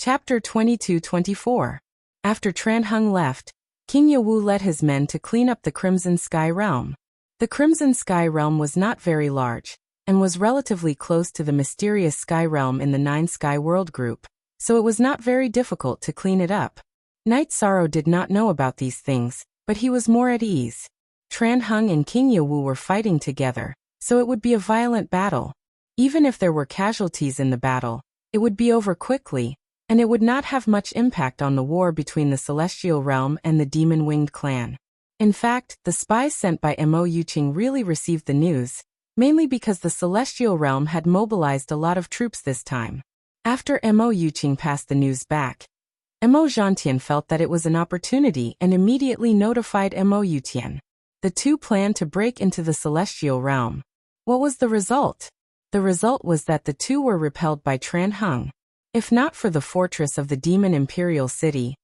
Chapter 22-24. After Tran Hung left, King Yewu led his men to clean up the Crimson Sky Realm. The Crimson Sky Realm was not very large, and was relatively close to the mysterious Sky Realm in the 9 Sky World group, so it was not very difficult to clean it up. Knight Sorrow did not know about these things, but he was more at ease. Tran Hung and King Yewu were fighting together, so it would be a violent battle. Even if there were casualties in the battle, it would be over quickly, and it would not have much impact on the war between the Celestial Realm and the Demon-Winged Clan. In fact, the spies sent by Mo Yuqing really received the news, mainly because the Celestial Realm had mobilized a lot of troops this time. After Mo Yuqing passed the news back, Mo Zhantian felt that it was an opportunity and immediately notified Mo Yutian. The two planned to break into the Celestial Realm. What was the result? The result was that the two were repelled by Tran Hung. If not for the fortress of the Demon Imperial City,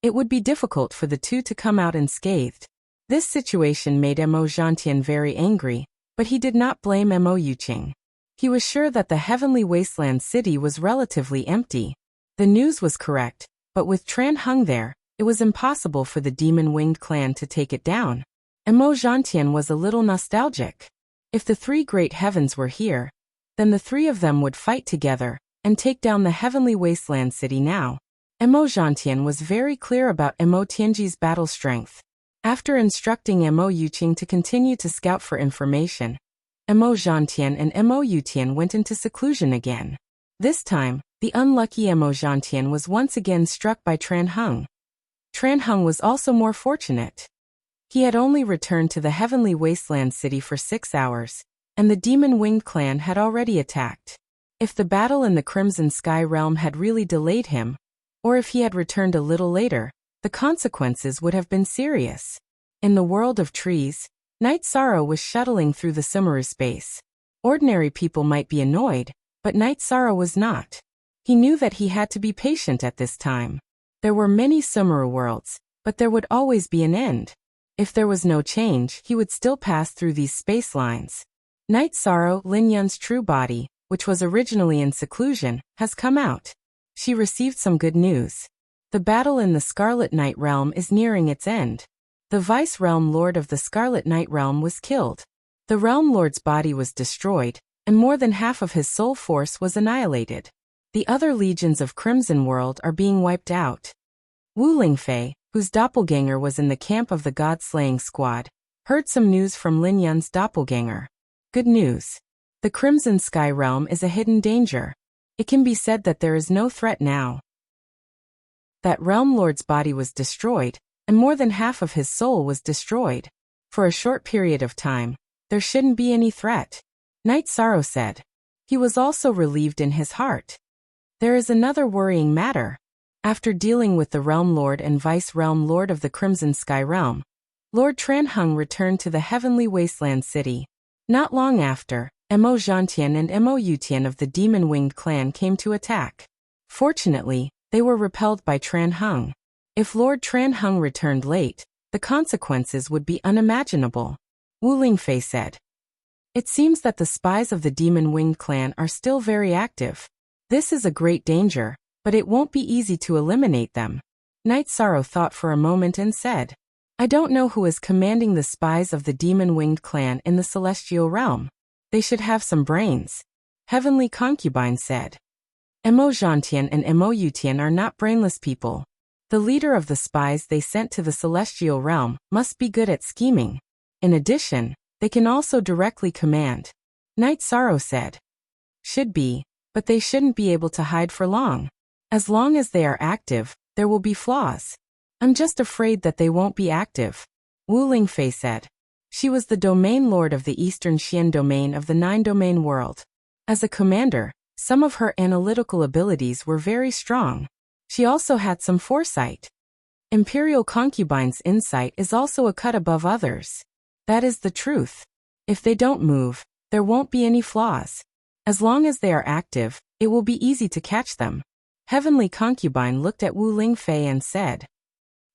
it would be difficult for the two to come out unscathed. This situation made Mo Zhantian very angry, but he did not blame Mo Yuqing. He was sure that the Heavenly Wasteland City was relatively empty. The news was correct, but with Tran Hung there, it was impossible for the Demon-Winged Clan to take it down. Mo Zhantian was a little nostalgic. If the 3 great heavens were here, then the 3 of them would fight together and take down the Heavenly Wasteland City now. Mo Zhantian was very clear about Mo Tianji's battle strength. After instructing Mo Yuqing to continue to scout for information, Mo Zhantian and Mo Yutian went into seclusion again. This time, the unlucky Mo Zhantian was once again struck by Tran Hung. Tran Hung was also more fortunate. He had only returned to the Heavenly Wasteland City for 6 hours, and the Demon-Winged Clan had already attacked. If the battle in the Crimson Sky Realm had really delayed him, or if he had returned a little later, the consequences would have been serious. In the world of trees, Knight Sorrow was shuttling through the Sumeru space. Ordinary people might be annoyed, but Knight Sorrow was not. He knew that he had to be patient at this time. There were many Sumeru worlds, but there would always be an end. If there was no change, he would still pass through these space lines. Knight Sorrow, Lin Yun's true body, which was originally in seclusion, has come out. She received some good news. The battle in the Scarlet Night Realm is nearing its end. The Vice Realm Lord of the Scarlet Night Realm was killed. The Realm Lord's body was destroyed, and more than half of his soul force was annihilated. The other legions of Crimson World are being wiped out. Wu Lingfei, whose doppelganger was in the camp of the God-slaying squad, heard some news from Lin Yun's doppelganger. Good news. The Crimson Sky Realm is a hidden danger. It can be said that there is no threat now. That Realm Lord's body was destroyed, and more than half of his soul was destroyed. For a short period of time, there shouldn't be any threat. Knight Sorrow said. He was also relieved in his heart. There is another worrying matter. After dealing with the Realm Lord and Vice Realm Lord of the Crimson Sky Realm, Lord Tran Hung returned to the Heavenly Wasteland City. Not long after, Mo Zhantian and Mo Yutian of the Demon-Winged Clan came to attack. Fortunately, they were repelled by Tran Hung. If Lord Tran Hung returned late, the consequences would be unimaginable. Wu Lingfei said. It seems that the spies of the Demon-Winged Clan are still very active. This is a great danger, but it won't be easy to eliminate them. Knight Sorrow thought for a moment and said, I don't know who is commanding the spies of the Demon-Winged Clan in the Celestial Realm. They should have some brains. Heavenly Concubine said. Mo Zhantian and Mo Yutian are not brainless people. The leader of the spies they sent to the Celestial Realm must be good at scheming. In addition, they can also directly command. Knight Sorrow said. Should be, but they shouldn't be able to hide for long. As long as they are active, there will be flaws. I'm just afraid that they won't be active. Wu Lingfei said. She was the domain lord of the Eastern Xian domain of the 9-domain world. As a commander, some of her analytical abilities were very strong. She also had some foresight. Imperial Concubine's insight is also a cut above others. That is the truth. If they don't move, there won't be any flaws. As long as they are active, it will be easy to catch them. Heavenly Concubine looked at Wu Lingfei and said.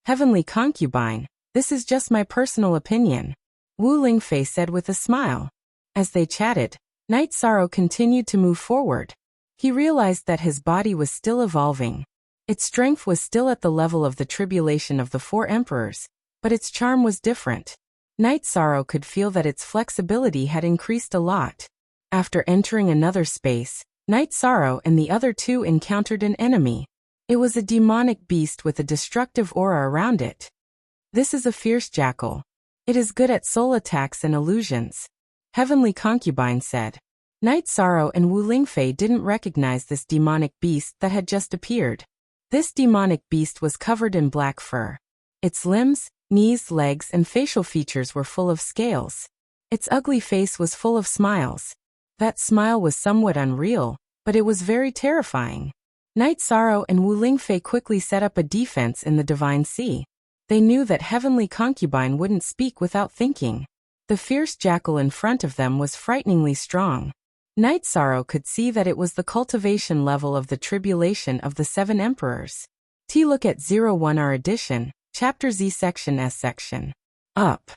Heavenly Concubine, this is just my personal opinion. Wu Lingfei said with a smile. As they chatted, Knight Sorrow continued to move forward. He realized that his body was still evolving. Its strength was still at the level of the tribulation of the four emperors, but its charm was different. Night Sorrow could feel that its flexibility had increased a lot. After entering another space, Night Sorrow and the other two encountered an enemy. It was a demonic beast with a destructive aura around it. This is a fierce jackal. It is good at soul attacks and illusions, Heavenly Concubine said. Night Sorrow and Wu Lingfei didn't recognize this demonic beast that had just appeared. This demonic beast was covered in black fur. Its limbs, knees, legs, and facial features were full of scales. Its ugly face was full of smiles. That smile was somewhat unreal, but it was very terrifying. Night Sorrow and Wu Lingfei quickly set up a defense in the Divine Sea. They knew that Heavenly Concubine wouldn't speak without thinking. The fierce jackal in front of them was frighteningly strong. Night Sorrow could see that it was the cultivation level of the tribulation of the seven emperors. Look at 01R edition, Chapter Z section S section. Up.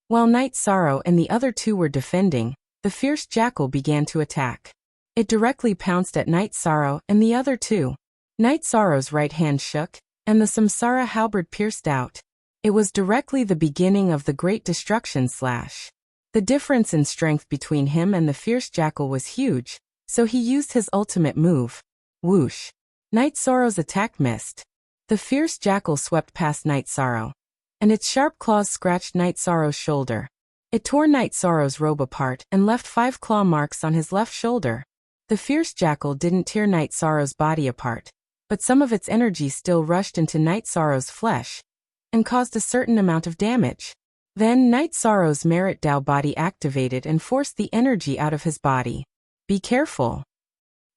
While Night Sorrow and the other two were defending, the fierce jackal began to attack. It directly pounced at Night Sorrow and the other two. Night Sorrow's right hand shook, and the Samsara halberd pierced out. It was directly the beginning of the Great Destruction slash. The difference in strength between him and the fierce jackal was huge, so he used his ultimate move. Whoosh. Night Sorrow's attack missed. The fierce jackal swept past Night Sorrow, and its sharp claws scratched Night Sorrow's shoulder. It tore Night Sorrow's robe apart and left 5 claw marks on his left shoulder. The fierce jackal didn't tear Night Sorrow's body apart, but some of its energy still rushed into Night Sorrow's flesh and caused a certain amount of damage. Then Night Sorrow's Merit Dao body activated and forced the energy out of his body. Be careful.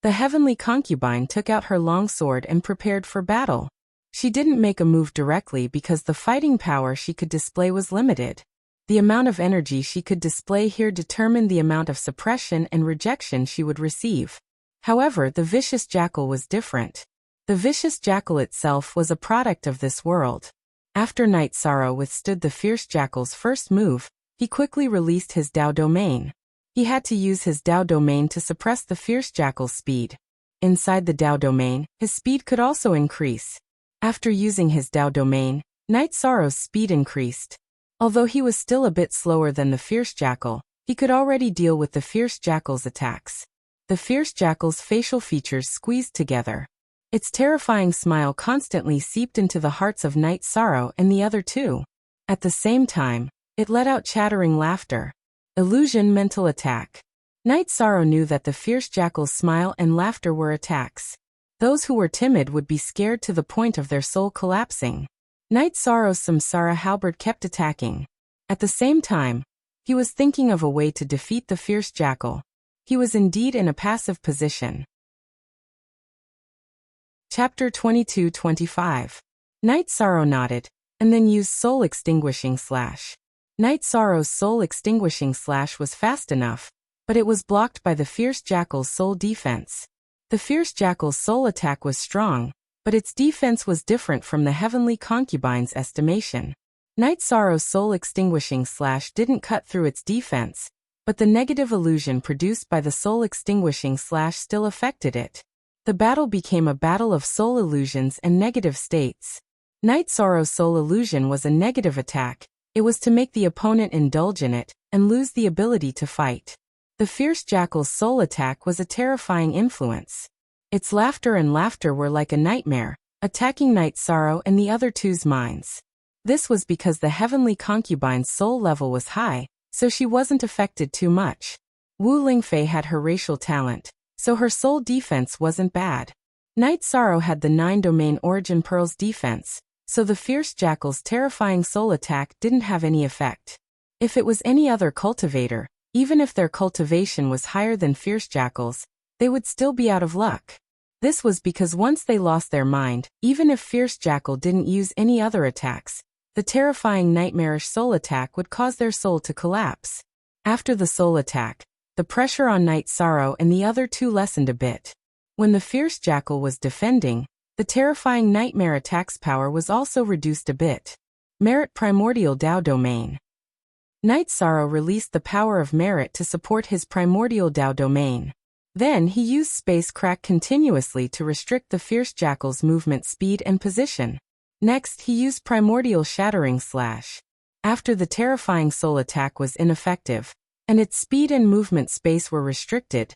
The Heavenly Concubine took out her long sword and prepared for battle. She didn't make a move directly because the fighting power she could display was limited. The amount of energy she could display here determined the amount of suppression and rejection she would receive. However, the vicious jackal was different. The vicious jackal itself was a product of this world. After Night Sorrow withstood the fierce jackal's first move, he quickly released his Dao domain. He had to use his Dao domain to suppress the fierce jackal's speed. Inside the Dao domain, his speed could also increase. After using his Dao domain, Night Sorrow's speed increased. Although he was still a bit slower than the fierce jackal, he could already deal with the fierce jackal's attacks. The fierce jackal's facial features squeezed together. Its terrifying smile constantly seeped into the hearts of Night Sorrow and the other two. At the same time, it let out chattering laughter. Illusion mental attack. Night Sorrow knew that the fierce jackal's smile and laughter were attacks. Those who were timid would be scared to the point of their soul collapsing. Night Sorrow's Samsara halberd kept attacking. At the same time, he was thinking of a way to defeat the fierce jackal. He was indeed in a passive position. Chapter 22-25. Night Sorrow nodded, and then used Soul Extinguishing Slash. Night Sorrow's Soul Extinguishing Slash was fast enough, but it was blocked by the fierce jackal's soul defense. The fierce jackal's soul attack was strong, but its defense was different from the Heavenly Concubine's estimation. Night Sorrow's Soul Extinguishing Slash didn't cut through its defense, but the negative illusion produced by the Soul Extinguishing Slash still affected it. The battle became a battle of soul illusions and negative states. Night Sorrow's soul illusion was a negative attack. It was to make the opponent indulge in it and lose the ability to fight. The fierce jackal's soul attack was a terrifying influence. Its laughter and laughter were like a nightmare, attacking Night Sorrow and the other two's minds. This was because the Heavenly Concubine's soul level was high, so she wasn't affected too much. Wu Lingfei had her racial talent, so her soul defense wasn't bad. Night Sorrow had the 9 domain origin pearls defense, so the fierce jackal's terrifying soul attack didn't have any effect. If it was any other cultivator, even if their cultivation was higher than fierce jackal's, they would still be out of luck. This was because once they lost their mind, even if fierce jackal didn't use any other attacks, the terrifying nightmarish soul attack would cause their soul to collapse. After the soul attack, the pressure on Night Sorrow and the other two lessened a bit. When the fierce jackal was defending, the terrifying nightmare attack's power was also reduced a bit. Merit Primordial Dao Domain. Night Sorrow released the power of Merit to support his Primordial Dao Domain. Then he used space crack continuously to restrict the fierce jackal's movement speed and position. Next he used primordial shattering slash. After the terrifying soul attack was ineffective, and its speed and movement space were restricted,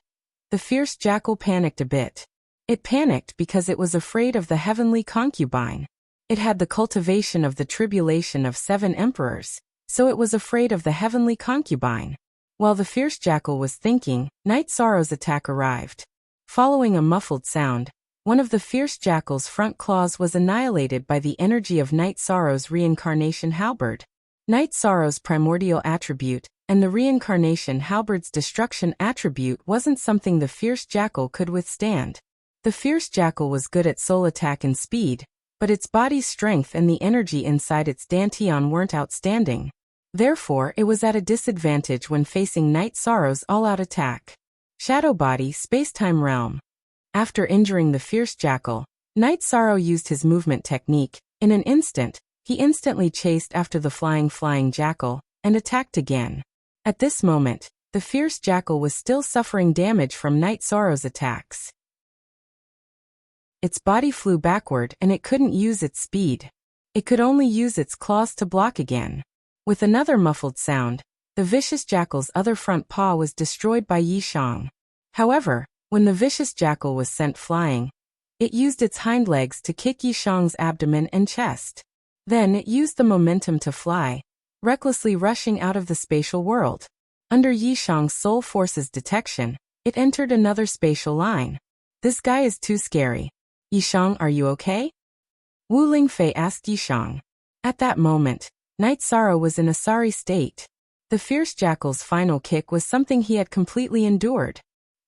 the fierce jackal panicked a bit. It panicked because it was afraid of the heavenly concubine. It had the cultivation of the tribulation of 7 emperors, so it was afraid of the heavenly concubine. While the fierce jackal was thinking, Night Sorrow's attack arrived. Following a muffled sound, one of the fierce jackal's front claws was annihilated by the energy of Night Sorrow's reincarnation halberd. Night Sorrow's primordial attribute, and the reincarnation halberd's destruction attribute wasn't something the fierce jackal could withstand. The fierce jackal was good at soul attack and speed, but its body's strength and the energy inside its dantian weren't outstanding. Therefore, it was at a disadvantage when facing Night Sorrow's all-out attack. Shadow Body Spacetime Realm. After injuring the fierce jackal, Night Sorrow used his movement technique. In an instant, he instantly chased after the flying jackal, and attacked again. At this moment, the fierce jackal was still suffering damage from Night Sorrow's attacks. Its body flew backward and it couldn't use its speed. It could only use its claws to block again. With another muffled sound, the vicious jackal's other front paw was destroyed by Yi Shang. However, when the vicious jackal was sent flying, it used its hind legs to kick Yi Shang's abdomen and chest. Then it used the momentum to fly, recklessly rushing out of the spatial world. Under Yi Shang's soul force's detection, it entered another spatial line. This guy is too scary. Yi Shang, are you okay? Wu Lingfei asked Yi Shang. At that moment, Night Sorrow was in a sorry state. The fierce jackal's final kick was something he had completely endured.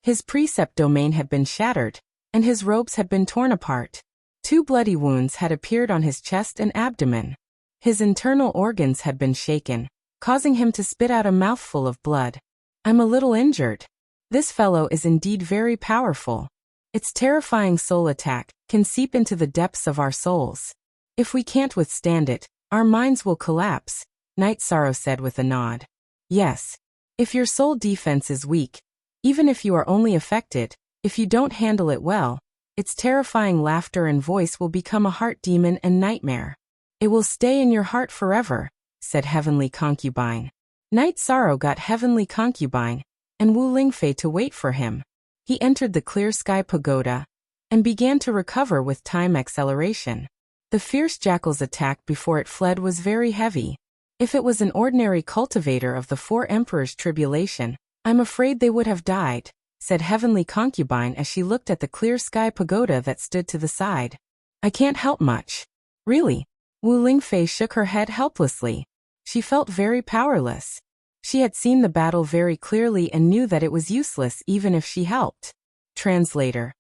His precept domain had been shattered, and his robes had been torn apart. 2 bloody wounds had appeared on his chest and abdomen. His internal organs had been shaken, causing him to spit out a mouthful of blood. I'm a little injured. This fellow is indeed very powerful. Its terrifying soul attack can seep into the depths of our souls. If we can't withstand it, our minds will collapse, Night Sorrow said with a nod. Yes. If your soul defense is weak, even if you are only affected, if you don't handle it well, its terrifying laughter and voice will become a heart demon and nightmare. It will stay in your heart forever, said Heavenly Concubine. Night Sorrow got Heavenly Concubine and Wu Lingfei to wait for him. He entered the clear sky pagoda and began to recover with time acceleration. The fierce jackal's attack before it fled was very heavy. If it was an ordinary cultivator of the 4 emperors' tribulation, I'm afraid they would have died, said Heavenly Concubine as she looked at the clear sky pagoda that stood to the side. I can't help much. Really? Wu Lingfei shook her head helplessly. She felt very powerless. She had seen the battle very clearly and knew that it was useless even if she helped. Translator.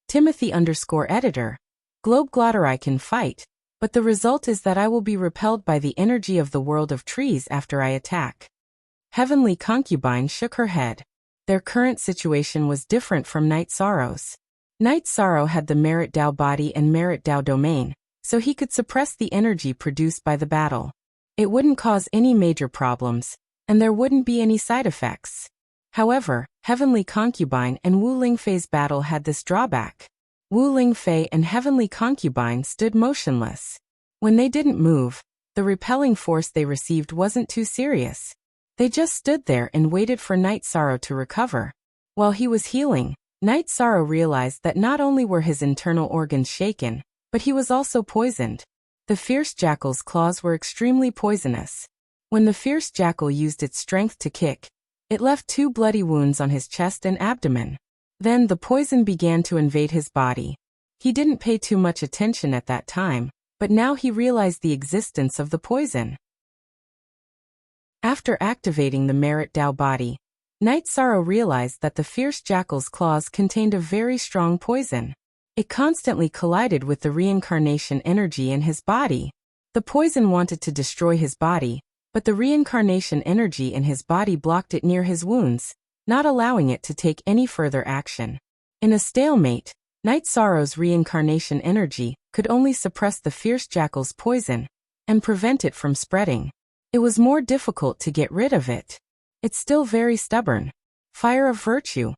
Timothy_editor. Globe-Glotter I can fight, but the result is that I will be repelled by the energy of the world of trees after I attack. Heavenly Concubine shook her head. Their current situation was different from Night Sorrow's. Night Sorrow had the Merit Dao body and Merit Dao domain, so he could suppress the energy produced by the battle. It wouldn't cause any major problems, and there wouldn't be any side effects. However, Heavenly Concubine and Wu Lingfei's battle had this drawback. Wu Lingfei and Heavenly Concubine stood motionless. When they didn't move, the repelling force they received wasn't too serious. They just stood there and waited for Night Sorrow to recover. While he was healing, Night Sorrow realized that not only were his internal organs shaken, but he was also poisoned. The fierce jackal's claws were extremely poisonous. When the fierce jackal used its strength to kick, it left 2 bloody wounds on his chest and abdomen. Then the poison began to invade his body. He didn't pay too much attention at that time, but now he realized the existence of the poison. After activating the Merit Dao body, Night Sorrow realized that the fierce jackal's claws contained a very strong poison. It constantly collided with the reincarnation energy in his body. The poison wanted to destroy his body, but the reincarnation energy in his body blocked it near his wounds, not allowing it to take any further action. In a stalemate, Night Sorrow's reincarnation energy could only suppress the fierce jackal's poison and prevent it from spreading. It was more difficult to get rid of it. It's still very stubborn. Fire of Virtue.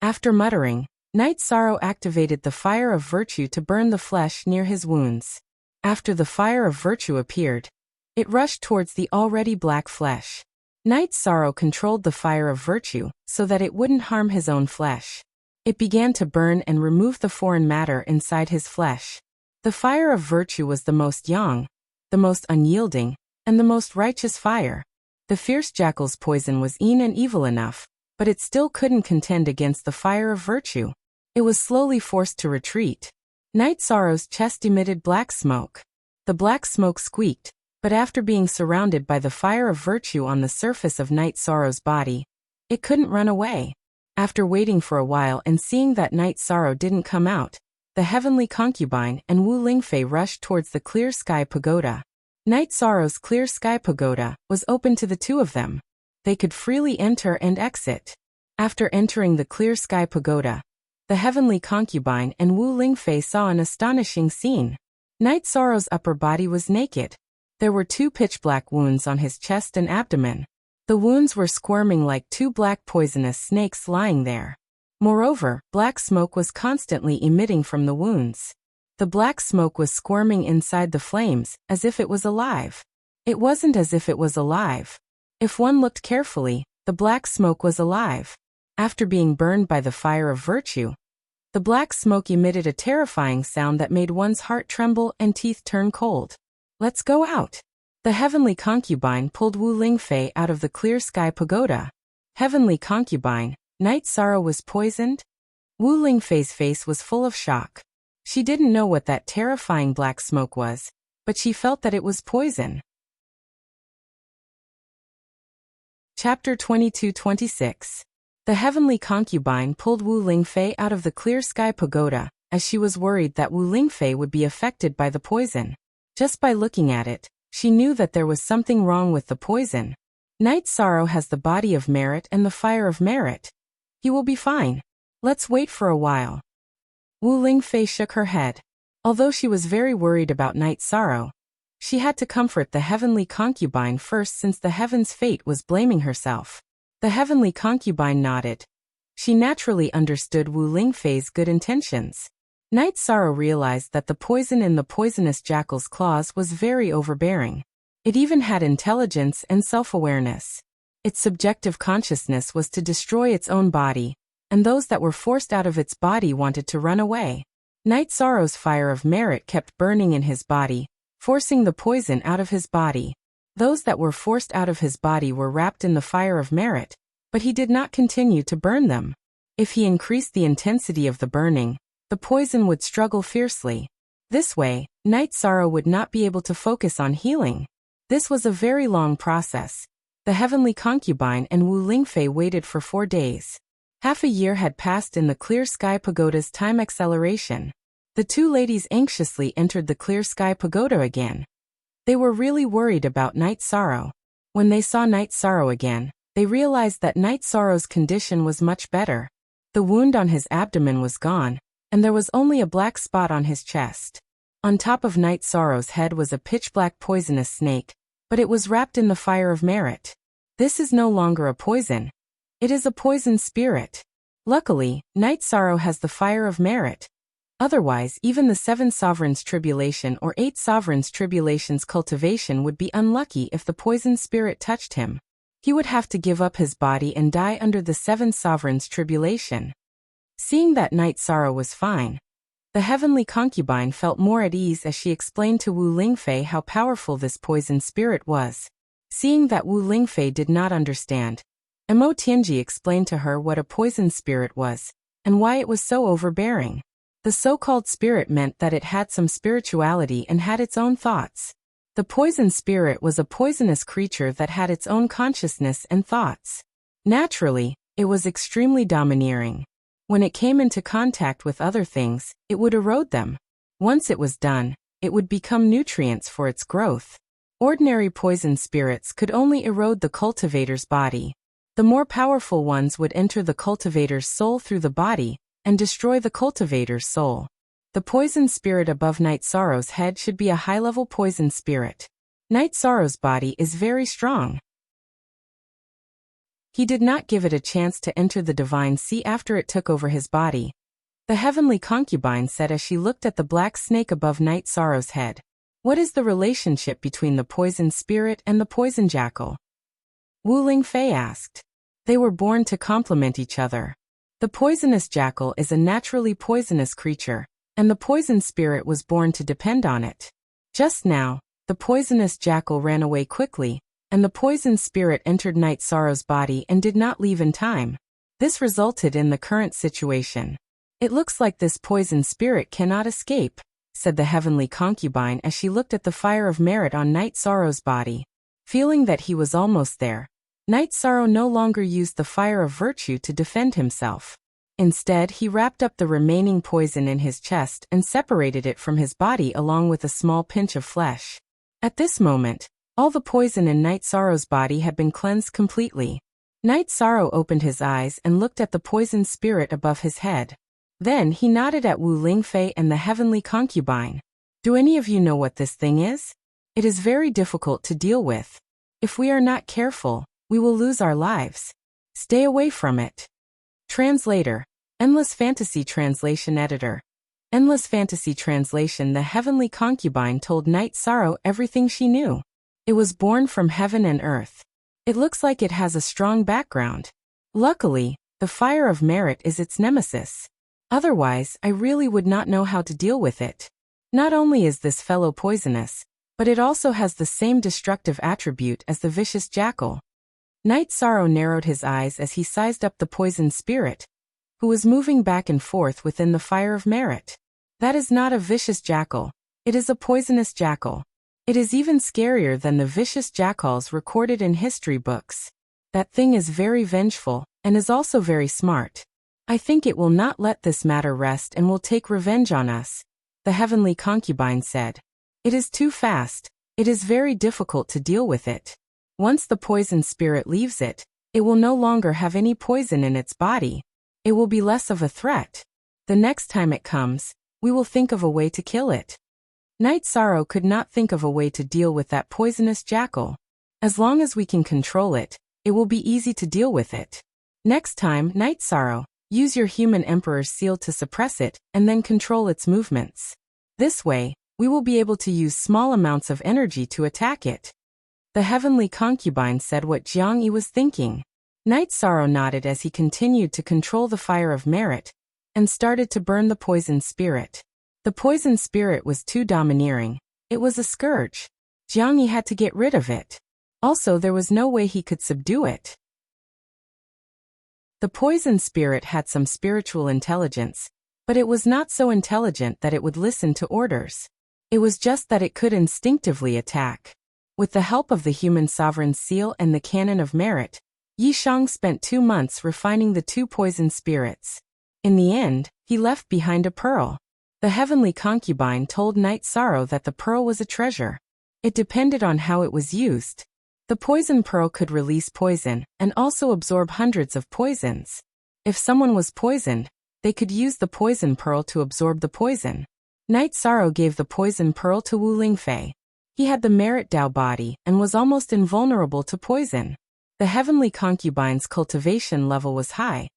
After muttering, Night Sorrow activated the fire of virtue to burn the flesh near his wounds. After the fire of virtue appeared, it rushed towards the already black flesh. Night Sorrow controlled the fire of virtue so that it wouldn't harm his own flesh. It began to burn and remove the foreign matter inside his flesh. The fire of virtue was the most young, the most unyielding, and the most righteous fire. The fierce jackal's poison was e'en and evil enough, but it still couldn't contend against the fire of virtue. It was slowly forced to retreat. Night Sorrow's chest emitted black smoke. The black smoke squeaked, but after being surrounded by the fire of virtue on the surface of Night Sorrow's body, it couldn't run away. After waiting for a while and seeing that Night Sorrow didn't come out, the heavenly concubine and Wu Lingfei rushed towards the clear sky pagoda. Night Sorrow's clear sky pagoda was open to the two of them. They could freely enter and exit. After entering the clear sky pagoda, the heavenly concubine and Wu Lingfei saw an astonishing scene. Night Sorrow's upper body was naked. There were 2 pitch-black wounds on his chest and abdomen. The wounds were squirming like 2 black poisonous snakes lying there. Moreover, black smoke was constantly emitting from the wounds. The black smoke was squirming inside the flames, as if it was alive. It wasn't as if it was alive. If one looked carefully, the black smoke was alive. After being burned by the fire of virtue, the black smoke emitted a terrifying sound that made one's heart tremble and teeth turn cold. "Let's go out." The heavenly concubine pulled Wu Lingfei out of the clear sky pagoda. Heavenly concubine, Night Sorrow was poisoned? Wu Lingfei's face was full of shock. She didn't know what that terrifying black smoke was, but she felt that it was poison. Chapter 22-26. The heavenly concubine pulled Wu Lingfei out of the clear sky pagoda, as she was worried that Wu Lingfei would be affected by the poison. Just by looking at it, she knew that there was something wrong with the poison. Night Sorrow has the body of merit and the fire of merit. He will be fine. Let's wait for a while. Wu Lingfei shook her head. Although she was very worried about Night Sorrow, she had to comfort the heavenly concubine first since the heaven's fate was blaming herself. The heavenly concubine nodded. She naturally understood Wu Lingfei's good intentions. Night Sorrow realized that the poison in the poisonous jackal's claws was very overbearing. It even had intelligence and self-awareness. Its subjective consciousness was to destroy its own body, and those that were forced out of its body wanted to run away. Night Sorrow's fire of merit kept burning in his body, forcing the poison out of his body. Those that were forced out of his body were wrapped in the fire of merit, but he did not continue to burn them. If he increased the intensity of the burning, the poison would struggle fiercely. This way, Night Sorrow would not be able to focus on healing. This was a very long process. The heavenly concubine and Wu Lingfei waited for 4 days. Half a year had passed in the clear sky pagoda's time acceleration. The 2 ladies anxiously entered the clear sky pagoda again. They were really worried about Night Sorrow. When they saw Night Sorrow again, they realized that Night Sorrow's condition was much better. The wound on his abdomen was gone, and there was only a black spot on his chest. On top of Night Sorrow's head was a pitch-black poisonous snake, but it was wrapped in the fire of merit. This is no longer a poison. It is a poison spirit. Luckily, Night Sorrow has the fire of merit. Otherwise, even the 7 sovereigns' tribulation or 8 sovereigns' tribulation's cultivation would be unlucky if the poison spirit touched him. He would have to give up his body and die under the 7 sovereigns' tribulation. Seeing that Night Sorrow was fine, the heavenly concubine felt more at ease as she explained to Wu Lingfei how powerful this poison spirit was. Seeing that Wu Lingfei did not understand, Mo Tianji explained to her what a poison spirit was, and why it was so overbearing. The so-called spirit meant that it had some spirituality and had its own thoughts. The poison spirit was a poisonous creature that had its own consciousness and thoughts. Naturally, it was extremely domineering. When it came into contact with other things, it would erode them. Once it was done, it would become nutrients for its growth. Ordinary poison spirits could only erode the cultivator's body. The more powerful ones would enter the cultivator's soul through the body, and destroy the cultivator's soul. The poison spirit above Night Sorrow's head should be a high-level poison spirit. Night Sorrow's body is very strong. He did not give it a chance to enter the divine sea after it took over his body. The heavenly concubine said as she looked at the black snake above Night Sorrow's head. What is the relationship between the poison spirit and the poison jackal? Wu Lingfei asked. They were born to complement each other. The poisonous jackal is a naturally poisonous creature, and the poison spirit was born to depend on it. Just now, the poisonous jackal ran away quickly, and the poison spirit entered Night Sorrow's body and did not leave in time. This resulted in the current situation. It looks like this poison spirit cannot escape, said the heavenly concubine as she looked at the fire of merit on Night Sorrow's body. Feeling that he was almost there, Night Sorrow no longer used the fire of virtue to defend himself. Instead, he wrapped up the remaining poison in his chest and separated it from his body along with a small pinch of flesh. At this moment, all the poison in Night Sorrow's body had been cleansed completely. Night Sorrow opened his eyes and looked at the poison spirit above his head. Then he nodded at Wu Lingfei and the heavenly concubine. Do any of you know what this thing is? It is very difficult to deal with. If we are not careful, we will lose our lives. Stay away from it. Translator, Endless Fantasy Translation Editor. Endless Fantasy Translation. The heavenly concubine told Night Sorrow everything she knew. It was born from heaven and earth. It looks like it has a strong background. Luckily, the fire of merit is its nemesis. Otherwise, I really would not know how to deal with it. Not only is this fellow poisonous, but it also has the same destructive attribute as the vicious jackal. Night Sorrow narrowed his eyes as he sized up the poison spirit, who was moving back and forth within the fire of merit. That is not a vicious jackal. It is a poisonous jackal. It is even scarier than the vicious jackals recorded in history books. That thing is very vengeful, and is also very smart. I think it will not let this matter rest and will take revenge on us, the heavenly concubine said. It is too fast. It is very difficult to deal with it. Once the poison spirit leaves it, it will no longer have any poison in its body. It will be less of a threat. The next time it comes, we will think of a way to kill it. Night Sorrow could not think of a way to deal with that poisonous jackal. As long as we can control it, it will be easy to deal with it. Next time, Night Sorrow, use your human emperor's seal to suppress it and then control its movements. This way, we will be able to use small amounts of energy to attack it. The heavenly concubine said what Jiang Yi was thinking. Night Sorrow nodded as he continued to control the fire of merit and started to burn the poison spirit. The poison spirit was too domineering. It was a scourge. Jiang Yi had to get rid of it. Also, there was no way he could subdue it. The poison spirit had some spiritual intelligence, but it was not so intelligent that it would listen to orders. It was just that it could instinctively attack. With the help of the human sovereign's seal and the canon of merit, Yi Shang spent 2 months refining the 2 poison spirits. In the end, he left behind a pearl. The heavenly concubine told Night Sorrow that the pearl was a treasure. It depended on how it was used. The poison pearl could release poison and also absorb hundreds of poisons. If someone was poisoned, they could use the poison pearl to absorb the poison. Night Sorrow gave the poison pearl to Wu Lingfei. He had the merit Dao body and was almost invulnerable to poison. The heavenly concubine's cultivation level was high.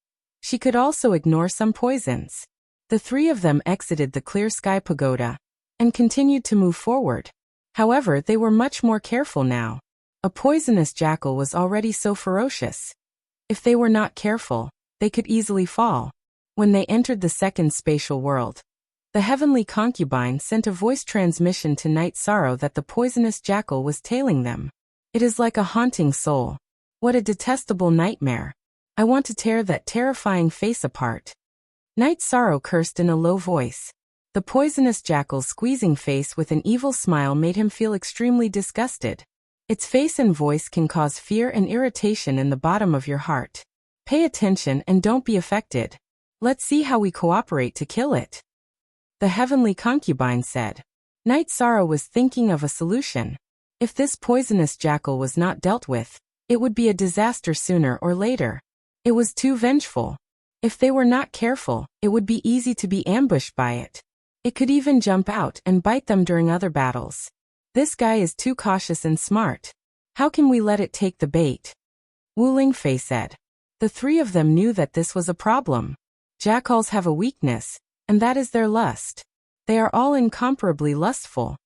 She could also ignore some poisons. The 3 of them exited the clear sky pagoda and continued to move forward. However, they were much more careful now. A poisonous jackal was already so ferocious. If they were not careful, they could easily fall. When they entered the second spatial world, the heavenly concubine sent a voice transmission to Night Sorrow that the poisonous jackal was tailing them. It is like a haunting soul. What a detestable nightmare. I want to tear that terrifying face apart. Night Sorrow cursed in a low voice. The poisonous jackal's squeezing face with an evil smile made him feel extremely disgusted. Its face and voice can cause fear and irritation in the bottom of your heart. Pay attention and don't be affected. Let's see how we cooperate to kill it. The heavenly concubine said. Night Sorrow was thinking of a solution. If this poisonous jackal was not dealt with, it would be a disaster sooner or later. It was too vengeful. If they were not careful, it would be easy to be ambushed by it. It could even jump out and bite them during other battles. This guy is too cautious and smart. How can we let it take the bait? Wu Lingfei said. The three of them knew that this was a problem. Jackals have a weakness, and that is their lust. They are all incomparably lustful.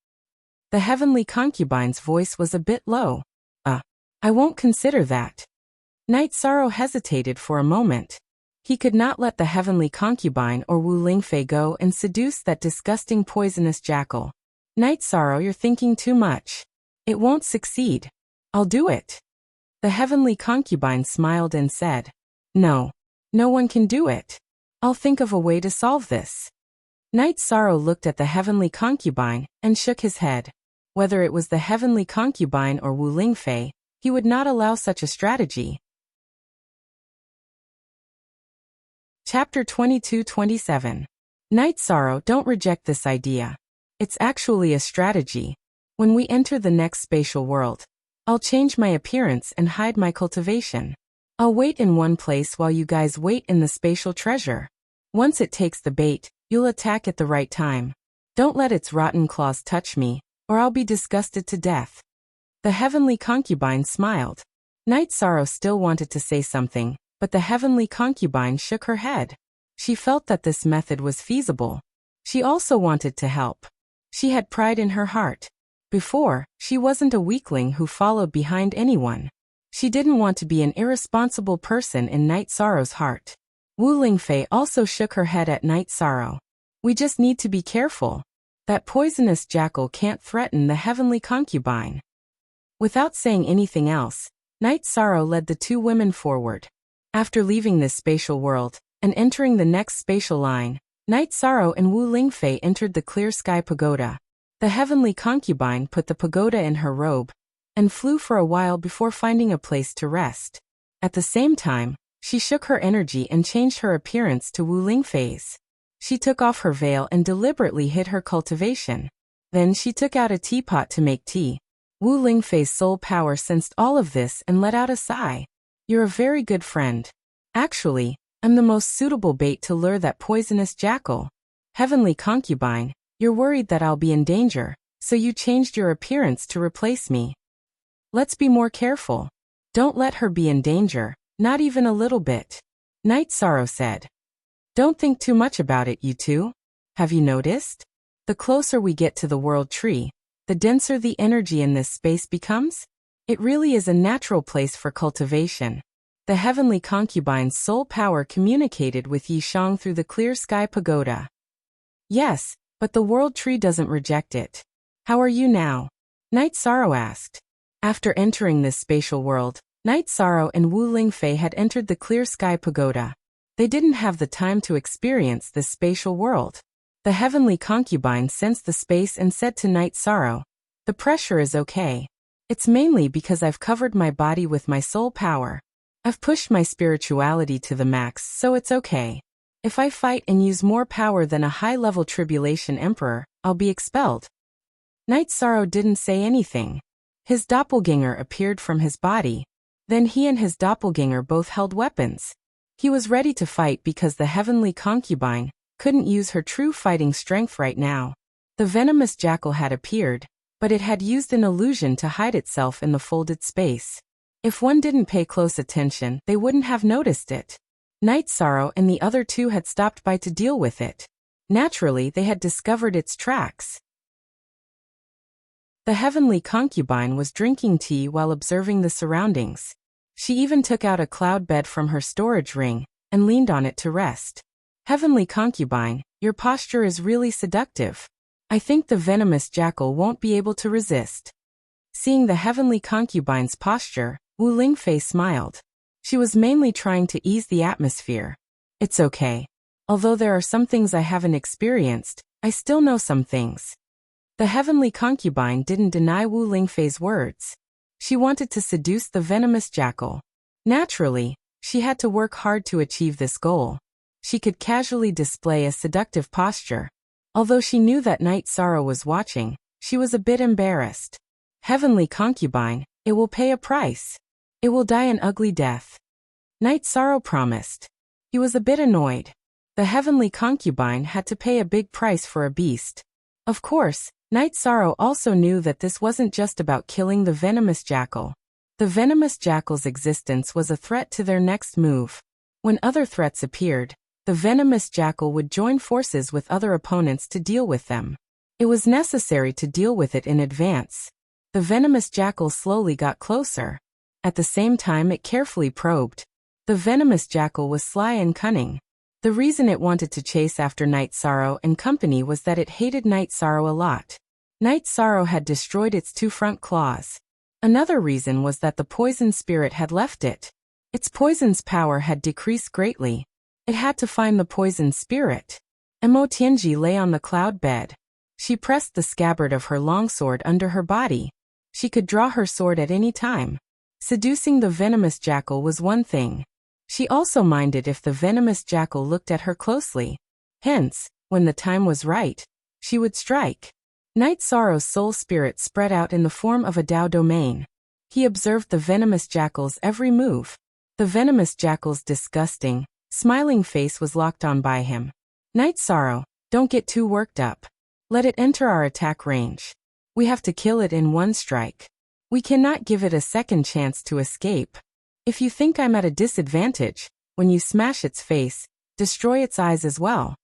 The heavenly concubine's voice was a bit low. I won't consider that. Night Sorrow hesitated for a moment. He could not let the heavenly concubine or Wu Lingfei go and seduce that disgusting poisonous jackal. Night Sorrow, you're thinking too much. It won't succeed. I'll do it. The heavenly concubine smiled and said, No one can do it. I'll think of a way to solve this. Night Sorrow looked at the heavenly concubine and shook his head. Whether it was the heavenly concubine or Wu Lingfei, he would not allow such a strategy. Chapter 22-27. Night Sorrow, don't reject this idea. It's actually a strategy. When we enter the next spatial world, I'll change my appearance and hide my cultivation. I'll wait in one place while you guys wait in the spatial treasure. Once it takes the bait, you'll attack at the right time. Don't let its rotten claws touch me, or I'll be disgusted to death. The heavenly concubine smiled. Night Sorrow still wanted to say something, but the heavenly concubine shook her head. She felt that this method was feasible. She also wanted to help. She had pride in her heart. Before, she wasn't a weakling who followed behind anyone. She didn't want to be an irresponsible person in Night Sorrow's heart. Wu Lingfei also shook her head at Night Sorrow. We just need to be careful. That poisonous jackal can't threaten the heavenly concubine. Without saying anything else, Night Sorrow led the two women forward. After leaving this spatial world and entering the next spatial line, Night Sorrow and Wu Lingfei entered the clear sky pagoda. The heavenly concubine put the pagoda in her robe and flew for a while before finding a place to rest. At the same time, she shook her energy and changed her appearance to Wu Lingfei's. She took off her veil and deliberately hid her cultivation. Then she took out a teapot to make tea. Wu Lingfei's soul power sensed all of this and let out a sigh. You're a very good friend. Actually, I'm the most suitable bait to lure that poisonous jackal. Heavenly concubine, you're worried that I'll be in danger, so you changed your appearance to replace me. Let's be more careful. Don't let her be in danger, not even a little bit. Night Sorrow said. Don't think too much about it, you two. Have you noticed? The closer we get to the world tree, the denser the energy in this space becomes. It really is a natural place for cultivation. The heavenly concubine's soul power communicated with Yishang through the clear sky pagoda. Yes, but the world tree doesn't reject it. How are you now? Night Sorrow asked. After entering this spatial world, Night Sorrow and Wu Lingfei had entered the clear sky pagoda. They didn't have the time to experience this spatial world. The heavenly concubine sensed the space and said to Night Sorrow, the pressure is okay. It's mainly because I've covered my body with my soul power. I've pushed my spirituality to the max, so it's okay. If I fight and use more power than a high-level tribulation emperor, I'll be expelled. Night Sorrow didn't say anything. His doppelganger appeared from his body. Then he and his doppelganger both held weapons. He was ready to fight because the heavenly concubine couldn't use her true fighting strength right now. The venomous jackal had appeared, but it had used an illusion to hide itself in the folded space. If one didn't pay close attention, they wouldn't have noticed it. Night Sorrow and the other two had stopped by to deal with it. Naturally, they had discovered its tracks. The heavenly concubine was drinking tea while observing the surroundings. She even took out a cloud bed from her storage ring and leaned on it to rest. Heavenly concubine, your posture is really seductive. I think the venomous jackal won't be able to resist. Seeing the heavenly concubine's posture, Wu Lingfei smiled. She was mainly trying to ease the atmosphere. It's okay. Although there are some things I haven't experienced, I still know some things. The heavenly concubine didn't deny Wu Lingfei's words. She wanted to seduce the venomous jackal. Naturally, she had to work hard to achieve this goal. She could casually display a seductive posture. Although she knew that Night Sorrow was watching, she was a bit embarrassed. Heavenly concubine, it will pay a price. It will die an ugly death. Night Sorrow promised. He was a bit annoyed. The heavenly concubine had to pay a big price for a beast. Of course, Night Sorrow also knew that this wasn't just about killing the venomous jackal. The venomous jackal's existence was a threat to their next move. When other threats appeared, the venomous jackal would join forces with other opponents to deal with them. It was necessary to deal with it in advance. The venomous jackal slowly got closer. At the same time it carefully probed. The venomous jackal was sly and cunning. The reason it wanted to chase after Night Sorrow and company was that it hated Night Sorrow a lot. Night Sorrow had destroyed its two front claws. Another reason was that the poison spirit had left it. Its poison's power had decreased greatly. It had to find the poison spirit. Emo Tianji lay on the cloud bed. She pressed the scabbard of her longsword under her body. She could draw her sword at any time. Seducing the venomous jackal was one thing. She also minded if the venomous jackal looked at her closely. Hence, when the time was right, she would strike. Night Sorrow's soul spirit spread out in the form of a Dao domain. He observed the venomous jackal's every move. The venomous jackal's disgusting, smiling face was locked on by him. Night Sorrow, don't get too worked up. Let it enter our attack range. We have to kill it in one strike. We cannot give it a second chance to escape. If you think I'm at a disadvantage, when you smash its face, destroy its eyes as well.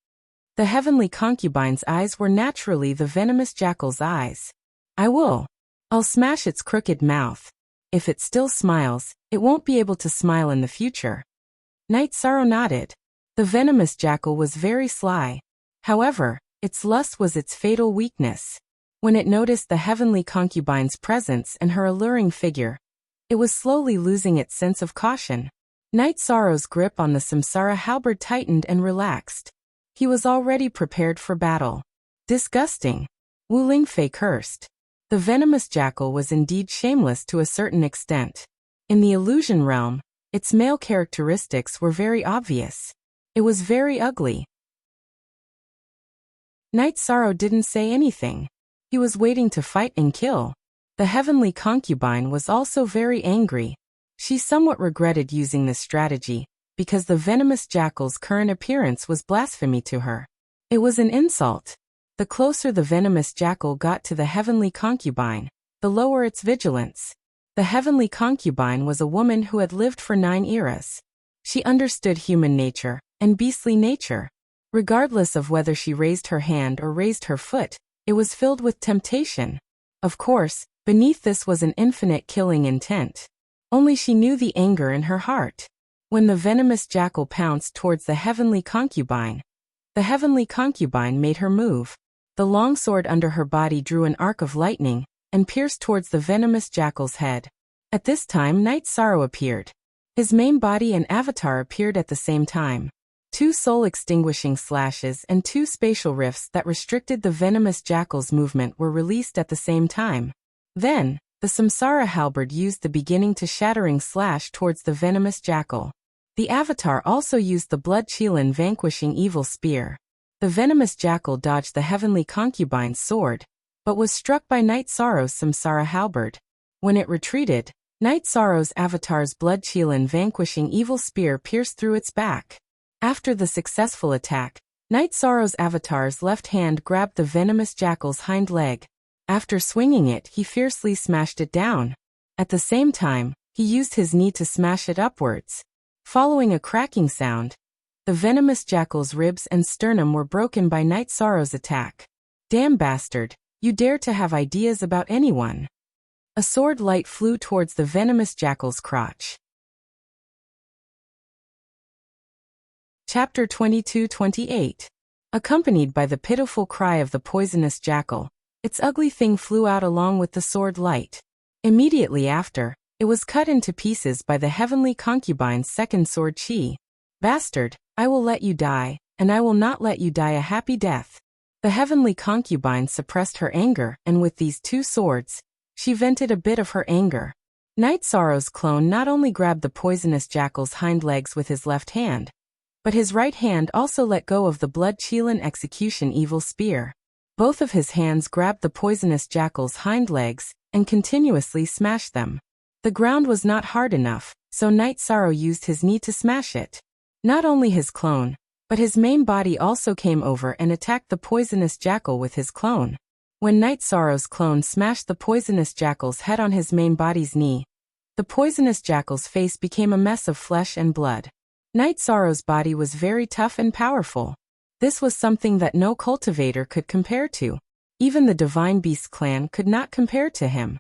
The heavenly concubine's eyes were naturally the venomous jackal's eyes. I will. I'll smash its crooked mouth. If it still smiles, it won't be able to smile in the future. Night Sorrow nodded. The venomous jackal was very sly. However, its lust was its fatal weakness. When it noticed the heavenly concubine's presence and her alluring figure, it was slowly losing its sense of caution. Night Sorrow's grip on the samsara halberd tightened and relaxed. He was already prepared for battle. Disgusting. Wu Lingfei cursed. The venomous jackal was indeed shameless to a certain extent. In the illusion realm, its male characteristics were very obvious. It was very ugly. Night Sorrow didn't say anything. He was waiting to fight and kill. The heavenly concubine was also very angry. She somewhat regretted using this strategy, because the venomous jackal's current appearance was blasphemy to her. It was an insult. The closer the venomous jackal got to the heavenly concubine, the lower its vigilance. The heavenly concubine was a woman who had lived for 9 eras. She understood human nature and beastly nature. Regardless of whether she raised her hand or raised her foot, it was filled with temptation. Of course, beneath this was an infinite killing intent. Only she knew the anger in her heart. When the venomous jackal pounced towards the heavenly concubine made her move. The longsword under her body drew an arc of lightning and pierced towards the venomous jackal's head. At this time Night Sorrow appeared. His main body and avatar appeared at the same time. 2 soul-extinguishing slashes and 2 spatial rifts that restricted the venomous jackal's movement were released at the same time. Then, the samsara halberd used the beginning to shattering slash towards the venomous jackal. The avatar also used the blood qilin vanquishing evil spear. The venomous jackal dodged the heavenly concubine's sword, but was struck by Night Sorrow's samsara halberd. When it retreated, Night Sorrow's avatar's blood qilin vanquishing evil spear pierced through its back. After the successful attack, Night Sorrow's avatar's left hand grabbed the venomous jackal's hind leg. After swinging it, he fiercely smashed it down. At the same time, he used his knee to smash it upwards. Following a cracking sound, the venomous jackal's ribs and sternum were broken by Night Sorrow's attack. Damn bastard, you dare to have ideas about anyone. A sword light flew towards the venomous jackal's crotch. Chapter 22-28. Accompanied by the pitiful cry of the poisonous jackal, its ugly thing flew out along with the sword light. Immediately after, it was cut into pieces by the heavenly concubine's second sword chi. Bastard, I will let you die, and I will not let you die a happy death. The heavenly concubine suppressed her anger, and with these 2 swords, she vented a bit of her anger. Night Sorrow's clone not only grabbed the poisonous jackal's hind legs with his left hand, but his right hand also let go of the blood qilin execution evil spear. Both of his hands grabbed the poisonous jackal's hind legs and continuously smashed them. The ground was not hard enough, so Night Sorrow used his knee to smash it. Not only his clone, but his main body also came over and attacked the poisonous jackal with his clone. When Night Sorrow's clone smashed the poisonous jackal's head on his main body's knee, The poisonous jackal's face became a mess of flesh and blood. Night Sorrow's body was very tough and powerful. This was something that no cultivator could compare to. Even the Divine Beast clan could not compare to him.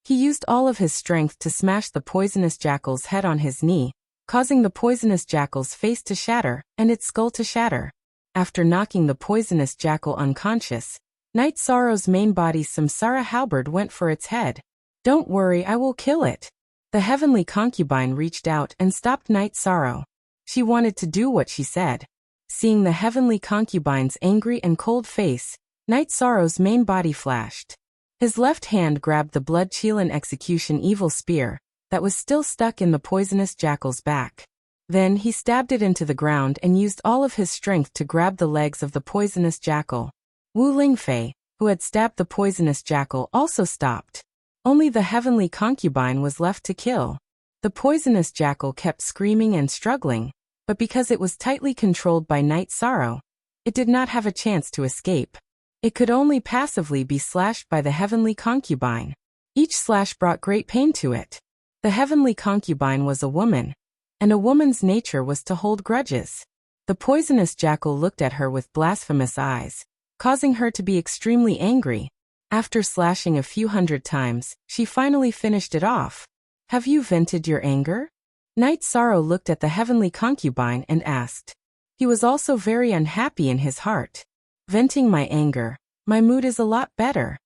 He used all of his strength to smash the poisonous jackal's head on his knee, causing the poisonous jackal's face to shatter and its skull to shatter. After knocking the poisonous jackal unconscious, Night Sorrow's main body's Samsara halberd went for its head. "Don't worry, I will kill it." The heavenly concubine reached out and stopped Night Sorrow. She wanted to do what she said. Seeing the heavenly concubine's angry and cold face, Night Sorrow's main body flashed. His left hand grabbed the blood Chelan execution evil spear that was still stuck in the poisonous jackal's back. Then he stabbed it into the ground and used all of his strength to grab the legs of the poisonous jackal. Wu Lingfei, who had stabbed the poisonous jackal, also stopped. Only the heavenly concubine was left to kill. The poisonous jackal kept screaming and struggling, but because it was tightly controlled by Night Sorrow, it did not have a chance to escape. It could only passively be slashed by the heavenly concubine. Each slash brought great pain to it. The heavenly concubine was a woman, and a woman's nature was to hold grudges. The poisonous jackal looked at her with blasphemous eyes, causing her to be extremely angry. After slashing a few hundred times, she finally finished it off. "Have you vented your anger?" Night Sorrow looked at the heavenly concubine and asked. He was also very unhappy in his heart. "Venting my anger, my mood is a lot better,"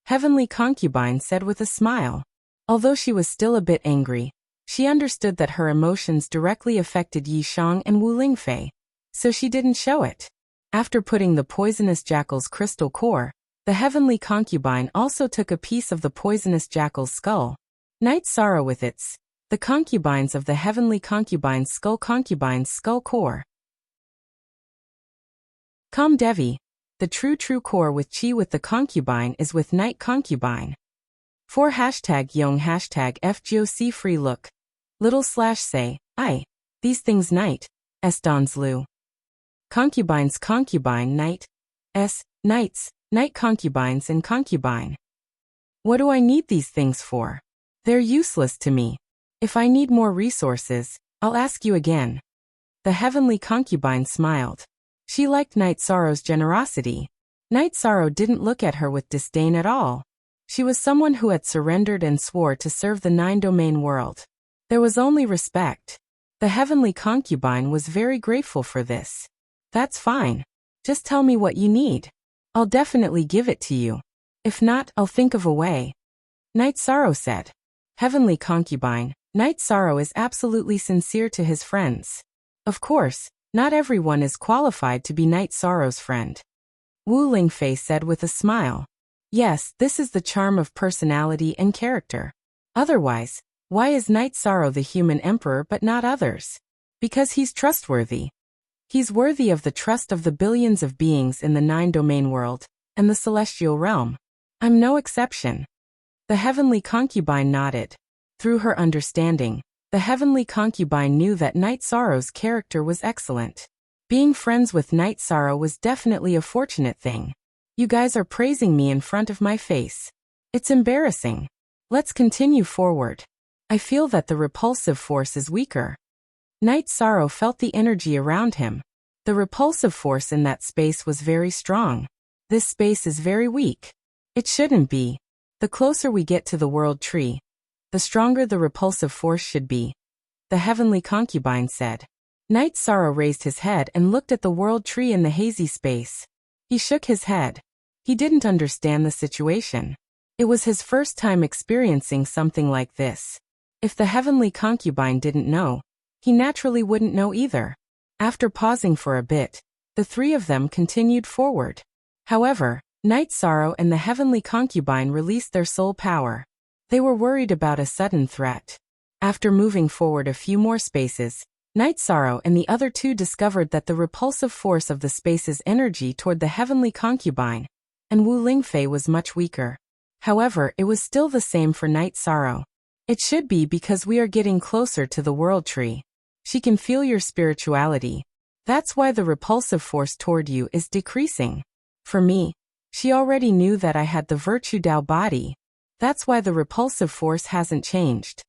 heavenly concubine said with a smile. Although she was still a bit angry, she understood that her emotions directly affected Yi Shang and Wu Lingfei, so she didn't show it. After putting the poisonous jackal's crystal core, the heavenly concubine also took a piece of the poisonous jackal's skull. Night Sorrow with its, the concubines of the heavenly concubine's skull core. Kam Devi, the true core with Chi with the concubine is with Night Concubine. 4 #Yong #FGOC free look. /say, I. These things Night, Estons Lu. Concubines concubine Night, Nights, Night concubines and concubine. What do I need these things for? They're useless to me. If I need more resources, I'll ask you again. The heavenly concubine smiled. She liked Night Sorrow's generosity. Night Sorrow didn't look at her with disdain at all. She was someone who had surrendered and swore to serve the 9-domain world. There was only respect. The heavenly concubine was very grateful for this. "That's fine. Just tell me what you need. I'll definitely give it to you. If not, I'll think of a way," Night Sorrow said. Heavenly concubine, Night Sorrow is absolutely sincere to his friends. Of course, not everyone is qualified to be Night Sorrow's friend. Wu Lingfei said with a smile. Yes, this is the charm of personality and character. Otherwise, why is Night Sorrow the human emperor but not others? Because he's trustworthy. He's worthy of the trust of the billions of beings in the 9-domain world and the celestial realm. I'm no exception. The heavenly concubine nodded. Through her understanding, the heavenly concubine knew that Night Sorrow's character was excellent. Being friends with Night Sorrow was definitely a fortunate thing. You guys are praising me in front of my face. It's embarrassing. Let's continue forward. I feel that the repulsive force is weaker. Night Sorrow felt the energy around him. The repulsive force in that space was very strong. This space is very weak. It shouldn't be. The closer we get to the world tree, the stronger the repulsive force should be, the heavenly concubine said. Night Sorrow raised his head and looked at the world tree in the hazy space. He shook his head. He didn't understand the situation. It was his first time experiencing something like this. If the heavenly concubine didn't know, he naturally wouldn't know either. After pausing for a bit, the three of them continued forward. However, Night Sorrow and the heavenly concubine released their soul power. They were worried about a sudden threat. After moving forward a few more spaces, Night Sorrow and the other two discovered that the repulsive force of the space's energy toward the heavenly concubine and Wu Lingfei was much weaker. However, it was still the same for Night Sorrow. It should be because we are getting closer to the world tree. She can feel your spirituality. That's why the repulsive force toward you is decreasing. For me, she already knew that I had the virtue Tao body. That's why the repulsive force hasn't changed.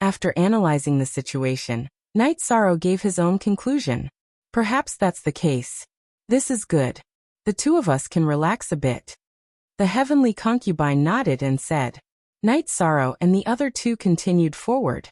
After analyzing the situation, Night Sorrow gave his own conclusion. Perhaps that's the case. This is good. The two of us can relax a bit. The heavenly concubine nodded and said. Night Sorrow and the other two continued forward.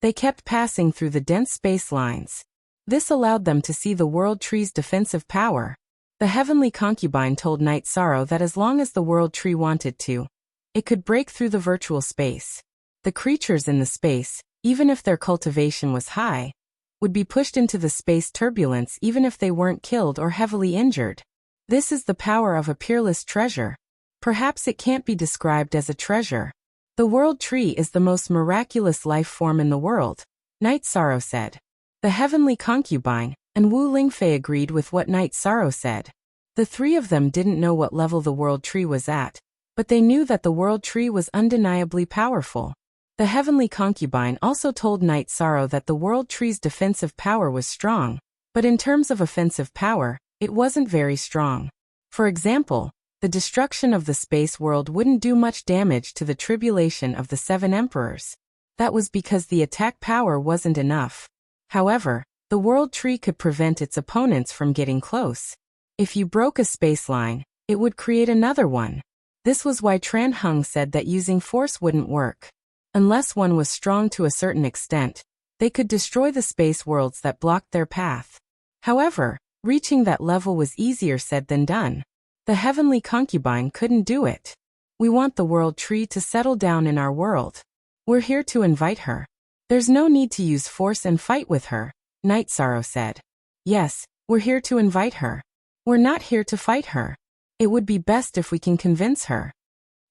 They kept passing through the dense space lines. This allowed them to see the World Tree's defensive power. The heavenly concubine told Night Sorrow that as long as the World Tree wanted to, it could break through the virtual space. The creatures in the space, even if their cultivation was high, would be pushed into the space turbulence even if they weren't killed or heavily injured. This is the power of a peerless treasure. Perhaps it can't be described as a treasure. The World Tree is the most miraculous life form in the world, Night Sorrow said. The heavenly concubine and Wu Lingfei agreed with what Night Sorrow said. The three of them didn't know what level the World Tree was at, but they knew that the World Tree was undeniably powerful. The heavenly concubine also told Night Sorrow that the World Tree's defensive power was strong, but in terms of offensive power, it wasn't very strong. For example, the destruction of the space world wouldn't do much damage to the tribulation of the 7 emperors. That was because the attack power wasn't enough. However, the World Tree could prevent its opponents from getting close. If you broke a space line, it would create another one. This was why Tran Hung said that using force wouldn't work. Unless one was strong to a certain extent, they could destroy the space worlds that blocked their path. However, reaching that level was easier said than done. The heavenly concubine couldn't do it. We want the World Tree to settle down in our world. We're here to invite her. There's no need to use force and fight with her, Night Sorrow said. Yes, we're here to invite her. We're not here to fight her. It would be best if we can convince her.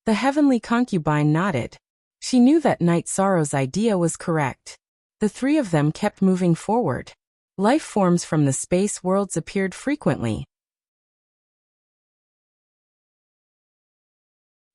The heavenly concubine nodded. She knew that Night Sorrow's idea was correct. The three of them kept moving forward. Life forms from the space worlds appeared frequently.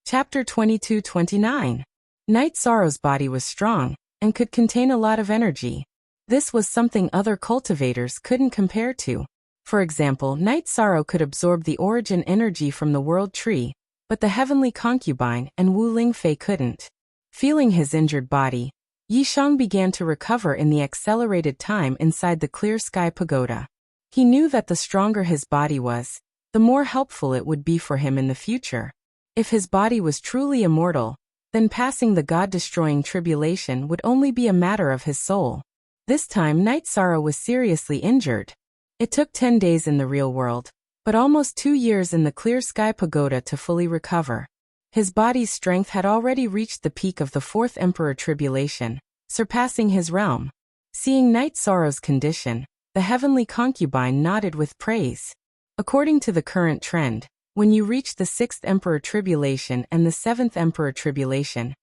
Chapter 22-29. Night Sorrow's body was strong and could contain a lot of energy. This was something other cultivators couldn't compare to. For example, Night Sorrow could absorb the origin energy from the World Tree, but the heavenly concubine and Wu Lingfei couldn't. Feeling his injured body, Yishang began to recover in the accelerated time inside the clear sky pagoda. He knew that the stronger his body was, the more helpful it would be for him in the future. If his body was truly immortal, then passing the God-destroying tribulation would only be a matter of his soul. This time Night Sorrow was seriously injured. It took 10 days in the real world, but almost 2 years in the clear sky pagoda to fully recover. His body's strength had already reached the peak of the 4th Emperor tribulation, surpassing his realm. Seeing Night Sorrow's condition, the heavenly concubine nodded with praise. According to the current trend, when you reach the 6th Emperor tribulation and the 7th Emperor tribulation,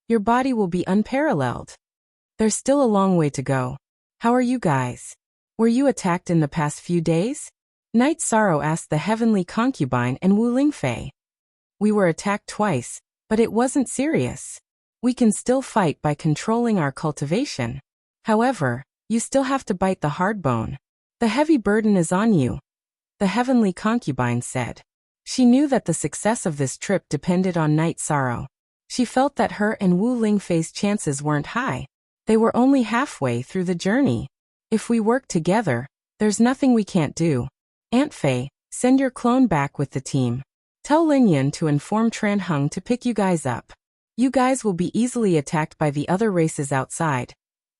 your body will be unparalleled. There's still a long way to go. How are you guys? Were you attacked in the past few days? Night Sorrow asked the heavenly concubine and Wu Lingfei. We were attacked twice, but it wasn't serious. We can still fight by controlling our cultivation. However, you still have to bite the hard bone. The heavy burden is on you, the heavenly concubine said. She knew that the success of this trip depended on Night Sorrow. She felt that her and Wu Lingfei's chances weren't high. They were only halfway through the journey. If we work together, there's nothing we can't do. Aunt Fei, send your clone back with the team. Tell Lin Yun to inform Tran Hung to pick you guys up. You guys will be easily attacked by the other races outside,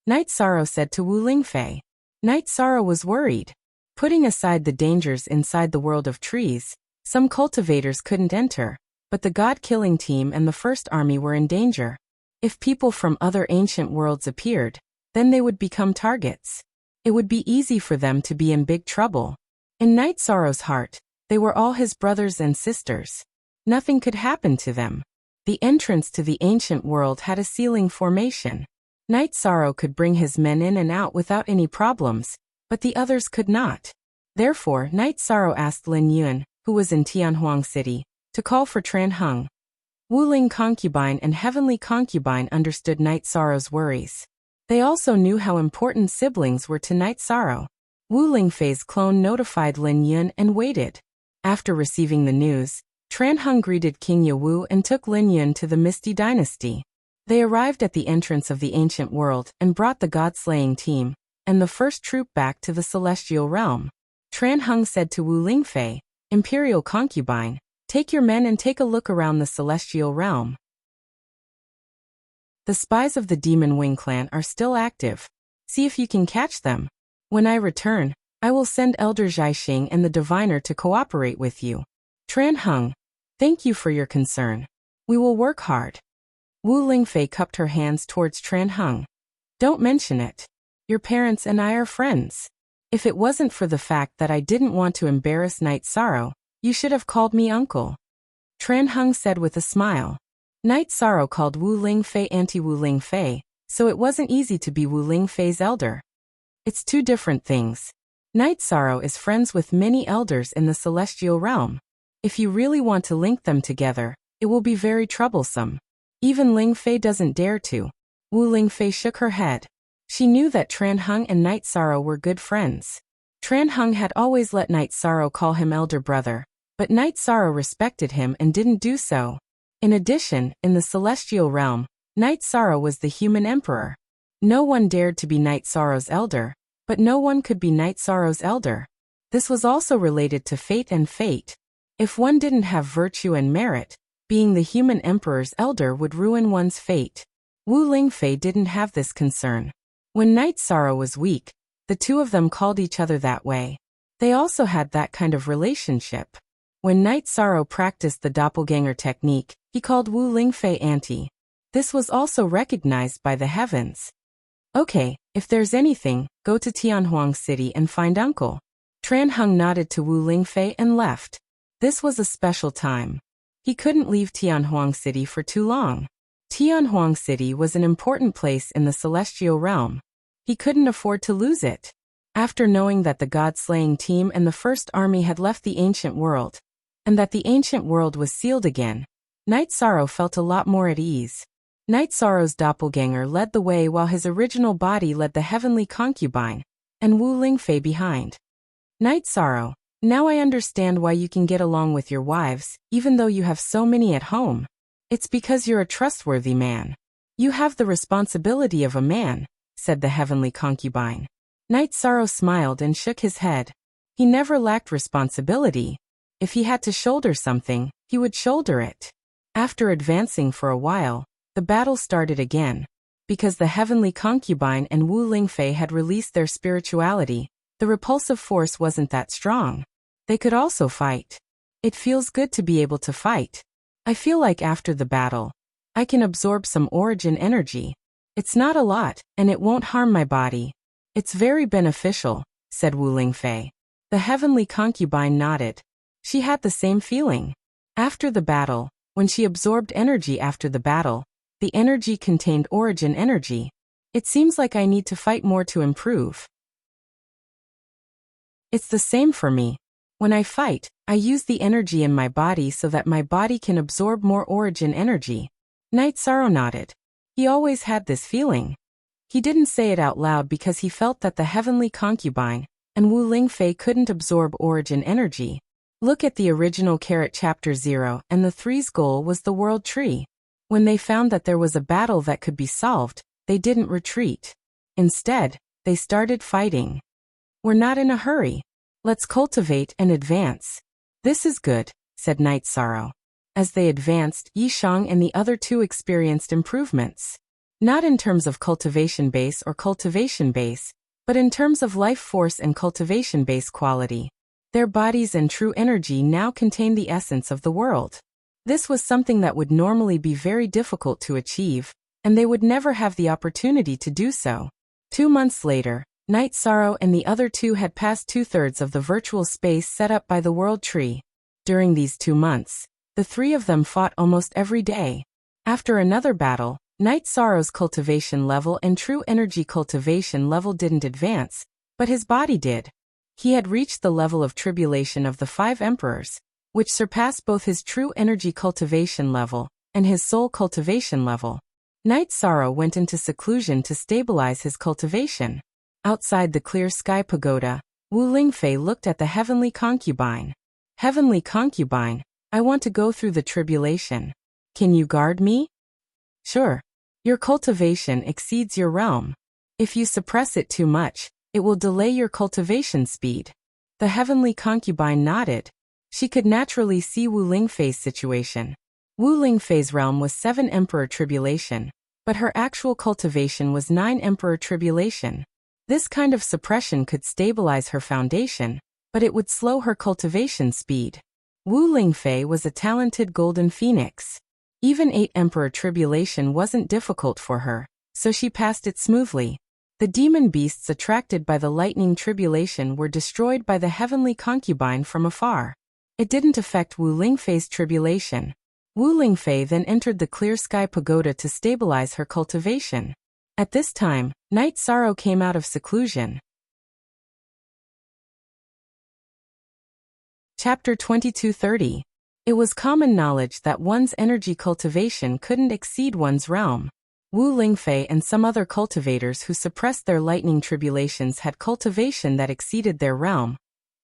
Night Sorrow said to Wu Lingfei. Night Sorrow was worried. Putting aside the dangers inside the world of trees, some cultivators couldn't enter, but the god-killing team and the First Army were in danger. If people from other ancient worlds appeared, then they would become targets. It would be easy for them to be in big trouble. In Night Sorrow's heart, they were all his brothers and sisters. Nothing could happen to them. The entrance to the ancient world had a ceiling formation. Night Sorrow could bring his men in and out without any problems, but the others could not. Therefore, Night Sorrow asked Lin Yun, who was in Tianhuang City, to call for Tran Hung. Wu Ling Concubine and Heavenly Concubine understood Night Sorrow's worries. They also knew how important siblings were to Night Sorrow. Wu Lingfei's clone notified Lin Yun and waited. After receiving the news, Tran Hung greeted King Yewu and took Lin Yun to the Misty Dynasty. They arrived at the entrance of the ancient world and brought the god-slaying team and the first troop back to the celestial realm. Tran Hung said to Wu Lingfei, Imperial concubine, take your men and take a look around the celestial realm. The spies of the Demon Wing clan are still active. See if you can catch them. When I return, I will send Elder Zhaixing and the diviner to cooperate with you. Tran Hung, thank you for your concern. We will work hard. Wu Lingfei cupped her hands towards Tran Hung. Don't mention it. Your parents and I are friends. If it wasn't for the fact that I didn't want to embarrass Night Sorrow, you should have called me uncle. Tran Hung said with a smile. Night Sorrow called Wu Lingfei Auntie Wu Lingfei, so it wasn't easy to be Wu Lingfei's elder. It's two different things. Night Sorrow is friends with many elders in the celestial realm. If you really want to link them together, it will be very troublesome. Even Lingfei doesn't dare to. Wu Lingfei shook her head. She knew that Tran Hung and Night Sorrow were good friends. Tran Hung had always let Night Sorrow call him elder brother, but Night Sorrow respected him and didn't do so. In addition, in the celestial realm, Night Sorrow was the human emperor. No one dared to be Night Sorrow's elder, but no one could be Night Sorrow's elder. This was also related to fate and fate. If one didn't have virtue and merit, being the human emperor's elder would ruin one's fate. Wu Lingfei didn't have this concern. When Night Sorrow was weak, the two of them called each other that way. They also had that kind of relationship. When Night Sorrow practiced the doppelganger technique, he called Wu Lingfei Auntie. This was also recognized by the heavens. Okay, if there's anything, go to Tianhuang City and find Uncle. Tran Hung nodded to Wu Lingfei and left. This was a special time. He couldn't leave Tianhuang City for too long. Tianhuang City was an important place in the celestial realm. He couldn't afford to lose it. After knowing that the god-slaying team and the first army had left the ancient world, and that the ancient world was sealed again, Night Sorrow felt a lot more at ease. Night Sorrow's doppelganger led the way while his original body led the heavenly concubine, and Wu Lingfei behind. Night Sorrow, now I understand why you can get along with your wives, even though you have so many at home. It's because you're a trustworthy man. You have the responsibility of a man, said the heavenly concubine. Night Sorrow smiled and shook his head. He never lacked responsibility. If he had to shoulder something, he would shoulder it. After advancing for a while, the battle started again. Because the heavenly concubine and Wu Lingfei had released their spirituality, the repulsive force wasn't that strong. They could also fight. It feels good to be able to fight. I feel like after the battle, I can absorb some origin energy. It's not a lot, and it won't harm my body. It's very beneficial, said Wu Lingfei. The heavenly concubine nodded. She had the same feeling. After the battle, when she absorbed energy after the battle, the energy contained origin energy. It seems like I need to fight more to improve. It's the same for me. When I fight, I use the energy in my body so that my body can absorb more origin energy. Night Sorrow nodded. He always had this feeling. He didn't say it out loud because he felt that the heavenly concubine and Wu Lingfei couldn't absorb origin energy. Look at the original Chapter 0, and the three's goal was the world tree. When they found that there was a battle that could be solved, they didn't retreat. Instead, they started fighting. We're not in a hurry. Let's cultivate and advance. This is good, said Night Sorrow. As they advanced, Yishang and the other two experienced improvements. Not in terms of cultivation base or cultivation base, but in terms of life force and cultivation base quality. Their bodies and true energy now contain the essence of the world. This was something that would normally be very difficult to achieve, and they would never have the opportunity to do so. 2 months later, Night Sorrow and the other two had passed 2/3 of the virtual space set up by the World Tree. During these 2 months, the three of them fought almost every day. After another battle, Night Sorrow's cultivation level and true energy cultivation level didn't advance, but his body did. He had reached the level of tribulation of the 5 emperors, which surpassed both his true energy cultivation level and his soul cultivation level. Night Sorrow went into seclusion to stabilize his cultivation. Outside the clear sky pagoda, Wu Lingfei looked at the heavenly concubine. Heavenly concubine, I want to go through the tribulation. Can you guard me? Sure. Your cultivation exceeds your realm. If you suppress it too much, it will delay your cultivation speed. The heavenly concubine nodded. She could naturally see Wu Lingfei's situation. Wu Lingfei's realm was 7 Emperor Tribulation, but her actual cultivation was 9 Emperor Tribulation. This kind of suppression could stabilize her foundation, but it would slow her cultivation speed. Wu Lingfei was a talented golden phoenix. Even 8 Emperor Tribulation wasn't difficult for her, so she passed it smoothly. The demon beasts attracted by the lightning tribulation were destroyed by the heavenly concubine from afar. It didn't affect Wu Lingfei's tribulation. Wu Lingfei then entered the clear sky pagoda to stabilize her cultivation. At this time, Night Sorrow came out of seclusion. Chapter 2230. It was common knowledge that one's energy cultivation couldn't exceed one's realm. Wu Lingfei and some other cultivators who suppressed their lightning tribulations had cultivation that exceeded their realm.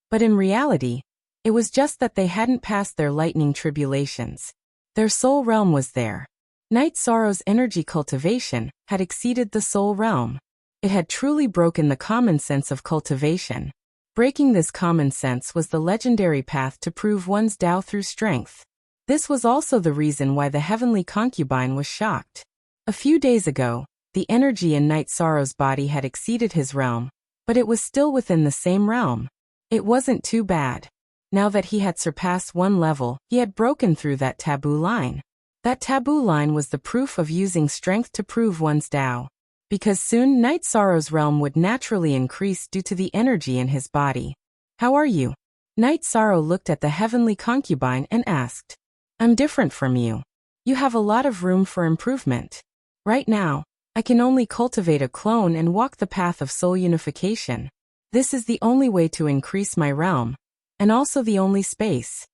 But in reality, it was just that they hadn't passed their lightning tribulations. Their soul realm was there. Night Sorrow's energy cultivation had exceeded the soul realm. It had truly broken the common sense of cultivation. Breaking this common sense was the legendary path to prove one's Tao through strength. This was also the reason why the heavenly concubine was shocked. A few days ago, the energy in Night Sorrow's body had exceeded his realm, but it was still within the same realm. It wasn't too bad. Now that he had surpassed one level, he had broken through that taboo line. That taboo line was the proof of using strength to prove one's Tao. Because soon Night Sorrow's realm would naturally increase due to the energy in his body. How are you? Night Sorrow looked at the heavenly concubine and asked. I'm different from you. You have a lot of room for improvement. Right now, I can only cultivate a clone and walk the path of soul unification. This is the only way to increase my realm, and also the only space.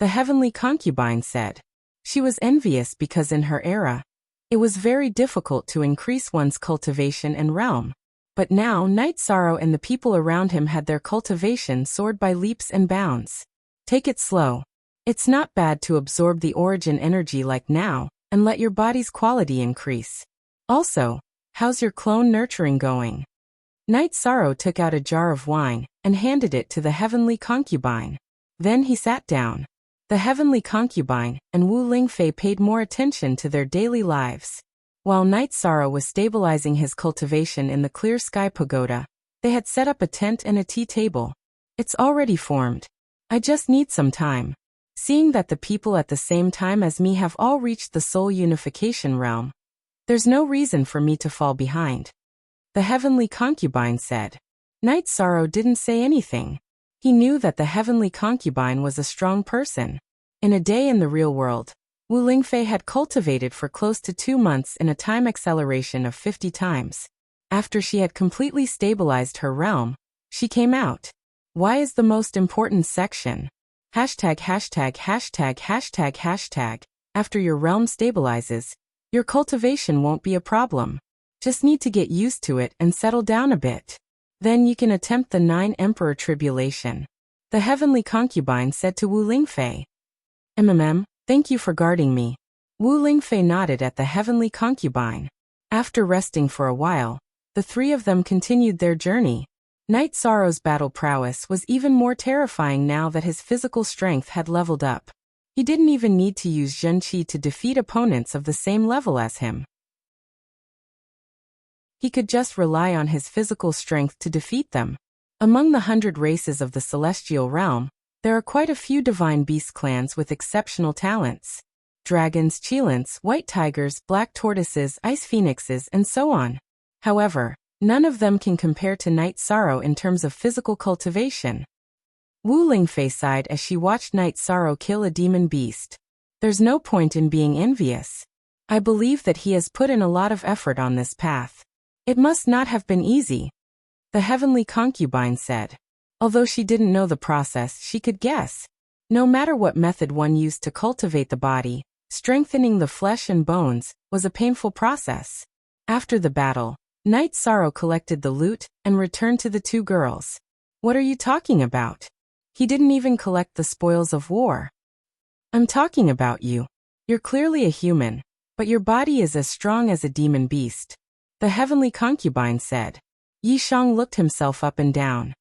The heavenly concubine said. She was envious because in her era, it was very difficult to increase one's cultivation and realm. But now Night Sorrow and the people around him had their cultivation soared by leaps and bounds. Take it slow. It's not bad to absorb the origin energy like now, and let your body's quality increase. Also, how's your clone nurturing going? Night Sorrow took out a jar of wine and handed it to the heavenly concubine. Then he sat down. The heavenly concubine and Wu Lingfei paid more attention to their daily lives. While Night Sorrow was stabilizing his cultivation in the clear sky pagoda, they had set up a tent and a tea table. It's already formed. I just need some time. Seeing that the people at the same time as me have all reached the soul unification realm, there's no reason for me to fall behind. The heavenly concubine said. Night Sorrow didn't say anything. He knew that the heavenly concubine was a strong person. In a day in the real world, Wu Lingfei had cultivated for close to 2 months in a time acceleration of 50 times. After she had completely stabilized her realm, she came out. Why is the most important section? Hashtag. After your realm stabilizes, your cultivation won't be a problem. Just need to get used to it and settle down a bit. Then you can attempt the 9 Emperor Tribulation. The heavenly concubine said to Wu Lingfei. Thank you for guarding me. Wu Lingfei nodded at the heavenly concubine. After resting for a while, the 3 of them continued their journey. Night Sorrow's battle prowess was even more terrifying now that his physical strength had leveled up. He didn't even need to use Zhenqi to defeat opponents of the same level as him. He could just rely on his physical strength to defeat them. Among the 100 races of the celestial realm, there are quite a few divine beast clans with exceptional talents. Dragons, cheilants, white tigers, black tortoises, ice phoenixes, and so on. However, none of them can compare to Night Sorrow in terms of physical cultivation. Wu Lingfei sighed as she watched Night Sorrow kill a demon beast. There's no point in being envious. I believe that he has put in a lot of effort on this path. It must not have been easy. The heavenly concubine said. Although she didn't know the process, she could guess. No matter what method one used to cultivate the body, strengthening the flesh and bones was a painful process. After the battle, Night Sorrow collected the loot and returned to the 2 girls. What are you talking about? He didn't even collect the spoils of war. I'm talking about you. You're clearly a human. But your body is as strong as a demon beast, the heavenly concubine said. Yi Shang looked himself up and down.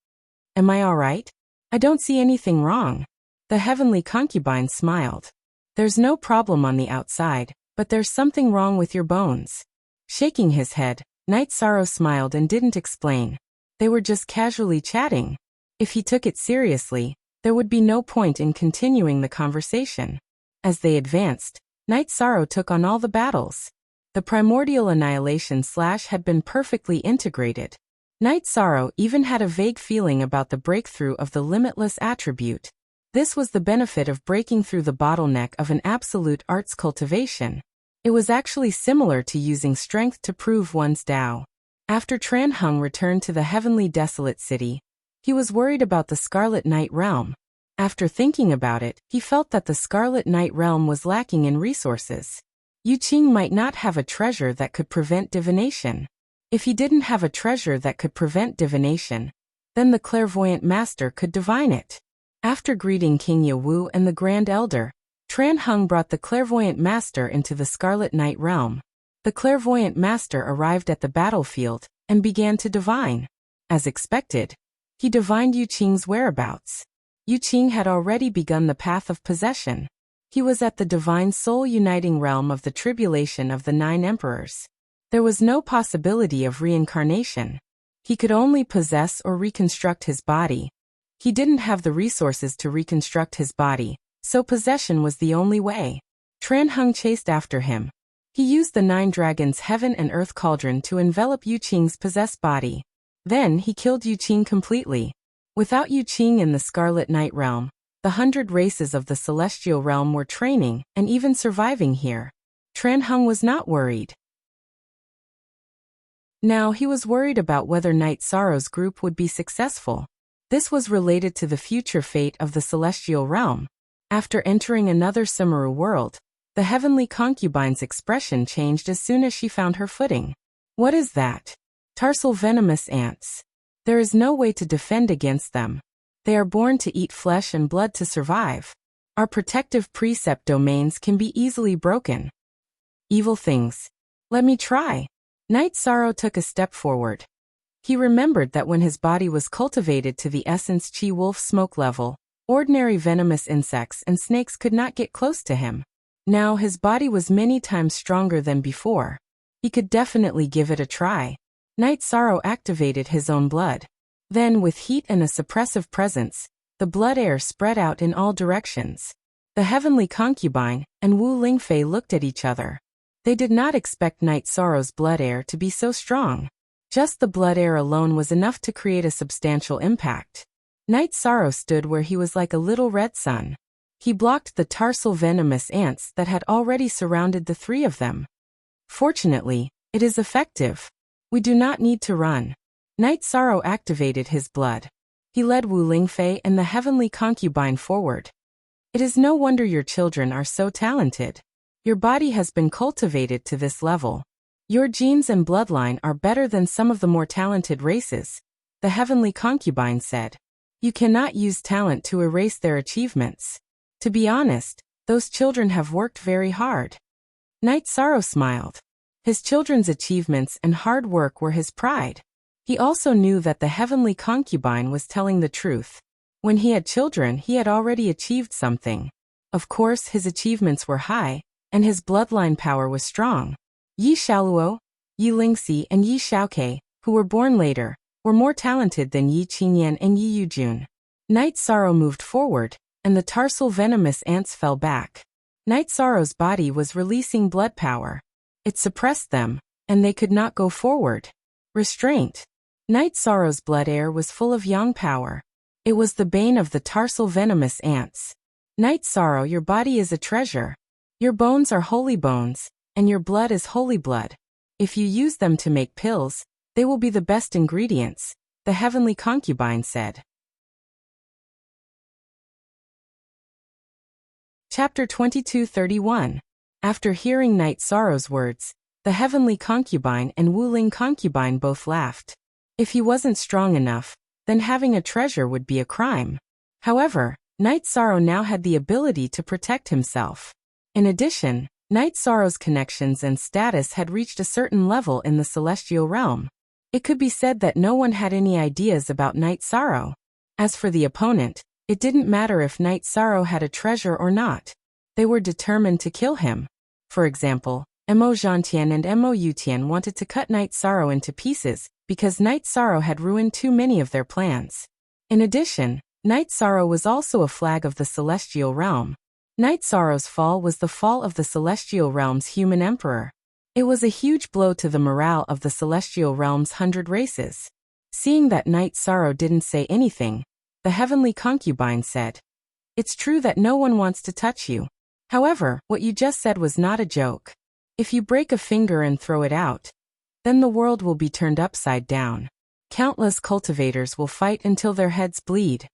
Am I all right? I don't see anything wrong. The heavenly concubine smiled. There's no problem on the outside, but there's something wrong with your bones. Shaking his head, Night Sorrow smiled and didn't explain. They were just casually chatting. If he took it seriously, there would be no point in continuing the conversation. As they advanced, Night Sorrow took on all the battles. The primordial annihilation slash had been perfectly integrated. Night Sorrow even had a vague feeling about the breakthrough of the limitless attribute. This was the benefit of breaking through the bottleneck of an absolute arts cultivation. It was actually similar to using strength to prove one's Tao. After Tran Hung returned to the heavenly desolate city, he was worried about the Scarlet Night Realm. After thinking about it, he felt that the Scarlet Night Realm was lacking in resources. Yu Qing might not have a treasure that could prevent divination. If he didn't have a treasure that could prevent divination, then the clairvoyant master could divine it. After greeting King Yawu and the Grand Elder, Tran Hung brought the clairvoyant master into the Scarlet Night Realm. The clairvoyant master arrived at the battlefield and began to divine. As expected, he divined Yu Qing's whereabouts. Yu Qing had already begun the path of possession. He was at the divine soul uniting realm of the tribulation of the 9 emperors. There was no possibility of reincarnation. He could only possess or reconstruct his body. He didn't have the resources to reconstruct his body, so possession was the only way. Tran Hung chased after him. He used the 9 dragons' heaven and earth cauldron to envelop Yu Qing's possessed body. Then he killed Yu Qing completely. Without Yu Qing in the Scarlet Night Realm, the 100 races of the Celestial Realm were training and even surviving here. Tran Hung was not worried. Now he was worried about whether Night Sorrow's group would be successful. This was related to the future fate of the Celestial Realm. After entering another Sumeru world, the heavenly concubine's expression changed as soon as she found her footing. What is that? Tarsal venomous ants. There is no way to defend against them. They are born to eat flesh and blood to survive. Our protective precept domains can be easily broken. Evil things. Let me try. Night Sorrow took a step forward. He remembered that when his body was cultivated to the essence Chi Wolf smoke level, ordinary venomous insects and snakes could not get close to him. Now his body was many times stronger than before. He could definitely give it a try. Night Sorrow activated his own blood. Then, with heat and a suppressive presence, the blood air spread out in all directions. The heavenly concubine and Wu Lingfei looked at each other. They did not expect Night Sorrow's blood air to be so strong. Just the blood air alone was enough to create a substantial impact. Night Sorrow stood where he was like a little red sun. He blocked the tarsal venomous ants that had already surrounded the 3 of them. Fortunately, it is effective. We do not need to run. Night Sorrow activated his blood. He led Wu Lingfei and the heavenly concubine forward. It is no wonder your children are so talented. Your body has been cultivated to this level. Your genes and bloodline are better than some of the more talented races, the heavenly concubine said. You cannot use talent to erase their achievements. To be honest, those children have worked very hard. Night Sorrow smiled. His children's achievements and hard work were his pride. He also knew that the heavenly concubine was telling the truth. When he had children, he had already achieved something. Of course, his achievements were high, and his bloodline power was strong. Yi Xiaoluo, Yi Lingxi and Yi Xiaoke, who were born later, were more talented than Yi Qingyan and Yi Yujun. Night Sorrow moved forward, and the tarsal venomous ants fell back. Night Sorrow's body was releasing blood power. It suppressed them, and they could not go forward. Restraint. Night Sorrow's blood air was full of yang power. It was the bane of the tarsal venomous ants. Night Sorrow, your body is a treasure. Your bones are holy bones, and your blood is holy blood. If you use them to make pills, they will be the best ingredients, the heavenly concubine said. Chapter 22:31. After hearing Night Sorrow's words, the heavenly concubine and Wuling concubine both laughed. If he wasn't strong enough, then having a treasure would be a crime. However, Night Sorrow now had the ability to protect himself. In addition, Night Sorrow's connections and status had reached a certain level in the celestial realm. It could be said that no one had any ideas about Night Sorrow. As for the opponent, it didn't matter if Night Sorrow had a treasure or not. They were determined to kill him. For example, Mo Zhantian and Mo Yutian wanted to cut Night Sorrow into pieces because Night Sorrow had ruined too many of their plans. In addition, Night Sorrow was also a flag of the celestial realm. Night Sorrow's fall was the fall of the celestial realm's human emperor. It was a huge blow to the morale of the celestial realm's 100 races. Seeing that Night Sorrow didn't say anything, the heavenly concubine said, "It's true that no one wants to touch you. However, what you just said was not a joke. If you break a finger and throw it out, then the world will be turned upside down. Countless cultivators will fight until their heads bleed.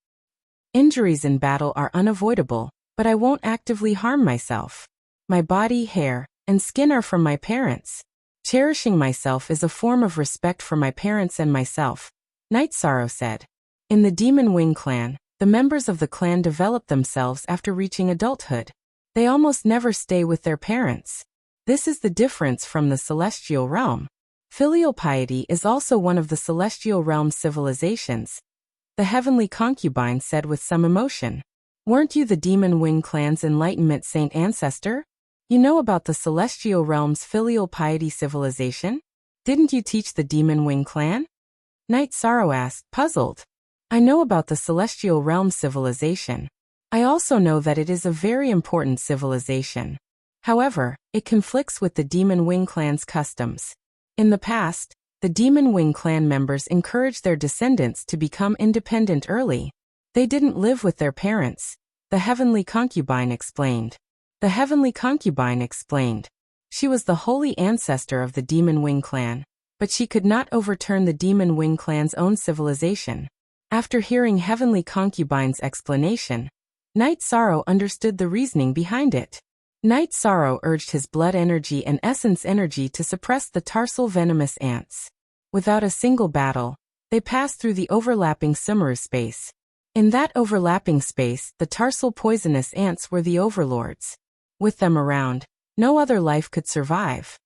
Injuries in battle are unavoidable, but I won't actively harm myself. My body, hair, and skin are from my parents. Cherishing myself is a form of respect for my parents and myself," Night Sorrow said. In the Demon Wing clan, the members of the clan develop themselves after reaching adulthood. They almost never stay with their parents. This is the difference from the celestial realm. Filial piety is also one of the celestial realm's civilizations, the heavenly concubine said with some emotion. "Weren't you the Demon Wing clan's enlightenment saint ancestor? You know about the celestial realm's filial piety civilization? Didn't you teach the Demon Wing clan?" Night Sorrow asked, puzzled. "I know about the celestial realm civilization. I also know that it is a very important civilization. However, it conflicts with the Demon Wing clan's customs. In the past, the Demon Wing clan members encouraged their descendants to become independent early. They didn't live with their parents," the heavenly concubine explained. The heavenly concubine explained. She was the holy ancestor of the Demon Wing clan, but she could not overturn the Demon Wing clan's own civilization. After hearing heavenly concubine's explanation, Night Sorrow understood the reasoning behind it. Night Sorrow urged his blood energy and essence energy to suppress the tarsal venomous ants. Without a single battle, they passed through the overlapping Sumeru space. In that overlapping space, the tarsal poisonous ants were the overlords. With them around, no other life could survive.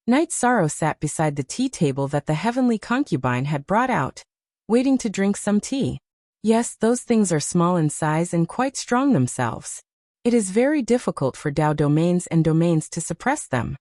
Night Sorrow sat beside the tea table that the heavenly concubine had brought out, waiting to drink some tea. Yes, those things are small in size and quite strong themselves. It is very difficult for Dao domains and domains to suppress them.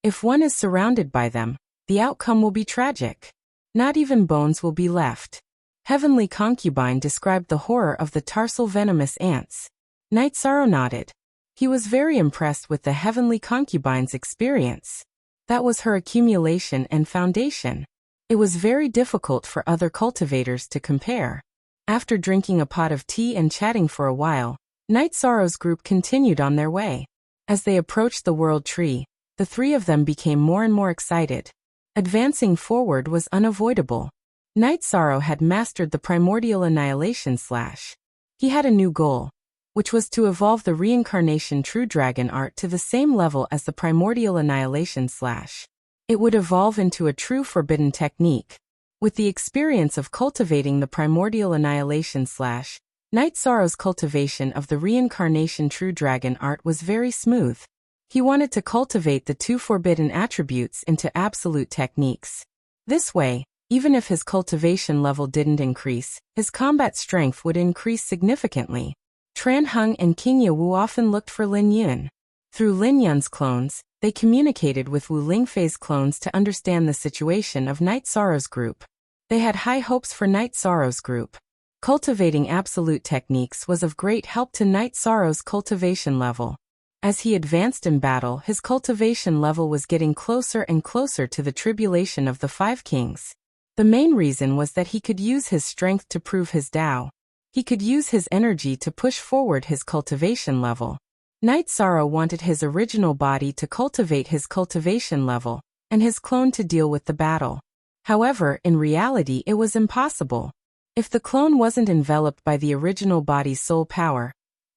If one is surrounded by them, the outcome will be tragic. Not even bones will be left. Heavenly concubine described the horror of the tarsal venomous ants. Night Sorrow nodded. He was very impressed with the heavenly concubine's experience. That was her accumulation and foundation. It was very difficult for other cultivators to compare. After drinking a pot of tea and chatting for a while, Night Sorrow's group continued on their way. As they approached the world tree, the three of them became more and more excited. Advancing forward was unavoidable. Night Sorrow had mastered the primordial annihilation slash. He had a new goal, which was to evolve the reincarnation true dragon art to the same level as the primordial annihilation slash. It would evolve into a true forbidden technique. With the experience of cultivating the primordial annihilation slash, Night Sorrow's cultivation of the reincarnation true dragon art was very smooth. He wanted to cultivate the two forbidden attributes into absolute techniques. This way, even if his cultivation level didn't increase, his combat strength would increase significantly. Tran Heng and King Yewu often looked for Lin Yun. Through Lin Yun's clones, they communicated with Wu Lingfei's clones to understand the situation of Night Sorrow's group. They had high hopes for Night Sorrow's group. Cultivating absolute techniques was of great help to Night Sorrow's cultivation level. As he advanced in battle, his cultivation level was getting closer and closer to the tribulation of the Five Kings. The main reason was that he could use his strength to prove his Tao. He could use his energy to push forward his cultivation level. Night Sorrow wanted his original body to cultivate his cultivation level, and his clone to deal with the battle. However, in reality it was impossible. If the clone wasn't enveloped by the original body's soul power,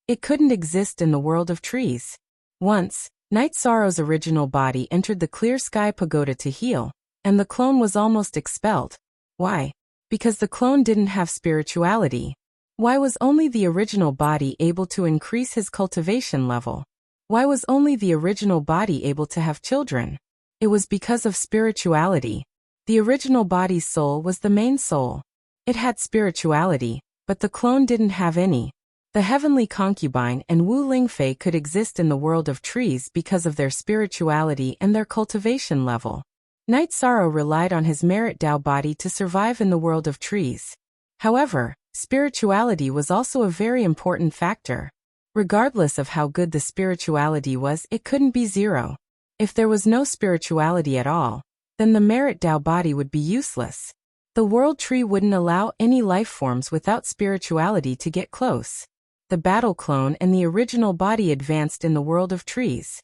it couldn't exist in the world of trees. Once, Night Sorrow's original body entered the Clear Sky Pagoda to heal, and the clone was almost expelled. Why? Because the clone didn't have spirituality. Why was only the original body able to increase his cultivation level? Why was only the original body able to have children? It was because of spirituality. The original body's soul was the main soul. It had spirituality, but the clone didn't have any. The heavenly concubine and Wu Lingfei could exist in the world of trees because of their spirituality and their cultivation level. Night Sorrow relied on his merit Dao body to survive in the world of trees. However, spirituality was also a very important factor. Regardless of how good the spirituality was, it couldn't be zero. If there was no spirituality at all, then the merit Dao body would be useless. The world tree wouldn't allow any life forms without spirituality to get close. The battle clone and the original body advanced in the world of trees.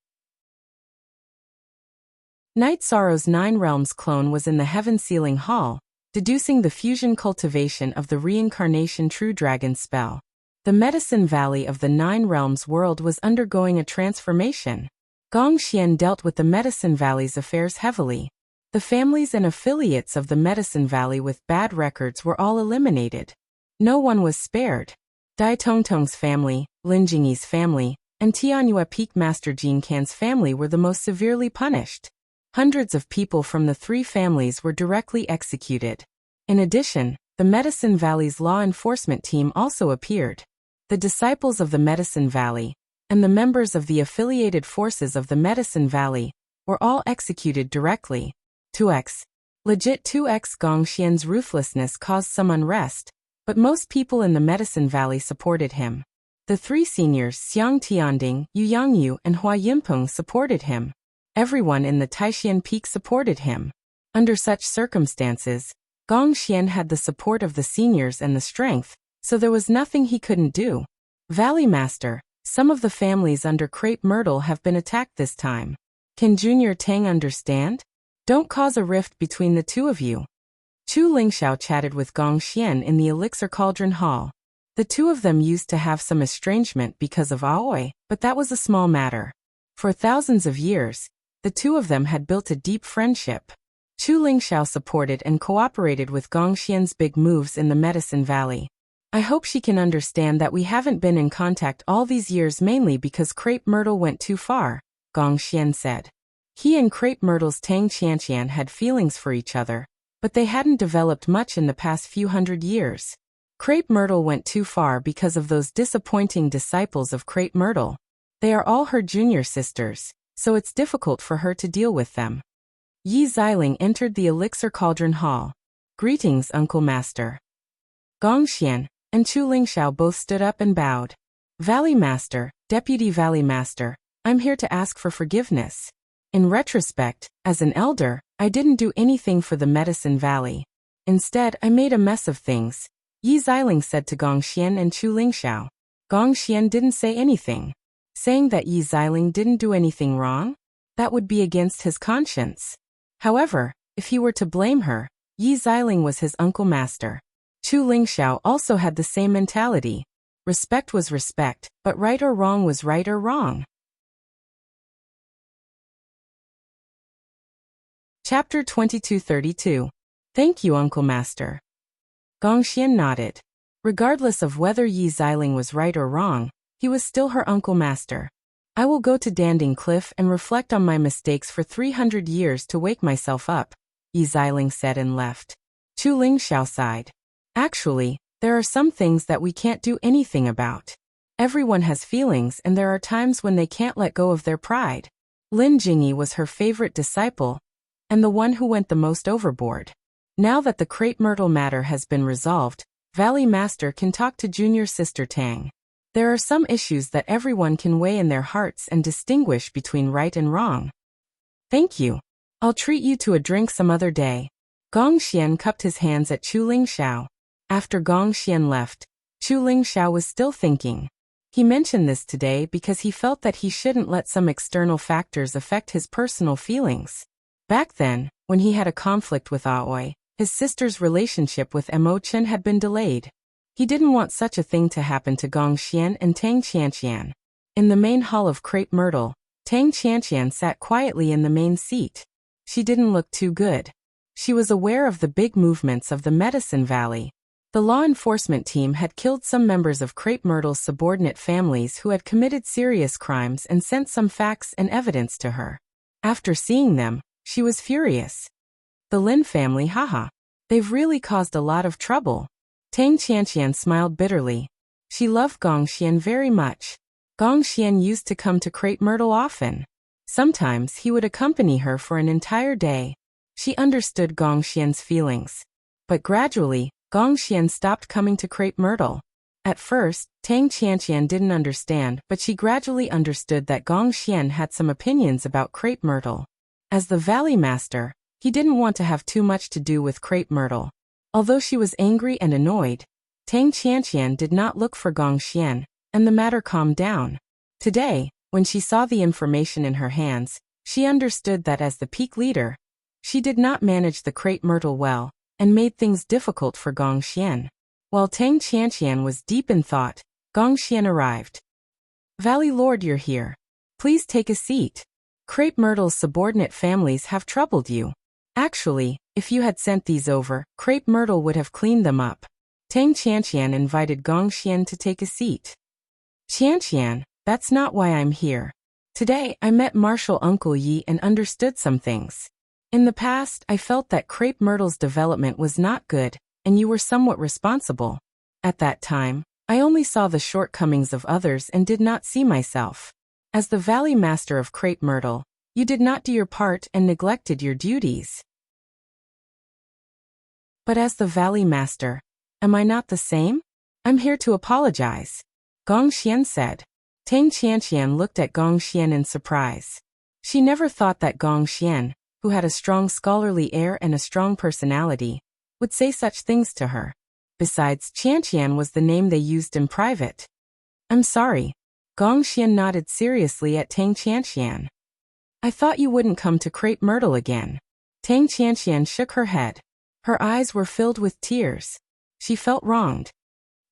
Night Sorrow's 9 Realms clone was in the Heaven Sealing Hall, deducing the fusion cultivation of the reincarnation True Dragon spell. The Medicine Valley of the 9 Realms world was undergoing a transformation. Gong Xian dealt with the Medicine Valley's affairs heavily. The families and affiliates of the Medicine Valley with bad records were all eliminated. No one was spared. Dai Tongtong's family, Lin Jingyi's family, and Tianyue Peak Master Jin Can's family were the most severely punished. Hundreds of people from the 3 families were directly executed. In addition, the Medicine Valley's law enforcement team also appeared. The disciples of the Medicine Valley, and the members of the affiliated forces of the Medicine Valley, were all executed directly. 2x. Legit 2x Gong Xian's ruthlessness caused some unrest, but most people in the Medicine Valley supported him. The 3 seniors Xiang Tianding, Yu Yangyu, and Hua Yinpeng supported him. Everyone in the Taixian Peak supported him. Under such circumstances, Gong Xian had the support of the seniors and the strength, so there was nothing he couldn't do. Valley Master, some of the families under Crepe Myrtle have been attacked this time. Can Junior Tang understand? Don't cause a rift between the 2 of you. Chu Lingxiao chatted with Gong Xian in the Elixir Cauldron Hall. The 2 of them used to have some estrangement because of Aoi, but that was a small matter. For thousands of years, the 2 of them had built a deep friendship. Chu Lingxiao supported and cooperated with Gong Xian's big moves in the Medicine Valley. I hope she can understand that we haven't been in contact all these years mainly because Crepe Myrtle went too far, Gong Xian said. He and Crepe Myrtle's Tang Qianqian had feelings for each other, but they hadn't developed much in the past few hundred years. Crepe Myrtle went too far because of those disappointing disciples of Crepe Myrtle. They are all her junior sisters, so it's difficult for her to deal with them. Yi Xiling entered the Elixir Cauldron Hall. Greetings, Uncle Master. Gong Xian and Chu Lingxiao both stood up and bowed. Valley Master, Deputy Valley Master, I'm here to ask for forgiveness. In retrospect, as an elder, I didn't do anything for the Medicine Valley. Instead, I made a mess of things, Yi Xiling said to Gong Xian and Chu Lingxiao. Gong Xian didn't say anything. Saying that Yi Xiling didn't do anything wrong? That would be against his conscience. However, if he were to blame her, Yi Xiling was his uncle master. Chu Lingxiao also had the same mentality. Respect was respect, but right or wrong was right or wrong. Chapter 2232. Thank you, Uncle Master. Gong Xian nodded. Regardless of whether Yi Xiling was right or wrong, he was still her Uncle Master. I will go to Danding Cliff and reflect on my mistakes for 300 years to wake myself up, Yi Xiling said and left. Chu Lingxiao sighed. Actually, there are some things that we can't do anything about. Everyone has feelings and there are times when they can't let go of their pride. Lin Jingyi was her favorite disciple, and the one who went the most overboard. Now that the Crepe Myrtle matter has been resolved, Valley Master can talk to junior sister Tang. There are some issues that everyone can weigh in their hearts and distinguish between right and wrong. Thank you. I'll treat you to a drink some other day. Gong Xian cupped his hands at Chu Lingxiao. After Gong Xian left, Chu Lingxiao was still thinking. He mentioned this today because he felt that he shouldn't let some external factors affect his personal feelings. Back then, when he had a conflict with Aoi, his sister's relationship with Mo Chen had been delayed. He didn't want such a thing to happen to Gong Xian and Tang Qianqian. In the main hall of Crepe Myrtle, Tang Qianqian sat quietly in the main seat. She didn't look too good. She was aware of the big movements of the Medicine Valley. The law enforcement team had killed some members of Crepe Myrtle's subordinate families who had committed serious crimes and sent some facts and evidence to her. After seeing them, she was furious. The Lin family, haha. They've really caused a lot of trouble. Tang Qianqian smiled bitterly. She loved Gong Xian very much. Gong Xian used to come to Crepe Myrtle often. Sometimes he would accompany her for an entire day. She understood Gong Xian's feelings. But gradually, Gong Xian stopped coming to Crepe Myrtle. At first, Tang Qianqian didn't understand, but she gradually understood that Gong Xian had some opinions about Crepe Myrtle. As the Valley Master, he didn't want to have too much to do with Crepe Myrtle. Although she was angry and annoyed, Tang Qianqian did not look for Gong Xian, and the matter calmed down. Today, when she saw the information in her hands, she understood that as the peak leader, she did not manage the Crepe Myrtle well, and made things difficult for Gong Xian. While Tang Qianqian was deep in thought, Gong Xian arrived. Valley Lord, you're here. Please take a seat. Crepe Myrtle's subordinate families have troubled you. Actually, if you had sent these over, Crepe Myrtle would have cleaned them up. Tang Qianqian invited Gong Xian to take a seat. Qianqian, that's not why I'm here. Today, I met Marshal Uncle Yi and understood some things. In the past, I felt that Crepe Myrtle's development was not good, and you were somewhat responsible. At that time, I only saw the shortcomings of others and did not see myself. As the Valley Master of Crepe Myrtle, you did not do your part and neglected your duties. But as the Valley Master, am I not the same? I'm here to apologize. Gong Xian said. Tang Qianqian looked at Gong Xian in surprise. She never thought that Gong Xian, who had a strong scholarly air and a strong personality, would say such things to her. Besides, Qianqian was the name they used in private. I'm sorry. Gong Xian nodded seriously at Tang Qianqian. I thought you wouldn't come to Crepe Myrtle again. Tang Qianqian shook her head. Her eyes were filled with tears. She felt wronged.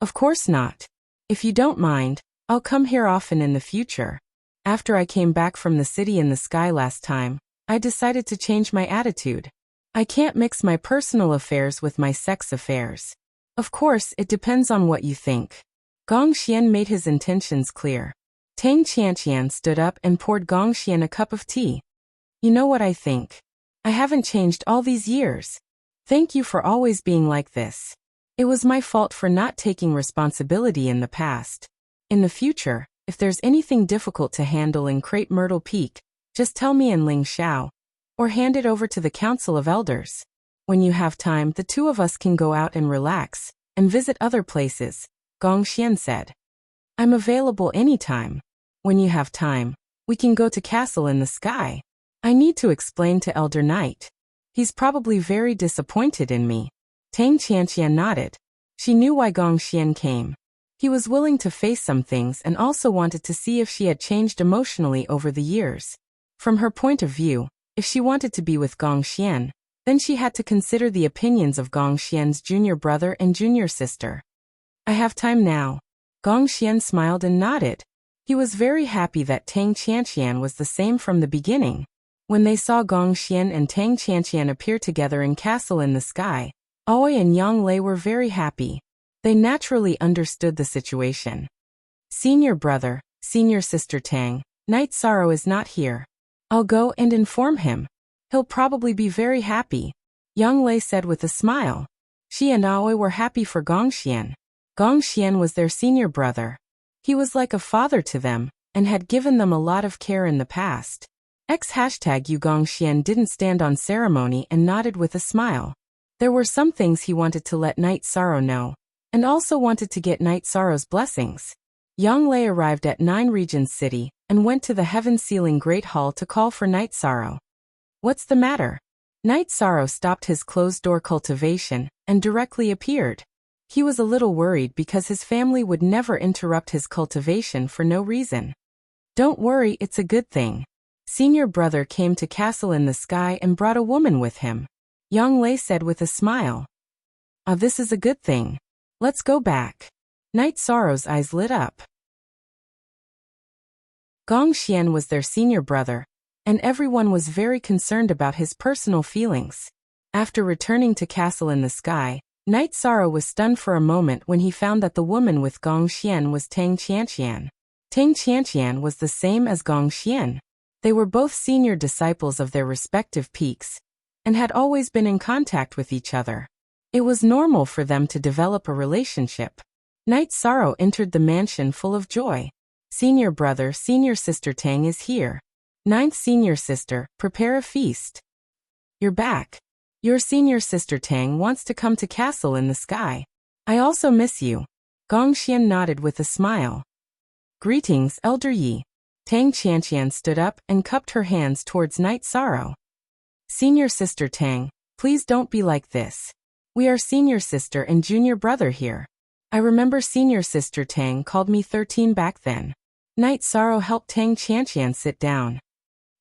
Of course not. If you don't mind, I'll come here often in the future. After I came back from the city in the sky last time, I decided to change my attitude. I can't mix my personal affairs with my sex affairs. Of course, it depends on what you think. Gong Xian made his intentions clear. Tang Qianqian stood up and poured Gong Xian a cup of tea. You know what I think? I haven't changed all these years. Thank you for always being like this. It was my fault for not taking responsibility in the past. In the future, if there's anything difficult to handle in Crepe Myrtle Peak, just tell me in Ling Xiao, or hand it over to the Council of Elders. When you have time, the two of us can go out and relax, and visit other places, Gong Xian said. I'm available anytime. When you have time, we can go to Castle in the Sky. I need to explain to Elder Knight. He's probably very disappointed in me. Tang Qianqian nodded. She knew why Gong Xian came. He was willing to face some things and also wanted to see if she had changed emotionally over the years. From her point of view, if she wanted to be with Gong Xian, then she had to consider the opinions of Gong Xian's junior brother and junior sister. I have time now. Gong Xian smiled and nodded. He was very happy that Tang Qianqian was the same from the beginning. When they saw Gong Xian and Tang Qianqian appear together in Castle in the Sky, Aoi and Yang Lei were very happy. They naturally understood the situation. Senior brother, senior sister Tang, Night Sorrow is not here. I'll go and inform him. He'll probably be very happy, Yang Lei said with a smile. She and Aoi were happy for Gong Xian. Gong Xian was their senior brother. He was like a father to them, and had given them a lot of care in the past. #U Gong Xian didn't stand on ceremony and nodded with a smile. There were some things he wanted to let Night Sorrow know, and also wanted to get Night Sorrow's blessings. Yang Lei arrived at 9 Regions City, and went to the Heaven Ceiling Great Hall to call for Night Sorrow. What's the matter? Night Sorrow stopped his closed-door cultivation, and directly appeared. He was a little worried because his family would never interrupt his cultivation for no reason. Don't worry, it's a good thing. Senior brother came to Castle in the Sky and brought a woman with him, Yang Lei said with a smile. Ah, this is a good thing. Let's go back. Night Sorrow's eyes lit up. Gong Xian was their senior brother, and everyone was very concerned about his personal feelings. After returning to Castle in the Sky, Night Sorrow was stunned for a moment when he found that the woman with Gong Xian was Tang Qianqian. Tang Qianqian was the same as Gong Xian. They were both senior disciples of their respective peaks, and had always been in contact with each other. It was normal for them to develop a relationship. Night Sorrow entered the mansion full of joy. Senior brother, senior sister Tang is here. Ninth senior sister, prepare a feast. You're back. Your senior sister Tang wants to come to castle in the sky. I also miss you. Gong Xian nodded with a smile. Greetings, Elder Yi. Tang Qianqian stood up and cupped her hands towards Night Sorrow. Senior sister Tang, please don't be like this. We are senior sister and junior brother here. I remember senior sister Tang called me 13 back then. Night Sorrow helped Tang Qianqian sit down.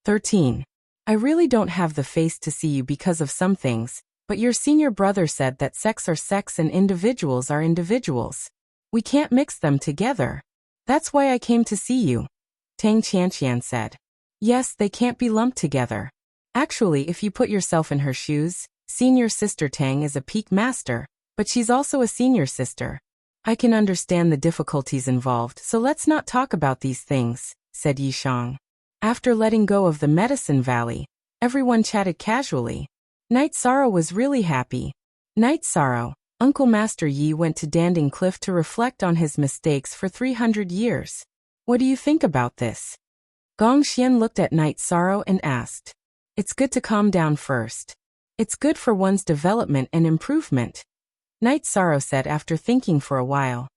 13. I really don't have the face to see you because of some things, but your senior brother said that sex are sex and individuals are individuals. We can't mix them together. That's why I came to see you. Tang Qianqian said. Yes, they can't be lumped together. Actually, if you put yourself in her shoes, senior sister Tang is a peak master, but she's also a senior sister. I can understand the difficulties involved, so let's not talk about these things, said Yishang. After letting go of the Medicine Valley, everyone chatted casually. Night Sorrow was really happy. Night Sorrow, Uncle Master Yi went to Danding Cliff to reflect on his mistakes for 300 years. What do you think about this? Gong Xian looked at Night Sorrow and asked. It's good to calm down first. It's good for one's development and improvement. Night Sorrow said after thinking for a while.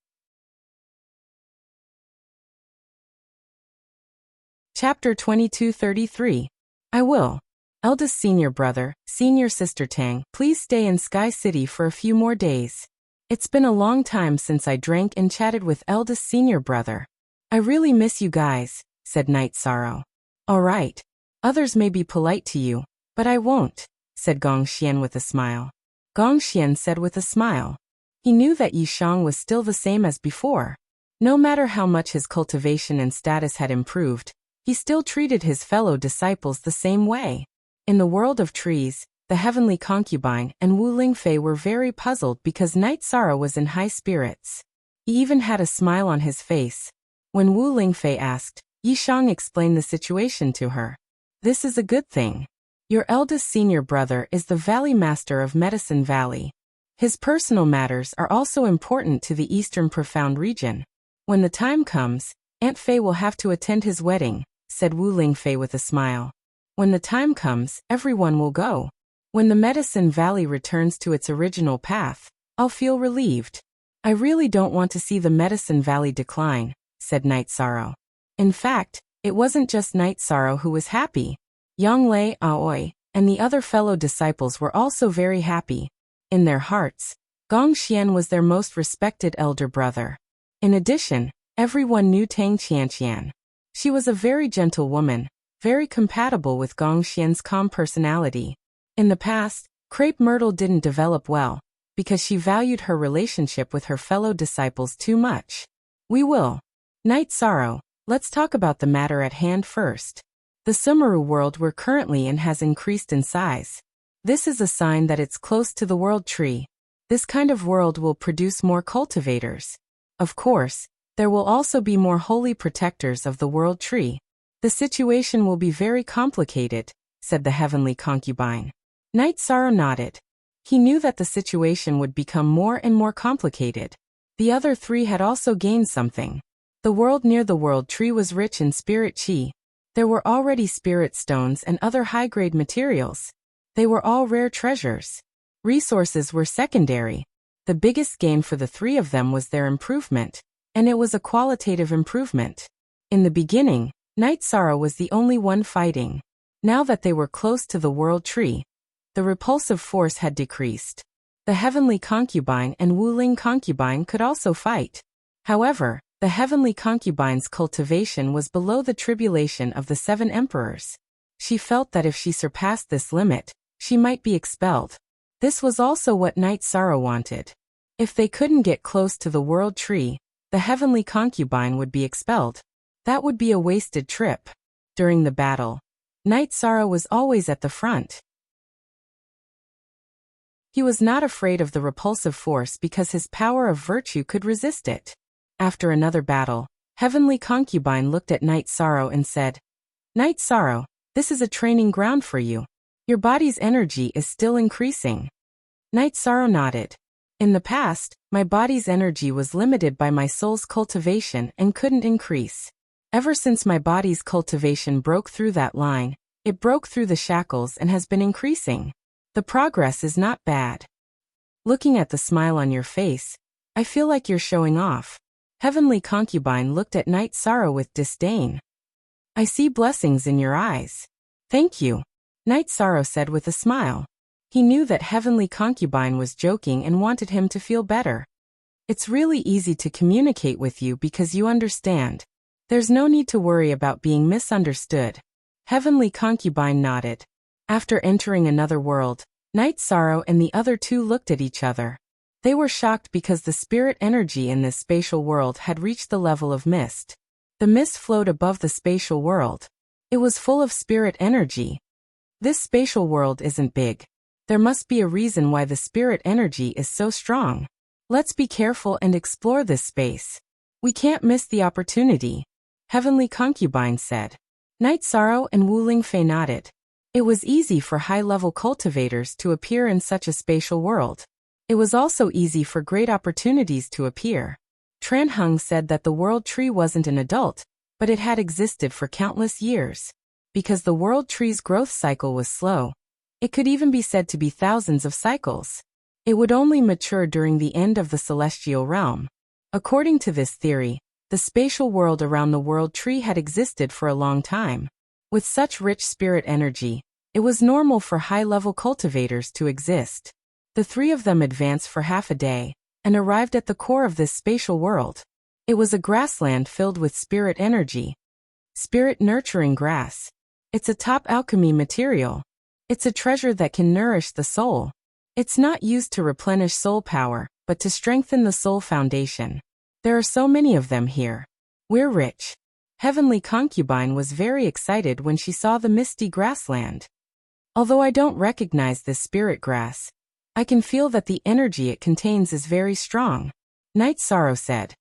Chapter 2233. I will. Eldest senior brother, senior sister Tang, please stay in Sky City for a few more days. It's been a long time since I drank and chatted with eldest senior brother. I really miss you guys, said Night Sorrow. All right. Others may be polite to you, but I won't, said Gong Xian with a smile. Gong Xian said with a smile. He knew that Yishang was still the same as before. No matter how much his cultivation and status had improved, he still treated his fellow disciples the same way. In the world of trees, the heavenly concubine and Wu Lingfei were very puzzled because Night Sorrow was in high spirits. He even had a smile on his face. When Wu Lingfei asked, Yishang explained the situation to her. This is a good thing. Your eldest senior brother is the Valley Master of Medicine Valley. His personal matters are also important to the Eastern Profound region. When the time comes, Aunt Fei will have to attend his wedding, said Wu Lingfei with a smile. When the time comes, everyone will go. When the Medicine Valley returns to its original path, I'll feel relieved. I really don't want to see the Medicine Valley decline, said Night Sorrow. In fact, it wasn't just Night Sorrow who was happy. Yang Lei, Aoi, and the other fellow disciples were also very happy. In their hearts, Gong Xian was their most respected elder brother. In addition, everyone knew Tang Qianqian. She was a very gentle woman, very compatible with Gong Xian's calm personality. In the past, Crepe Myrtle didn't develop well, because she valued her relationship with her fellow disciples too much. We will. Night Sorrow, let's talk about the matter at hand first. The Sumeru world we're currently in has increased in size. This is a sign that it's close to the world tree. This kind of world will produce more cultivators. Of course, there will also be more holy protectors of the world tree. The situation will be very complicated, said the heavenly concubine. Night Sorrow nodded. He knew that the situation would become more and more complicated. The other three had also gained something. The world near the world tree was rich in spirit qi. There were already spirit stones and other high-grade materials. They were all rare treasures. Resources were secondary. The biggest gain for the three of them was their improvement, and it was a qualitative improvement. In the beginning, Night Sorrow was the only one fighting. Now that they were close to the world tree, the repulsive force had decreased. The heavenly concubine and Wuling concubine could also fight. However, the heavenly concubine's cultivation was below the tribulation of the 7 emperors. She felt that if she surpassed this limit, she might be expelled. This was also what Night Sorrow wanted. If they couldn't get close to the world tree, the heavenly concubine would be expelled. That would be a wasted trip. During the battle, Night Sorrow was always at the front. He was not afraid of the repulsive force because his power of virtue could resist it. After another battle, Heavenly Concubine looked at Night Sorrow and said, "Night Sorrow, this is a training ground for you. Your body's energy is still increasing." Night Sorrow nodded. "In the past, my body's energy was limited by my soul's cultivation and couldn't increase. Ever since my body's cultivation broke through that line, it broke through the shackles and has been increasing. The progress is not bad. Looking at the smile on your face, I feel like you're showing off." Heavenly Concubine looked at Night Sorrow with disdain. "I see blessings in your eyes." "Thank you," Night Sorrow said with a smile. He knew that Heavenly Concubine was joking and wanted him to feel better. "It's really easy to communicate with you because you understand. There's no need to worry about being misunderstood." Heavenly Concubine nodded. After entering another world, Night Sorrow and the other two looked at each other. They were shocked because the spirit energy in this spatial world had reached the level of mist. The mist flowed above the spatial world. It was full of spirit energy. This spatial world isn't big. There must be a reason why the spirit energy is so strong. Let's be careful and explore this space. We can't miss the opportunity, Heavenly Concubine said. Night Sorrow and Wu Lingfei nodded. It was easy for high-level cultivators to appear in such a spatial world. It was also easy for great opportunities to appear. Tran Hung said that the world tree wasn't an adult, but it had existed for countless years. Because the world tree's growth cycle was slow, it could even be said to be thousands of cycles. It would only mature during the end of the celestial realm. According to this theory, the spatial world around the world tree had existed for a long time. With such rich spirit energy, it was normal for high-level cultivators to exist. The three of them advanced for half a day, and arrived at the core of this spatial world. It was a grassland filled with spirit energy. Spirit-nurturing grass. It's a top alchemy material. It's a treasure that can nourish the soul. It's not used to replenish soul power, but to strengthen the soul foundation. There are so many of them here. We're rich. Heavenly Concubine was very excited when she saw the misty grassland. Although I don't recognize this spirit grass, I can feel that the energy it contains is very strong, Night Sorrow said.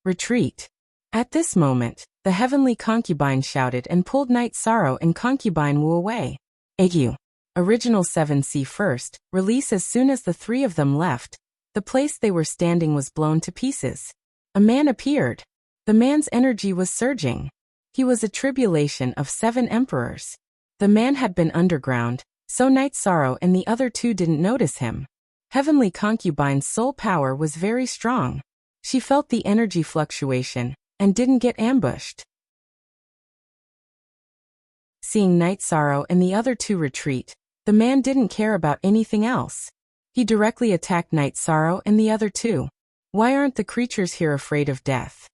Retreat. At this moment, the Heavenly Concubine shouted and pulled Night Sorrow and Concubine Wu away. AU. Original 7C first, release. As soon as the three of them left, the place they were standing was blown to pieces. A man appeared. The man's energy was surging. He was a tribulation of 7 emperors. The man had been underground, so Night Sorrow and the other two didn't notice him. Heavenly Concubine's soul power was very strong. She felt the energy fluctuation, and didn't get ambushed. Seeing Night Sorrow and the other two retreat, the man didn't care about anything else. He directly attacked Night Sorrow and the other two. Why aren't the creatures here afraid of death?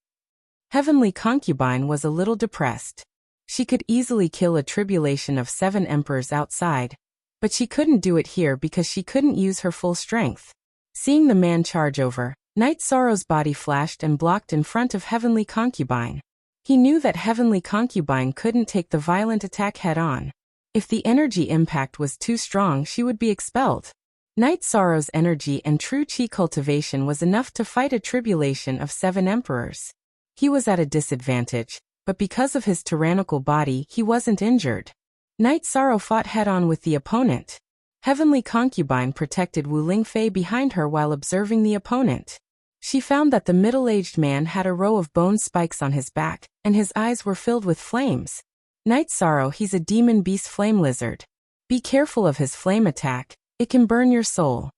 Heavenly Concubine was a little depressed. She could easily kill a tribulation of 7 emperors outside, but she couldn't do it here because she couldn't use her full strength. Seeing the man charge over, Night Sorrow's body flashed and blocked in front of Heavenly Concubine. He knew that Heavenly Concubine couldn't take the violent attack head-on. If the energy impact was too strong, she would be expelled. Night Sorrow's energy and true chi cultivation was enough to fight a tribulation of 7 emperors. He was at a disadvantage, but because of his tyrannical body, he wasn't injured. Night Sorrow fought head-on with the opponent. Heavenly Concubine protected Wu Lingfei behind her while observing the opponent. She found that the middle-aged man had a row of bone spikes on his back, and his eyes were filled with flames. Night Sorrow, he's a demon beast flame lizard. Be careful of his flame attack, it can burn your soul.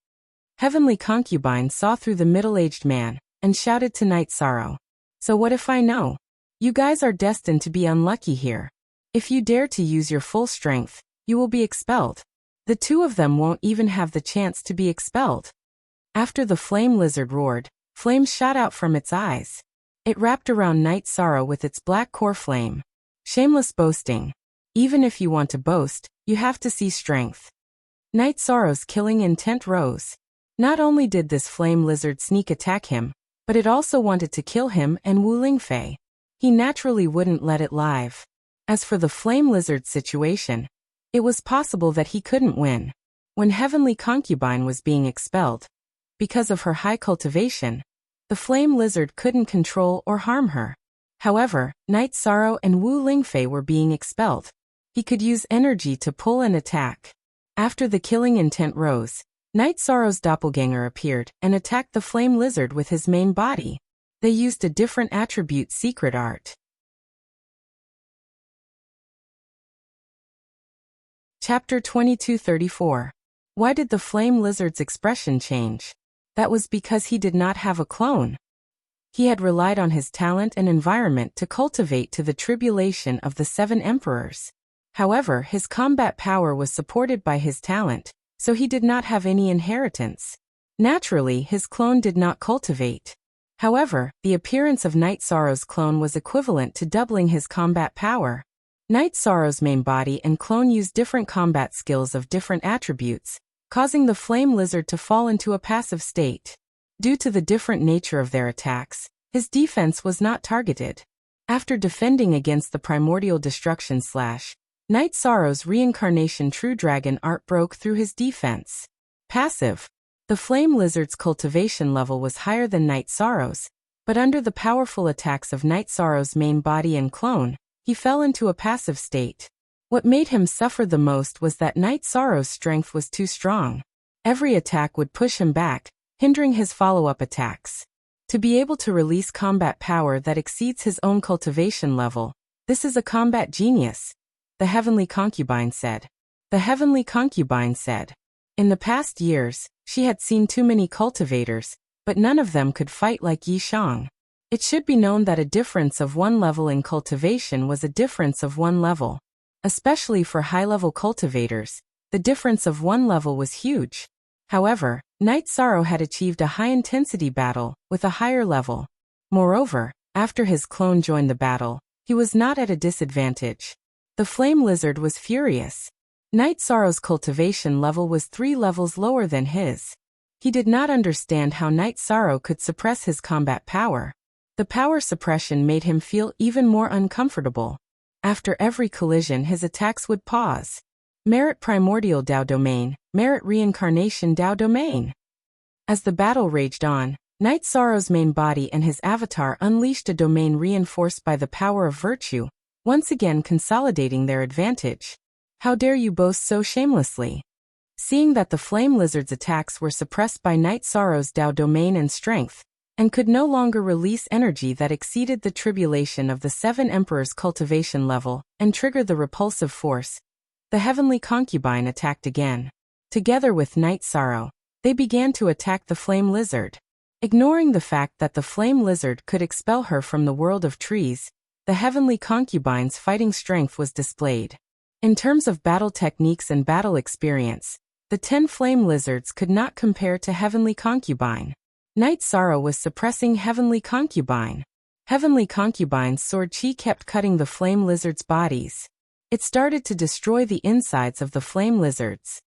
Heavenly Concubine saw through the middle-aged man, and shouted to Night Sorrow. So what if I know? You guys are destined to be unlucky here. If you dare to use your full strength, you will be expelled. The two of them won't even have the chance to be expelled. After the flame lizard roared, flames shot out from its eyes. It wrapped around Night Sorrow with its black core flame. Shameless boasting. Even if you want to boast, you have to see strength. Night Sorrow's killing intent rose. Not only did this flame lizard sneak attack him, but it also wanted to kill him and Wu Lingfei. He naturally wouldn't let it live. As for the flame lizard situation, it was possible that he couldn't win. When Heavenly Concubine was being expelled, because of her high cultivation, the flame lizard couldn't control or harm her. However, Night Sorrow and Wu Lingfei were being expelled. He could use energy to pull and attack. After the killing intent rose, Night Sorrow's doppelganger appeared and attacked the flame lizard with his main body. They used a different attribute secret art. Chapter 2234. Why did the flame lizard's expression change? That was because he did not have a clone. He had relied on his talent and environment to cultivate to the tribulation of the 7 emperors. However, his combat power was supported by his talent, so he did not have any inheritance. Naturally, his clone did not cultivate. However, the appearance of Night Sorrow's clone was equivalent to doubling his combat power. Night Sorrow's main body and clone used different combat skills of different attributes, causing the flame lizard to fall into a passive state. Due to the different nature of their attacks, his defense was not targeted. After defending against the primordial destruction / Night Sorrow's reincarnation True Dragon art broke through his defense. Passive. The flame lizard's cultivation level was higher than Night Sorrow's, but under the powerful attacks of Night Sorrow's main body and clone, he fell into a passive state. What made him suffer the most was that Night Sorrow's strength was too strong. Every attack would push him back, hindering his follow-up attacks. To be able to release combat power that exceeds his own cultivation level, this is a combat genius, the Heavenly Concubine said. The Heavenly Concubine said. In the past years, she had seen too many cultivators, but none of them could fight like Yi Shang. It should be known that a difference of 1 level in cultivation was a difference of 1 level. Especially for high-level cultivators, the difference of 1 level was huge. However, Night Sorrow had achieved a high-intensity battle with a higher level. Moreover, after his clone joined the battle, he was not at a disadvantage. The flame lizard was furious. Night Sorrow's cultivation level was 3 levels lower than his. He did not understand how Night Sorrow could suppress his combat power. The power suppression made him feel even more uncomfortable. After every collision, his attacks would pause. Merit Primordial Dao Domain, Merit Reincarnation Dao Domain. As the battle raged on, Night Sorrow's main body and his avatar unleashed a domain reinforced by the power of virtue, once again consolidating their advantage. How dare you boast so shamelessly? Seeing that the flame lizard's attacks were suppressed by Night Sorrow's Dao Domain and strength, and could no longer release energy that exceeded the tribulation of the 7 emperors' cultivation level and trigger the repulsive force, the Heavenly Concubine attacked again. Together with Night Sorrow, they began to attack the flame lizard. Ignoring the fact that the flame lizard could expel her from the world of trees, the Heavenly Concubine's fighting strength was displayed. In terms of battle techniques and battle experience, the 10 flame lizards could not compare to Heavenly Concubine. Night Sorrow was suppressing Heavenly Concubine. Heavenly Concubine's sword chi kept cutting the flame lizards' bodies. It started to destroy the insides of the flame lizards.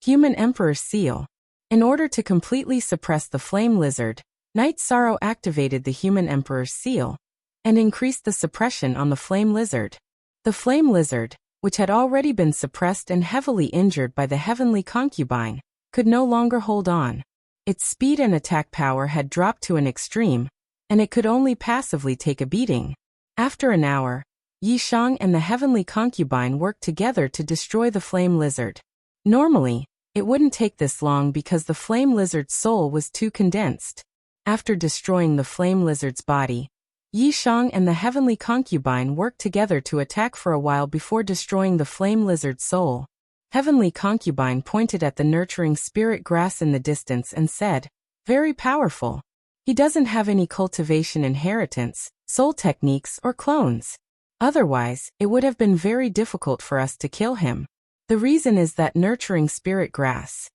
Human Emperor's Seal. In order to completely suppress the flame lizard, Night Sorrow activated the Human Emperor's Seal and increased the suppression on the flame lizard. The flame lizard, which had already been suppressed and heavily injured by the Heavenly Concubine, could no longer hold on. Its speed and attack power had dropped to an extreme, and it could only passively take a beating. After an hour, Yi Shang and the Heavenly Concubine worked together to destroy the flame lizard. Normally, it wouldn't take this long because the flame lizard's soul was too condensed. After destroying the flame lizard's body, Yi Shang and the Heavenly Concubine worked together to attack for a while before destroying the flame lizard's soul. Heavenly Concubine pointed at the nurturing spirit grass in the distance and said, "Very powerful. He doesn't have any cultivation inheritance, soul techniques or clones. Otherwise, it would have been very difficult for us to kill him. The reason is that nurturing spirit grass.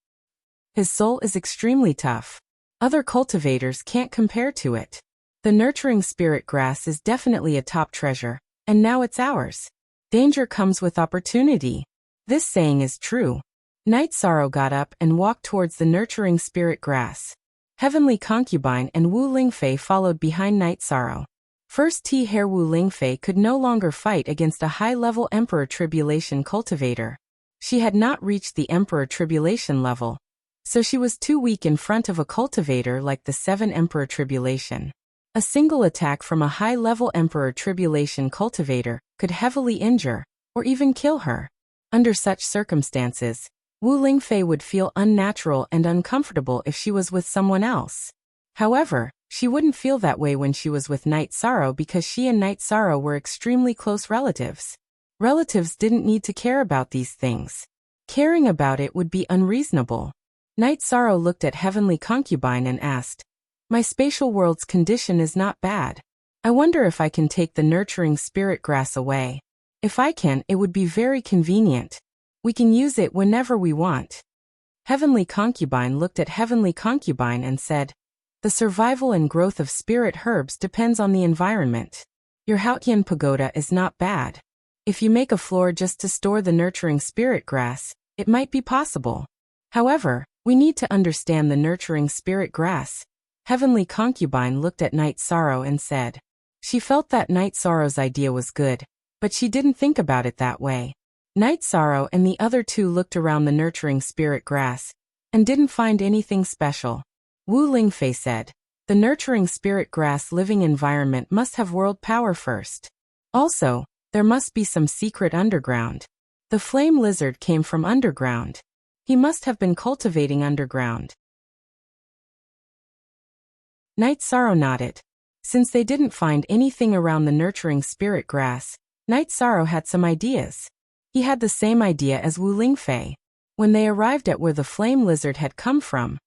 His soul is extremely tough. Other cultivators can't compare to it. The nurturing spirit grass is definitely a top treasure, and now it's ours. Danger comes with opportunity." This saying is true. Night Sorrow got up and walked towards the nurturing spirit grass. Heavenly Concubine and Wu Lingfei followed behind Night Sorrow. First T-Hair Wu Lingfei could no longer fight against a high-level Emperor Tribulation cultivator. She had not reached the Emperor Tribulation level, so she was too weak in front of a cultivator like the 7 Emperor Tribulation. A single attack from a high-level Emperor Tribulation cultivator could heavily injure, or even kill her. Under such circumstances, Wu Lingfei would feel unnatural and uncomfortable if she was with someone else. However, she wouldn't feel that way when she was with Night Sorrow because she and Night Sorrow were extremely close relatives. Relatives didn't need to care about these things. Caring about it would be unreasonable. Night Sorrow looked at Heavenly Concubine and asked, "My spatial world's condition is not bad. I wonder if I can take the nurturing spirit grass away. If I can, it would be very convenient. We can use it whenever we want." Heavenly Concubine looked at Heavenly Concubine and said, "The survival and growth of spirit herbs depends on the environment. Your Haotian pagoda is not bad. If you make a floor just to store the nurturing spirit grass, it might be possible. However, we need to understand the nurturing spirit grass." Heavenly Concubine looked at Night Sorrow and said. She felt that Night Sorrow's idea was good, but she didn't think about it that way. Night Sorrow and the other two looked around the nurturing spirit grass and didn't find anything special. Wu Lingfei said, "The nurturing spirit grass living environment must have world power first. Also, there must be some secret underground. The flame lizard came from underground. He must have been cultivating underground." Night Sorrow nodded. Since they didn't find anything around the nurturing spirit grass, Night Sorrow had some ideas. He had the same idea as Wu Lingfei. When they arrived at where the flame lizard had come from,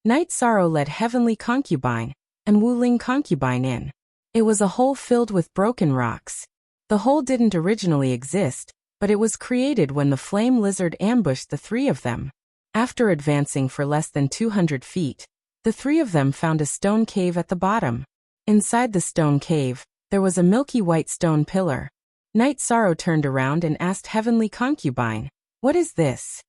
Night Sorrow led Heavenly Concubine and Wu Ling Concubine in. It was a hole filled with broken rocks. The hole didn't originally exist, but it was created when the flame lizard ambushed the three of them. After advancing for less than 200 feet, the three of them found a stone cave at the bottom. Inside the stone cave, there was a milky white stone pillar. Night Sorrow turned around and asked Heavenly Concubine, "What is this?"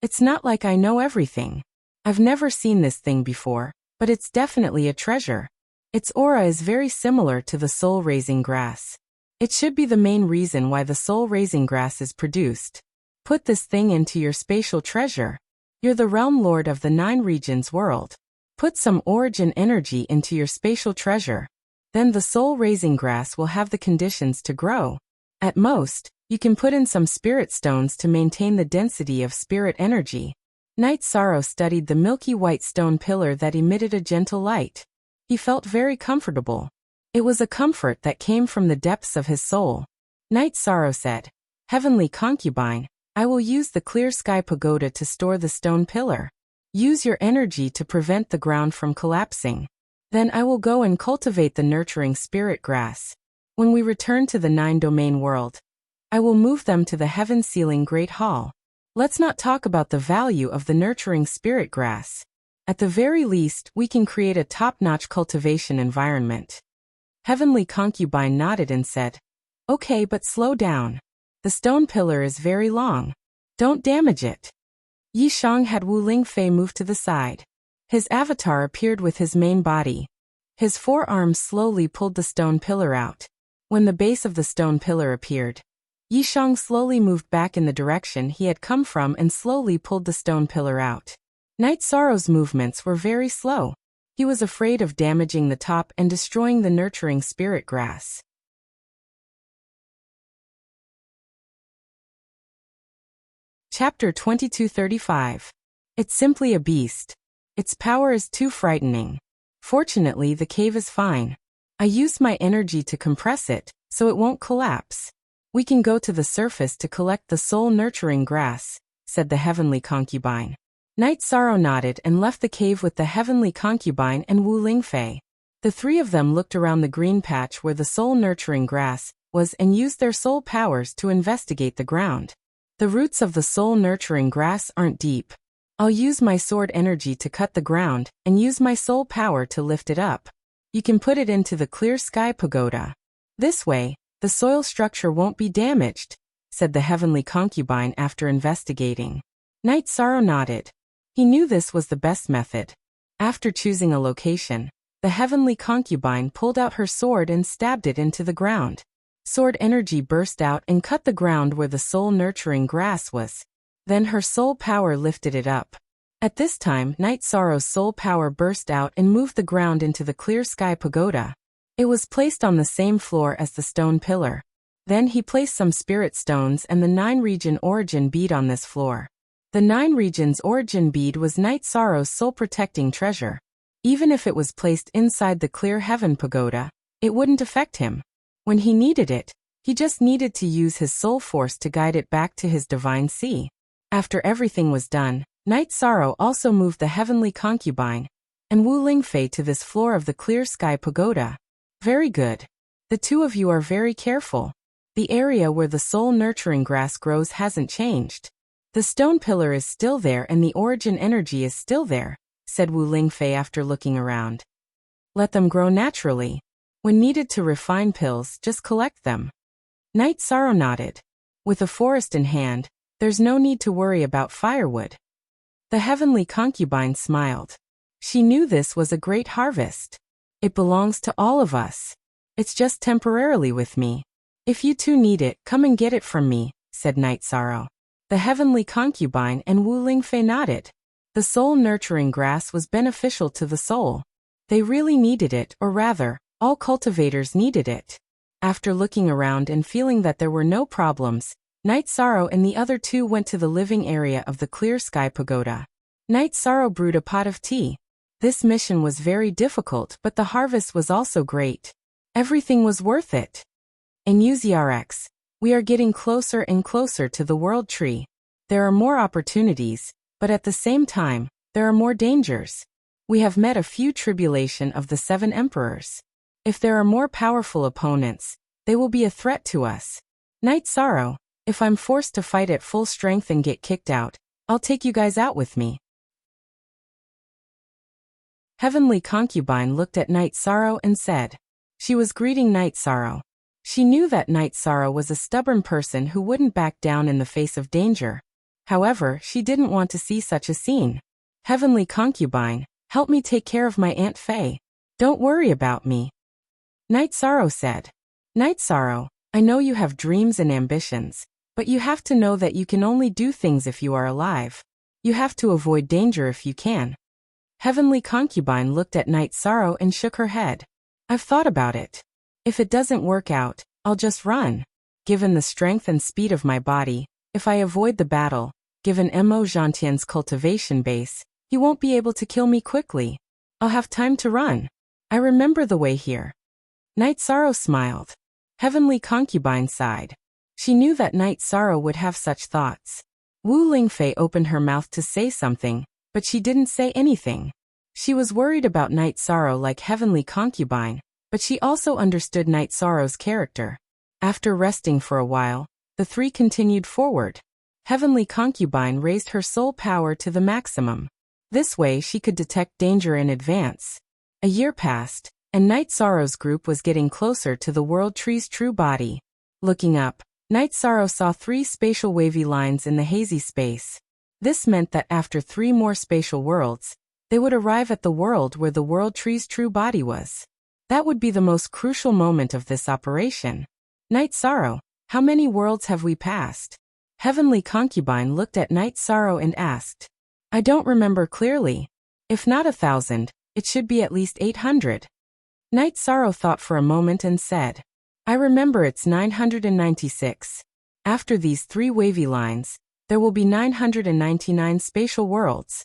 "It's not like I know everything. I've never seen this thing before, but it's definitely a treasure. Its aura is very similar to the soul-raising grass. It should be the main reason why the soul-raising grass is produced. Put this thing into your spatial treasure. You're the realm lord of the 9 regions world. Put some origin energy into your spatial treasure. Then the soul-raising grass will have the conditions to grow. At most, you can put in some spirit stones to maintain the density of spirit energy." Night Sorrow studied the milky white stone pillar that emitted a gentle light. He felt very comfortable. It was a comfort that came from the depths of his soul. Night Sorrow said, "Heavenly Concubine, I will use the clear sky pagoda to store the stone pillar. Use your energy to prevent the ground from collapsing. Then I will go and cultivate the nurturing spirit grass. When we return to the 9-domain world, I will move them to the heaven-sealing Great Hall. Let's not talk about the value of the nurturing spirit grass. At the very least, we can create a top-notch cultivation environment." Heavenly Concubine nodded and said, "Okay, but slow down. The stone pillar is very long. Don't damage it." Yi Shang had Wu Lingfei move to the side. His avatar appeared with his main body. His forearms slowly pulled the stone pillar out. When the base of the stone pillar appeared, Yi Shang slowly moved back in the direction he had come from and slowly pulled the stone pillar out. Night Sorrow's movements were very slow. He was afraid of damaging the top and destroying the nurturing spirit grass. Chapter 2235. It's simply a beast. Its power is too frightening. Fortunately, the cave is fine. I used my energy to compress it, so it won't collapse. We can go to the surface to collect the soul-nurturing grass, said the Heavenly Concubine. Night Sorrow nodded and left the cave with the Heavenly Concubine and Wu Lingfei. The three of them looked around the green patch where the soul-nurturing grass was and used their soul powers to investigate the ground. The roots of the soul-nurturing grass aren't deep. I'll use my sword energy to cut the ground and use my soul power to lift it up. You can put it into the clear sky pagoda. This way, the soil structure won't be damaged, said the Heavenly Concubine after investigating. Night Sorrow nodded. He knew this was the best method. After choosing a location, the Heavenly Concubine pulled out her sword and stabbed it into the ground. Sword energy burst out and cut the ground where the soul-nurturing grass was. Then her soul power lifted it up. At this time, Night Sorrow's soul power burst out and moved the ground into the clear sky pagoda. It was placed on the same floor as the stone pillar. Then he placed some spirit stones and the 9-region origin bead on this floor. The 9 regions origin bead was Night Sorrow's soul-protecting treasure. Even if it was placed inside the clear heaven pagoda, it wouldn't affect him. When he needed it, he just needed to use his soul force to guide it back to his divine sea. After everything was done, Night Sorrow also moved the heavenly concubine and Wu Lingfei to this floor of the clear sky pagoda. Very good. The two of you are very careful. The area where the soul-nurturing grass grows hasn't changed. The stone pillar is still there and the origin energy is still there, said Wu Lingfei after looking around. Let them grow naturally. When needed to refine pills, just collect them. Night Sorrow nodded. With a forest in hand, there's no need to worry about firewood. The heavenly concubine smiled. She knew this was a great harvest. It belongs to all of us. It's just temporarily with me. If you two need it, come and get it from me, said Night Sorrow. The heavenly concubine and Wu Lingfei nodded. The soul-nurturing grass was beneficial to the soul. They really needed it, or rather, all cultivators needed it. After looking around and feeling that there were no problems, Night Sorrow and the other two went to the living area of the clear sky pagoda. Night Sorrow brewed a pot of tea. This mission was very difficult, but the harvest was also great. Everything was worth it. In UZRX, we are getting closer and closer to the world tree. There are more opportunities, but at the same time, there are more dangers. We have met a few tribulation of the 7 emperors. If there are more powerful opponents, they will be a threat to us. Night Sorrow, if I'm forced to fight at full strength and get kicked out, I'll take you guys out with me. Heavenly Concubine looked at Night Sorrow and said. She was greeting Night Sorrow. She knew that Night Sorrow was a stubborn person who wouldn't back down in the face of danger. However, she didn't want to see such a scene. Heavenly Concubine, help me take care of my Aunt Faye. Don't worry about me. Night Sorrow said. Night Sorrow, I know you have dreams and ambitions, but you have to know that you can only do things if you are alive. You have to avoid danger if you can. Heavenly Concubine looked at Night Sorrow and shook her head. I've thought about it. If it doesn't work out, I'll just run. Given the strength and speed of my body, if I avoid the battle, given Mo Gentian's cultivation base, he won't be able to kill me quickly. I'll have time to run. I remember the way here. Night Sorrow smiled. Heavenly Concubine sighed. She knew that Night Sorrow would have such thoughts. Wu Lingfei opened her mouth to say something, but she didn't say anything. She was worried about Night Sorrow like Heavenly Concubine, but she also understood Night Sorrow's character. After resting for a while, the three continued forward. Heavenly Concubine raised her soul power to the maximum. This way she could detect danger in advance. A year passed, and Night Sorrow's group was getting closer to the world tree's true body. Looking up, Night Sorrow saw 3 spatial wavy lines in the hazy space. This meant that after 3 more spatial worlds, they would arrive at the world where the world tree's true body was. That would be the most crucial moment of this operation. Night Sorrow, how many worlds have we passed? Heavenly Concubine looked at Night Sorrow and asked. I don't remember clearly. If not 1,000, it should be at least 800. Night Sorrow thought for a moment and said. I remember it's 996. After these 3 wavy lines, there will be 999 spatial worlds.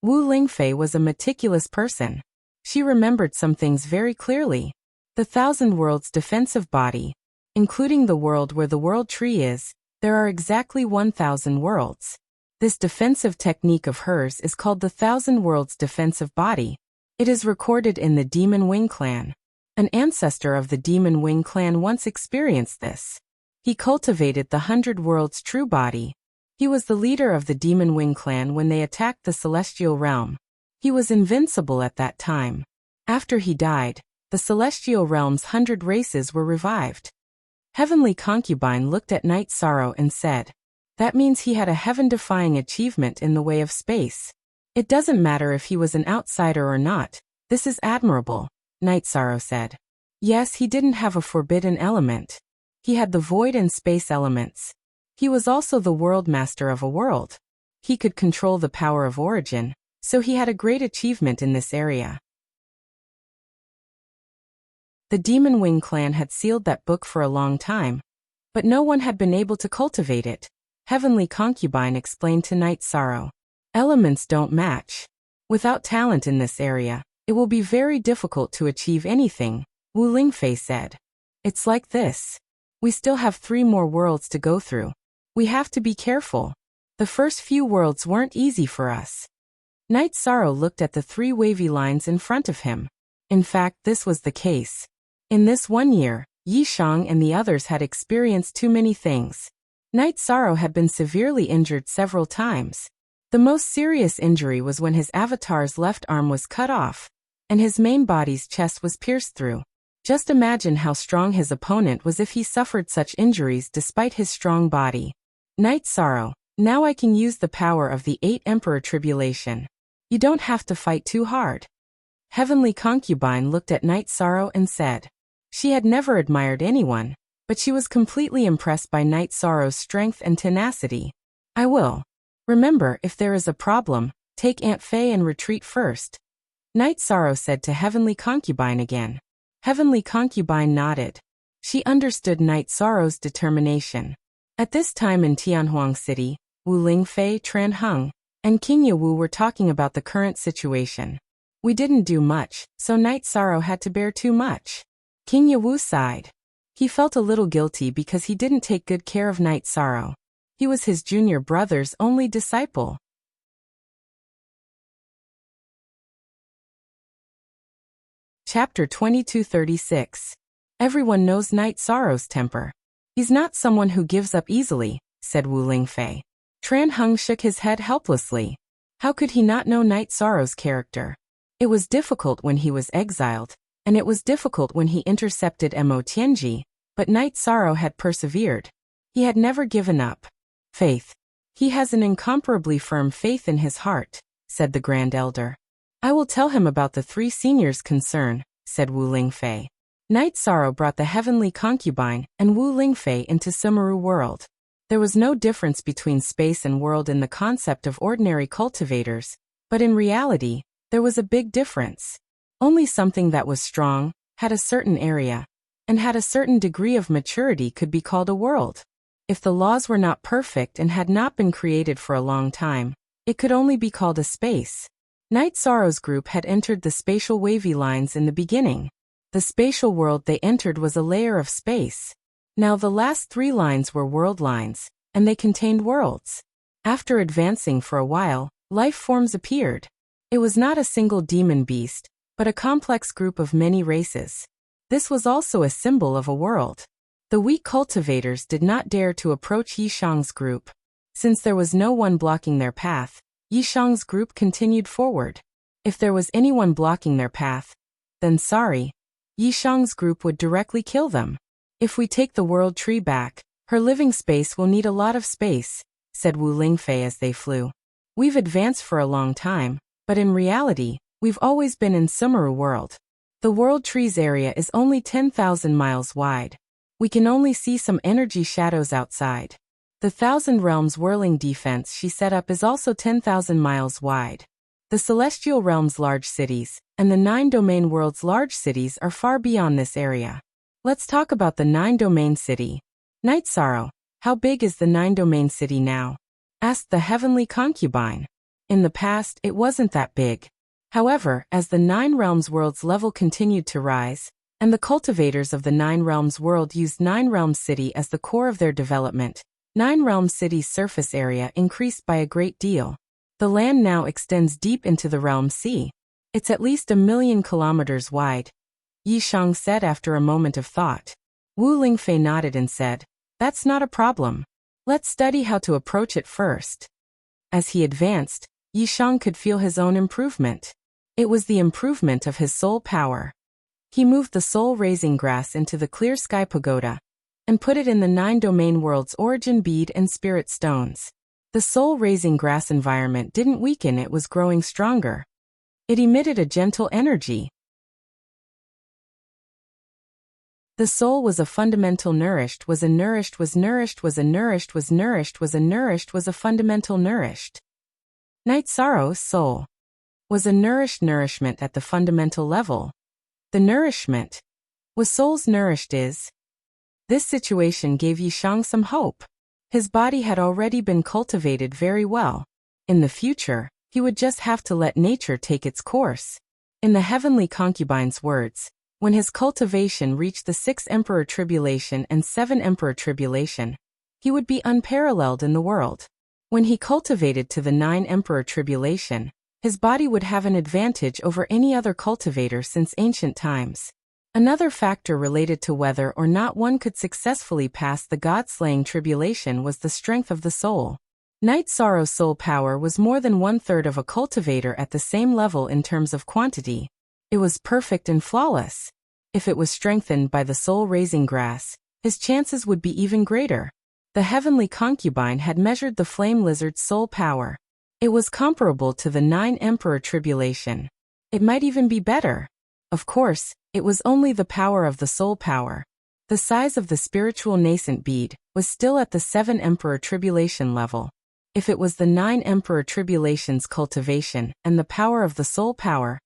Wu Lingfei was a meticulous person. She remembered some things very clearly. The 1,000 worlds defensive body, including the world where the world tree is, there are exactly 1,000 worlds. This defensive technique of hers is called the 1,000 worlds defensive body. It is recorded in the Demon Wing clan. An ancestor of the Demon Wing clan once experienced this. He cultivated the 100 worlds true body. He was the leader of the Demon Wing clan when they attacked the celestial realm. He was invincible at that time. After he died, the celestial realm's 100 races were revived. Heavenly Concubine looked at Night Sorrow and said, that means he had a heaven-defying achievement in the way of space. It doesn't matter if he was an outsider or not. This is admirable, Night Sorrow said. Yes, he didn't have a forbidden element. He had the void and space elements. He was also the world master of a world. He could control the power of origin, so he had a great achievement in this area. The Demon Wing clan had sealed that book for a long time, but no one had been able to cultivate it. Heavenly Concubine explained to Night Sorrow. Elements don't match. Without talent in this area, it will be very difficult to achieve anything, Wu Lingfei said. It's like this. We still have 3 more worlds to go through. We have to be careful. The first few worlds weren't easy for us. Night Sorrow looked at the 3 wavy lines in front of him. In fact, this was the case. In this 1 year, Yi Shang and the others had experienced too many things. Night Sorrow had been severely injured several times. The most serious injury was when his avatar's left arm was cut off, and his main body's chest was pierced through. Just imagine how strong his opponent was if he suffered such injuries despite his strong body. Night Sorrow, now I can use the power of the 8 Emperor Tribulation. You don't have to fight too hard. Heavenly Concubine looked at Night Sorrow and said. She had never admired anyone, but she was completely impressed by Night Sorrow's strength and tenacity. I will. Remember, if there is a problem, take Aunt Fei and retreat first. Night Sorrow said to Heavenly Concubine again. Heavenly Concubine nodded. She understood Night Sorrow's determination. At this time in Tianhuang City, Wu Lingfei, Tran Heng, and King Yawu were talking about the current situation. We didn't do much, so Night Sorrow had to bear too much. King Yawu sighed. He felt a little guilty because he didn't take good care of Night Sorrow. He was his junior brother's only disciple. Chapter 2236. Everyone knows Night Sorrow's temper. He's not someone who gives up easily, said Wu Lingfei. Tran Heng shook his head helplessly. How could he not know Night Sorrow's character? It was difficult when he was exiled, and it was difficult when he intercepted Mo Tianji, but Night Sorrow had persevered. He had never given up. Faith. He has an incomparably firm faith in his heart, said the Grand Elder. I will tell him about the 3 seniors' concern, said Wu Lingfei. Night Sorrow brought the Heavenly Concubine and Wu Lingfei into Sumeru world. There was no difference between space and world in the concept of ordinary cultivators, but in reality, there was a big difference. Only something that was strong, had a certain area, and had a certain degree of maturity could be called a world. If the laws were not perfect and had not been created for a long time, it could only be called a space. Night Sorrow's group had entered the spatial wavy lines in the beginning. The spatial world they entered was a layer of space. Now the last 3 lines were world lines, and they contained worlds. After advancing for a while, life forms appeared. It was not a single demon beast, but a complex group of many races. This was also a symbol of a world. The weak cultivators did not dare to approach Yishang's group. Since there was no one blocking their path, Yishang's group continued forward. If there was anyone blocking their path, then sorry, Yishang's group would directly kill them. If we take the world tree back, her living space will need a lot of space, said Wu Lingfei as they flew. We've advanced for a long time, but in reality, we've always been in Sumeru world. The world tree's area is only 10,000 miles wide. We can only see some energy shadows outside. The 1,000 Realms whirling defense she set up is also 10,000 miles wide. The Celestial Realm's large cities, and the 9 Domain World's large cities are far beyond this area. Let's talk about the 9 Domain City. Night Sorrow, how big is the 9 Domain City now? Asked the Heavenly Concubine. In the past, it wasn't that big. However, as the 9 Realms World's level continued to rise, and the cultivators of the 9 Realms World used 9 Realms City as the core of their development, 9 Realms City's surface area increased by a great deal. The land now extends deep into the Realm Sea. It's at least 1,000,000 kilometers wide, Yishang said after a moment of thought. Wu Lingfei nodded and said, that's not a problem. Let's study how to approach it first. As he advanced, Yishang could feel his own improvement. It was the improvement of his soul power. He moved the soul-raising grass into the clear sky pagoda, and put it in the 9 Domain World's origin bead and spirit stones. The soul-raising grass environment didn't weaken, it was growing stronger. It emitted a gentle energy. The soul was a fundamental nourished was a nourished was nourished was a nourished was nourished was a nourished was a fundamental nourished. Night sorrow's soul was a nourished nourishment at the fundamental level. The nourishment was soul's nourished is. This situation gave Yishang some hope. His body had already been cultivated very well. In the future, he would just have to let nature take its course. In the heavenly concubine's words, when his cultivation reached the 6 Emperor Tribulation and 7 Emperor Tribulation, he would be unparalleled in the world. When he cultivated to the 9 Emperor Tribulation, his body would have an advantage over any other cultivator since ancient times. Another factor related to whether or not one could successfully pass the God-slaying tribulation was the strength of the soul. Night sorrow's soul power was more than 1/3 of a cultivator at the same level in terms of quantity. It was perfect and flawless. If it was strengthened by the soul-raising grass, his chances would be even greater. The heavenly concubine had measured the flame lizard's soul power. It was comparable to the 9 Emperor Tribulation. It might even be better. Of course, it was only the power of the soul power. The size of the spiritual nascent bead was still at the 7 Emperor Tribulation level. If it was the 9 Emperor Tribulation's cultivation and the power of the soul power,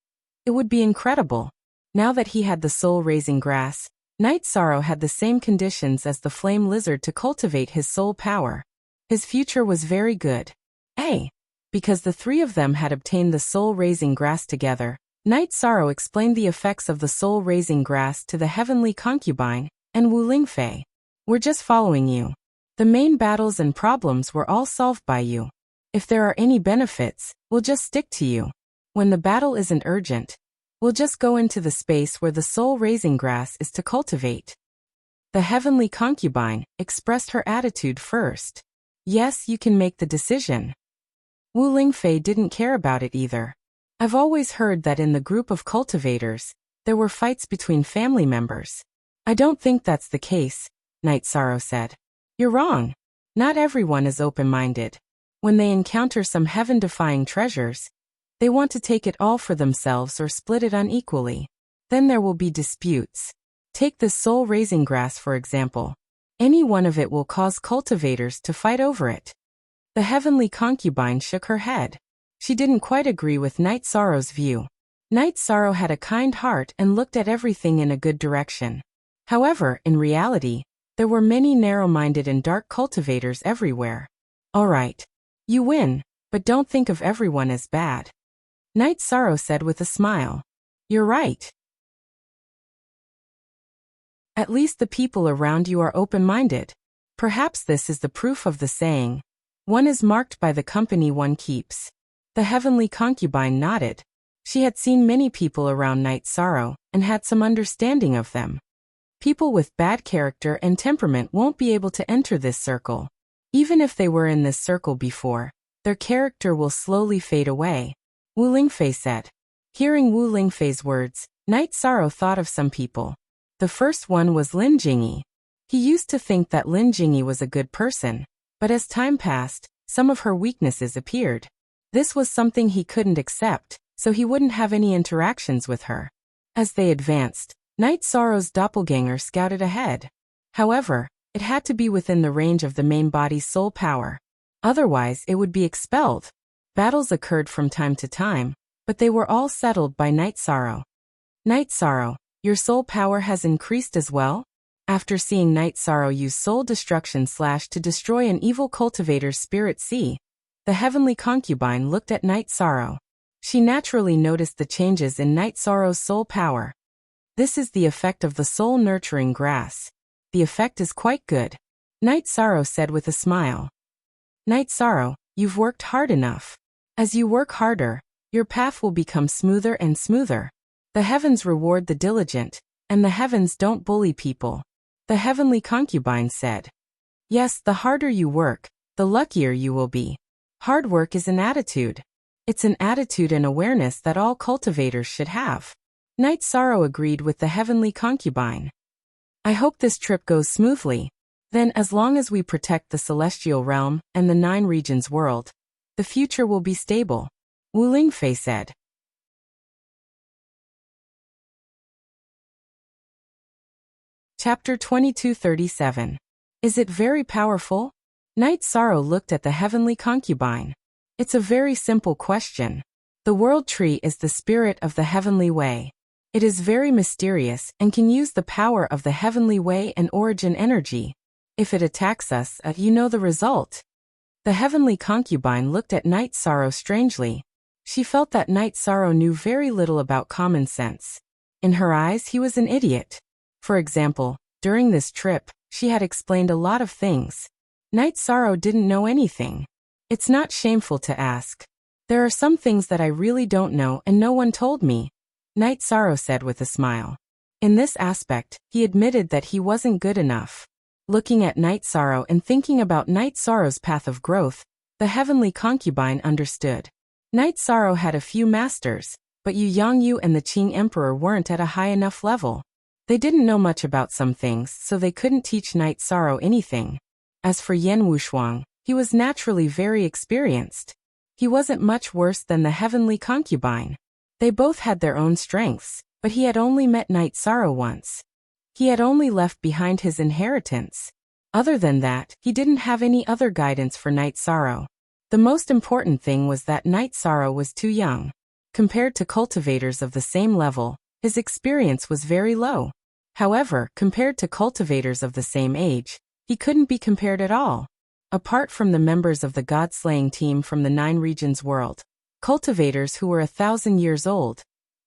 it would be incredible. Now that he had the soul-raising grass, Night Sorrow had the same conditions as the flame lizard to cultivate his soul power. His future was very good. Because the 3 of them had obtained the soul-raising grass together, Night Sorrow explained the effects of the soul-raising grass to the heavenly concubine and Wu Lingfei. We're just following you. The main battles and problems were all solved by you. If there are any benefits, we'll just stick to you. When the battle isn't urgent, we'll just go into the space where the soul-raising grass is to cultivate. The heavenly concubine expressed her attitude first. Yes, you can make the decision. Wu Lingfei didn't care about it either. I've always heard that in the group of cultivators, there were fights between family members. I don't think that's the case, Night Sorrow said. You're wrong. Not everyone is open-minded. When they encounter some heaven-defying treasures, they want to take it all for themselves or split it unequally. Then there will be disputes. Take this soul-raising grass for example. Any one of it will cause cultivators to fight over it. The heavenly concubine shook her head. She didn't quite agree with Night Sorrow's view. Night Sorrow had a kind heart and looked at everything in a good direction. However, in reality, there were many narrow-minded and dark cultivators everywhere. All right. You win, but don't think of everyone as bad. Night Sorrow said with a smile. You're right. At least the people around you are open-minded. Perhaps this is the proof of the saying, one is marked by the company one keeps. The heavenly concubine nodded. She had seen many people around Night Sorrow and had some understanding of them. People with bad character and temperament won't be able to enter this circle. Even if they were in this circle before, their character will slowly fade away. Wu Lingfei said. Hearing Wu Lingfei's words, Night Sorrow thought of some people. The first one was Lin Jingyi. He used to think that Lin Jingyi was a good person, but as time passed, some of her weaknesses appeared. This was something he couldn't accept, so he wouldn't have any interactions with her. As they advanced, Night Sorrow's doppelganger scouted ahead. However, it had to be within the range of the main body's soul power. Otherwise, it would be expelled. Battles occurred from time to time, but they were all settled by Night Sorrow. Night Sorrow, your soul power has increased as well? After seeing Night Sorrow use soul destruction / to destroy an evil cultivator's spirit sea, the heavenly concubine looked at Night Sorrow. She naturally noticed the changes in Night Sorrow's soul power. This is the effect of the soul-nurturing grass. The effect is quite good, Night Sorrow said with a smile. Night Sorrow, you've worked hard enough. As you work harder, your path will become smoother and smoother. The heavens reward the diligent, and the heavens don't bully people. The heavenly concubine said. Yes, the harder you work, the luckier you will be. Hard work is an attitude. It's an attitude and awareness that all cultivators should have. Night Sorrow agreed with the heavenly concubine. I hope this trip goes smoothly. Then as long as we protect the celestial realm and the 9 regions world, the future will be stable, Wu Lingfei said. Chapter 2237. Is it very powerful? Night Sorrow looked at the heavenly concubine. It's a very simple question. The world tree is the spirit of the heavenly way. It is very mysterious and can use the power of the heavenly way and origin energy. If it attacks us, you know the result. The heavenly concubine looked at Night Sorrow strangely. She felt that Night Sorrow knew very little about common sense. In her eyes, he was an idiot. For example, during this trip, she had explained a lot of things. Night Sorrow didn't know anything. It's not shameful to ask. There are some things that I really don't know and no one told me, Night Sorrow said with a smile. In this aspect, he admitted that he wasn't good enough. Looking at Night Sorrow and thinking about Night Sorrow's path of growth, the heavenly concubine understood. Night Sorrow had a few masters, but Yu Yangyu and the Qing Emperor weren't at a high enough level. They didn't know much about some things, so they couldn't teach Night Sorrow anything. As for Yan Wushuang, he was naturally very experienced. He wasn't much worse than the heavenly concubine. They both had their own strengths, but he had only met Night Sorrow once. He had only left behind his inheritance. Other than that, he didn't have any other guidance for Night Sorrow. The most important thing was that Night Sorrow was too young. Compared to cultivators of the same level, his experience was very low. However, compared to cultivators of the same age, he couldn't be compared at all. Apart from the members of the god-slaying team from the 9 regions world, cultivators who were 1,000 years old,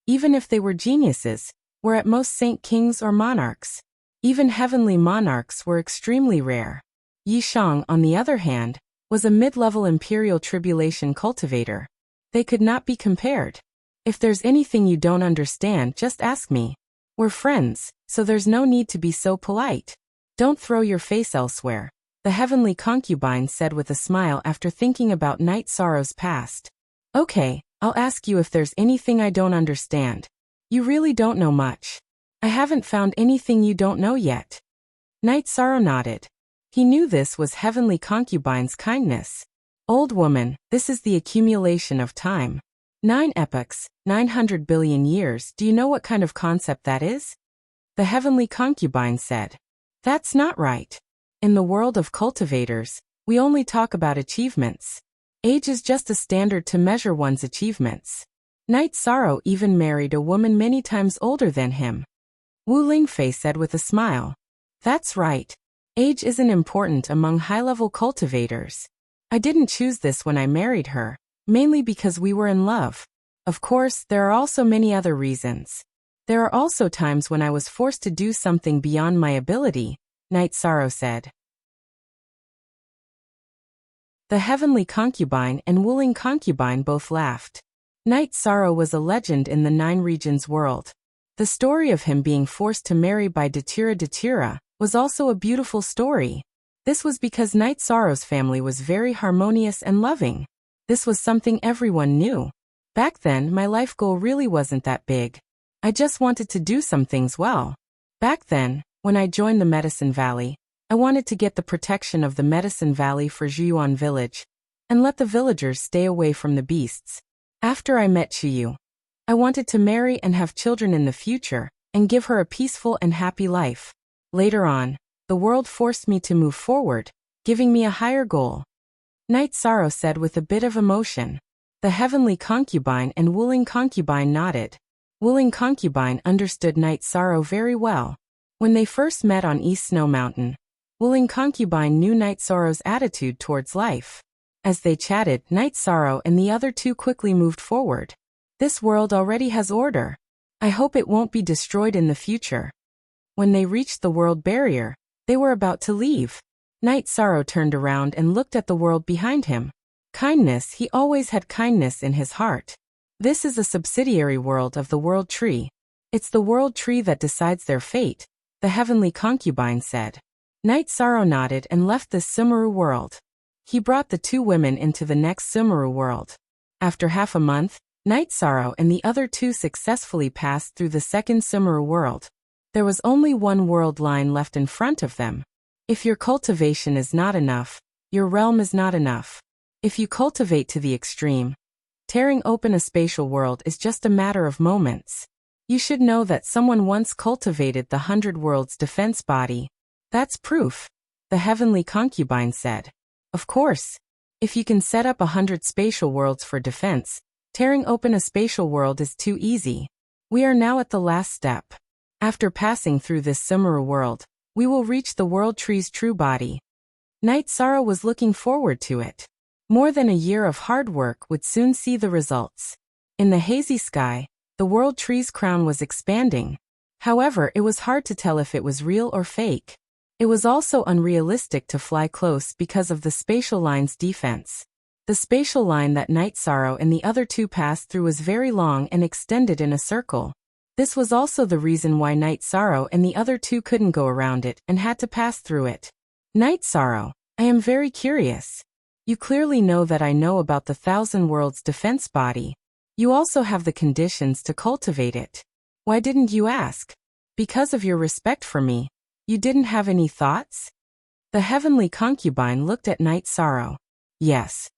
even if they were geniuses, were at most saint kings or monarchs. Even heavenly monarchs were extremely rare. Yi Shang, on the other hand, was a mid-level imperial tribulation cultivator. They could not be compared. If there's anything you don't understand, just ask me. We're friends, so there's no need to be so polite. Don't throw your face elsewhere, the heavenly concubine said with a smile after thinking about Night Sorrow's past. Okay, I'll ask you if there's anything I don't understand. You really don't know much. I haven't found anything you don't know yet. Night Sorrow nodded. He knew this was heavenly concubine's kindness. Old woman, this is the accumulation of time. 9 epochs, 900 billion years, do you know what kind of concept that is? The heavenly concubine said. That's not right. In the world of cultivators, we only talk about achievements. Age is just a standard to measure one's achievements. Night Sorrow even married a woman many times older than him. Wu Lingfei said with a smile. That's right. Age isn't important among high-level cultivators. I didn't choose this when I married her, mainly because we were in love. Of course, there are also many other reasons. There are also times when I was forced to do something beyond my ability, Night Sorrow said. The heavenly concubine and Wuling concubine both laughed. Night Sorrow was a legend in the 9 regions world. The story of him being forced to marry by Datira was also a beautiful story. This was because Night Sorrow's family was very harmonious and loving. This was something everyone knew. Back then, my life goal really wasn't that big. I just wanted to do some things well. Back then, when I joined the Medicine Valley, I wanted to get the protection of the Medicine Valley for Zhuyuan village, and let the villagers stay away from the beasts. After I met Chuyu, I wanted to marry and have children in the future, and give her a peaceful and happy life. Later on, the world forced me to move forward, giving me a higher goal. Night Sorrow said with a bit of emotion. The heavenly concubine and Wuling concubine nodded. Wuling concubine understood Night Sorrow very well. When they first met on East Snow Mountain, Wuling concubine knew Night Sorrow's attitude towards life. As they chatted, Night Sorrow and the other two quickly moved forward. This world already has order. I hope it won't be destroyed in the future. When they reached the world barrier, they were about to leave. Night Sorrow turned around and looked at the world behind him. Kindness, he always had kindness in his heart. This is a subsidiary world of the world tree. It's the world tree that decides their fate, the heavenly concubine said. Night Sorrow nodded and left this Sumeru world. He brought the 2 women into the next Sumeru world. After half a month, Night Sorrow and the other 2 successfully passed through the second Sumeru world. There was only one world line left in front of them. If your cultivation is not enough, your realm is not enough. If you cultivate to the extreme, tearing open a spatial world is just a matter of moments. You should know that someone once cultivated the 100 Worlds defense body. That's proof, the heavenly concubine said. Of course. If you can set up 100 spatial worlds for defense, tearing open a spatial world is too easy. We are now at the last step. After passing through this Sumeru world, we will reach the world tree's true body. Night Sorrow was looking forward to it. More than a year of hard work would soon see the results. In the hazy sky, the world tree's crown was expanding. However, it was hard to tell if it was real or fake. It was also unrealistic to fly close because of the spatial line's defense. The spatial line that Night Sorrow and the other two passed through was very long and extended in a circle. This was also the reason why Night Sorrow and the other two couldn't go around it and had to pass through it. Night Sorrow, I am very curious. You clearly know that I know about the 1,000 Worlds defense body. You also have the conditions to cultivate it. Why didn't you ask? Because of your respect for me. You didn't have any thoughts? The heavenly concubine looked at Night Sorrow. Yes.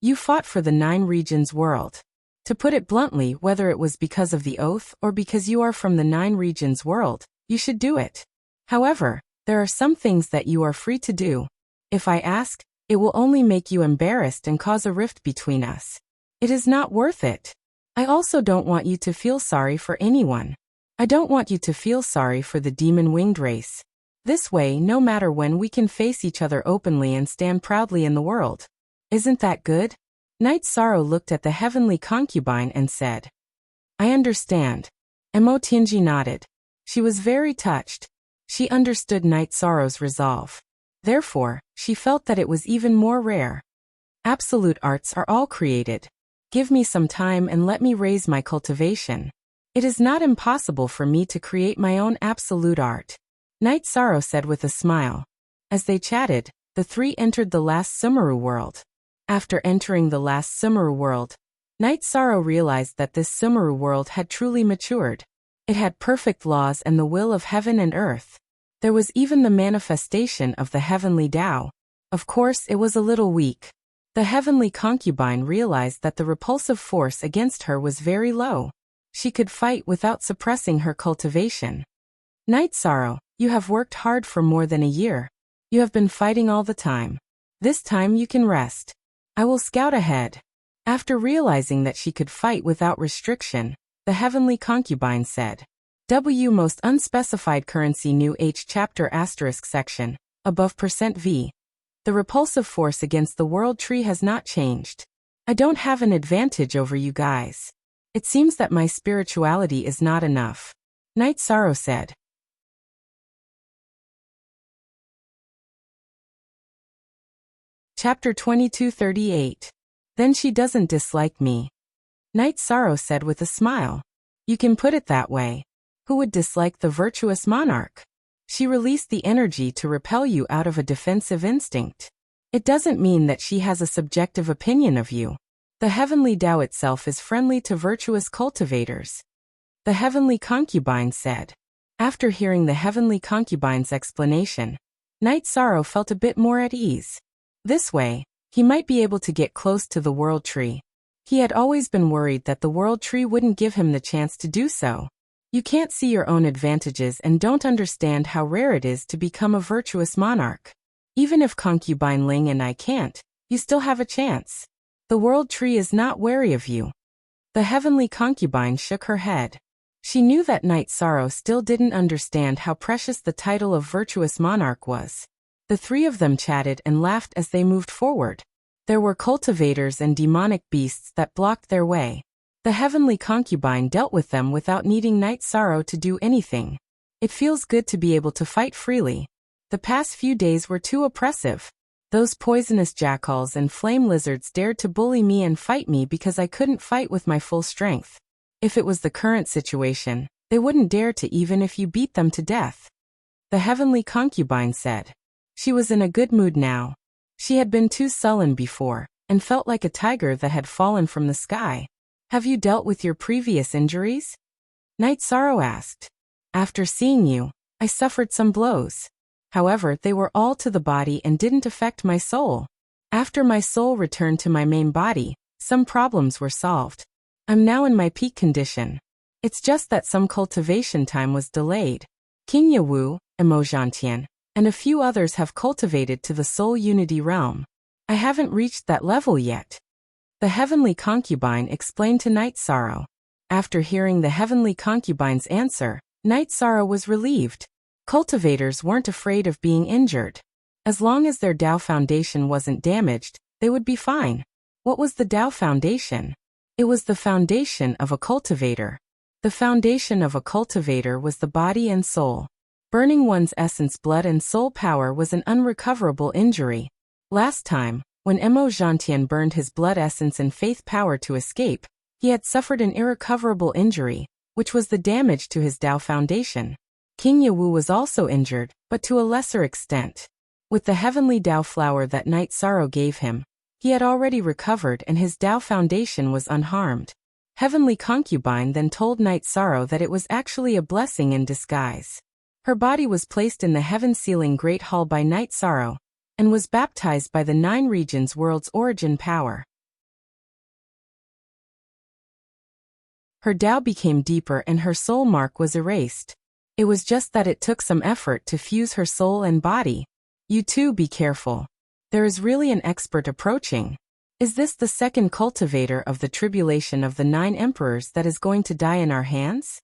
You fought for the 9 regions world. To put it bluntly, whether it was because of the oath or because you are from the 9 regions world, you should do it. However, there are some things that you are free to do. If I ask, it will only make you embarrassed and cause a rift between us. It is not worth it. I also don't want you to feel sorry for anyone. I don't want you to feel sorry for the demon-winged race. This way, no matter when, we can face each other openly and stand proudly in the world. Isn't that good? Night Sorrow looked at the heavenly concubine and said, I understand. Emotinji nodded. She was very touched. She understood Night Sorrow's resolve. Therefore, she felt that it was even more rare. Absolute arts are all created. Give me some time and let me raise my cultivation. It is not impossible for me to create my own absolute art. Night Sorrow said with a smile. As they chatted, the three entered the last Sumeru world. After entering the last Sumeru world, Night Sorrow realized that this Sumeru world had truly matured. It had perfect laws and the will of heaven and earth. There was even the manifestation of the heavenly Tao. Of course, it was a little weak. The heavenly concubine realized that the repulsive force against her was very low. She could fight without suppressing her cultivation. Night Sorrow, you have worked hard for more than a year. You have been fighting all the time. This time you can rest. I will scout ahead. After realizing that she could fight without restriction, the heavenly concubine said, W most unspecified currency new H chapter asterisk section, above %V. The repulsive force against the world tree has not changed. I don't have an advantage over you guys. It seems that my spirituality is not enough. Night Sorrow said. Chapter 2238. Then she doesn't dislike me. Night Sorrow said with a smile. You can put it that way. Who would dislike the virtuous monarch? She released the energy to repel you out of a defensive instinct. It doesn't mean that she has a subjective opinion of you. The heavenly Tao itself is friendly to virtuous cultivators. The heavenly concubine said. After hearing the heavenly concubine's explanation, Night Sorrow felt a bit more at ease. This way, he might be able to get close to the world tree. He had always been worried that the world tree wouldn't give him the chance to do so. You can't see your own advantages and don't understand how rare it is to become a virtuous monarch. Even if Concubine Ling and I can't, you still have a chance. The world tree is not wary of you. The heavenly concubine shook her head. She knew that Night Sorrow still didn't understand how precious the title of virtuous monarch was. The three of them chatted and laughed as they moved forward. There were cultivators and demonic beasts that blocked their way. The heavenly concubine dealt with them without needing Night Sorrow to do anything. It feels good to be able to fight freely. The past few days were too oppressive. Those poisonous jackals and flame lizards dared to bully me and fight me because I couldn't fight with my full strength. If it was the current situation, they wouldn't dare to even if you beat them to death. The heavenly concubine said. She was in a good mood now. She had been too sullen before, and felt like a tiger that had fallen from the sky. Have you dealt with your previous injuries? Night Sorrow asked. After seeing you, I suffered some blows. However, they were all to the body and didn't affect my soul. After my soul returned to my main body, some problems were solved. I'm now in my peak condition. It's just that some cultivation time was delayed. King Yawu, Emojantian, and a few others have cultivated to the soul unity realm. I haven't reached that level yet. The heavenly concubine explained to Night Sorrow. After hearing the heavenly concubine's answer, Night Sorrow was relieved. Cultivators weren't afraid of being injured. As long as their Tao foundation wasn't damaged, they would be fine. What was the Tao foundation? It was the foundation of a cultivator. The foundation of a cultivator was the body and soul. Burning one's essence, blood and soul power was an unrecoverable injury. Last time, when Emo Jantian burned his blood essence and faith power to escape, he had suffered an irrecoverable injury, which was the damage to his Tao foundation. King Yawu was also injured, but to a lesser extent. With the heavenly Tao flower that Night Sorrow gave him, he had already recovered and his Tao foundation was unharmed. Heavenly Concubine then told Night Sorrow that it was actually a blessing in disguise. Her body was placed in the heaven-sealing Great Hall by Night Sorrow, and was baptized by the 9 regions world's origin power. Her Tao became deeper and her soul mark was erased. It was just that it took some effort to fuse her soul and body. You too be careful. There is really an expert approaching. Is this the second cultivator of the tribulation of the 9 emperors that is going to die in our hands?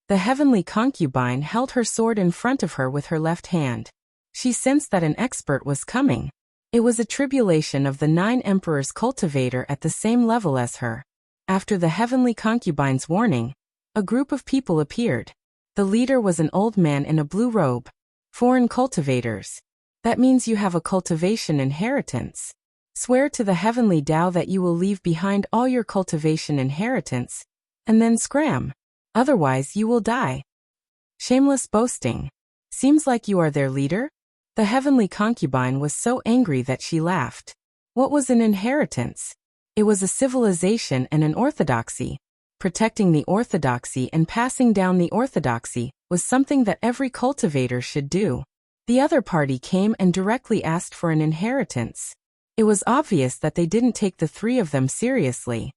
The heavenly concubine held her sword in front of her with her left hand. She sensed that an expert was coming. It was a tribulation of the 9 emperors cultivator at the same level as her. After the heavenly concubine's warning, a group of people appeared. The leader was an old man in a blue robe. Foreign cultivators. That means you have a cultivation inheritance. Swear to the heavenly Tao that you will leave behind all your cultivation inheritance, and then scram. Otherwise you will die. Shameless boasting. Seems like you are their leader? The heavenly concubine was so angry that she laughed. What was an inheritance? It was a civilization and an orthodoxy. Protecting the orthodoxy and passing down the orthodoxy was something that every cultivator should do. The other party came and directly asked for an inheritance. It was obvious that they didn't take the 3 of them seriously.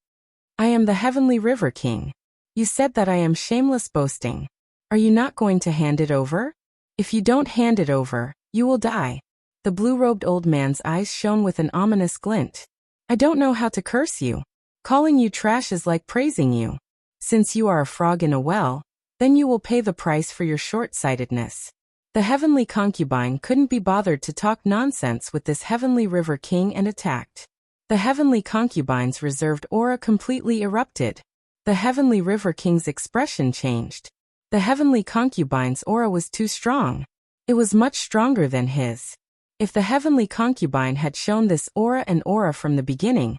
I am the Heavenly River King. You said that I am shameless boasting. Are you not going to hand it over? If you don't hand it over, you will die. The blue-robed old man's eyes shone with an ominous glint. I don't know how to curse you. Calling you trash is like praising you. Since you are a frog in a well, then you will pay the price for your short-sightedness. The heavenly concubine couldn't be bothered to talk nonsense with this heavenly river king and attacked. The heavenly concubine's reserved aura completely erupted. The heavenly river king's expression changed. The heavenly concubine's aura was too strong. It was much stronger than his. If the heavenly concubine had shown this aura and aura from the beginning,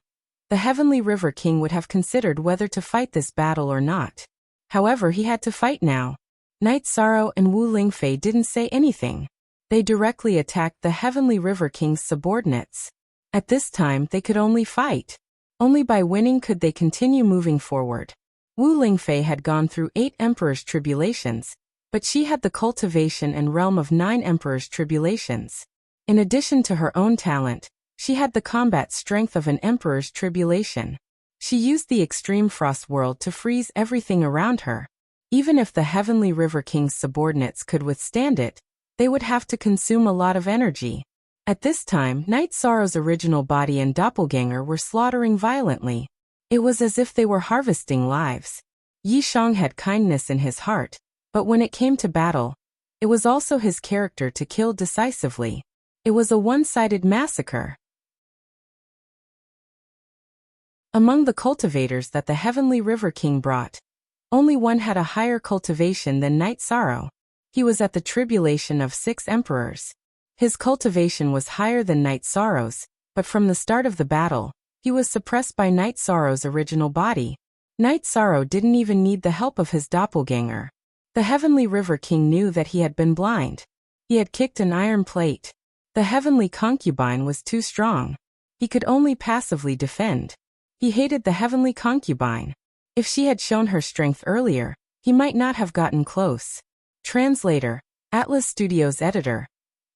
the heavenly river king would have considered whether to fight this battle or not. However, he had to fight now. Night Sorrow and Wu Lingfei didn't say anything. They directly attacked the heavenly river king's subordinates. At this time they could only fight. Only by winning could they continue moving forward. Wu Lingfei had gone through 8 emperors' tribulations, but she had the cultivation and realm of 9 emperors' tribulations. In addition to her own talent, she had the combat strength of an emperor's tribulation. She used the extreme frost world to freeze everything around her. Even if the heavenly river king's subordinates could withstand it, they would have to consume a lot of energy. At this time, Night Sorrow's original body and doppelganger were slaughtering violently. It was as if they were harvesting lives. Yi Shang had kindness in his heart, but when it came to battle, it was also his character to kill decisively. It was a one-sided massacre. Among the cultivators that the heavenly river king brought, only one had a higher cultivation than Night Sorrow. He was at the tribulation of 6 emperors. His cultivation was higher than Night Sorrow's, but from the start of the battle, he was suppressed by Night Sorrow's original body. Night Sorrow didn't even need the help of his doppelganger. The heavenly river king knew that he had been blind. He had kicked an iron plate. The heavenly concubine was too strong. He could only passively defend. He hated the heavenly concubine. If she had shown her strength earlier, he might not have gotten close. Translator, Atlas Studios editor.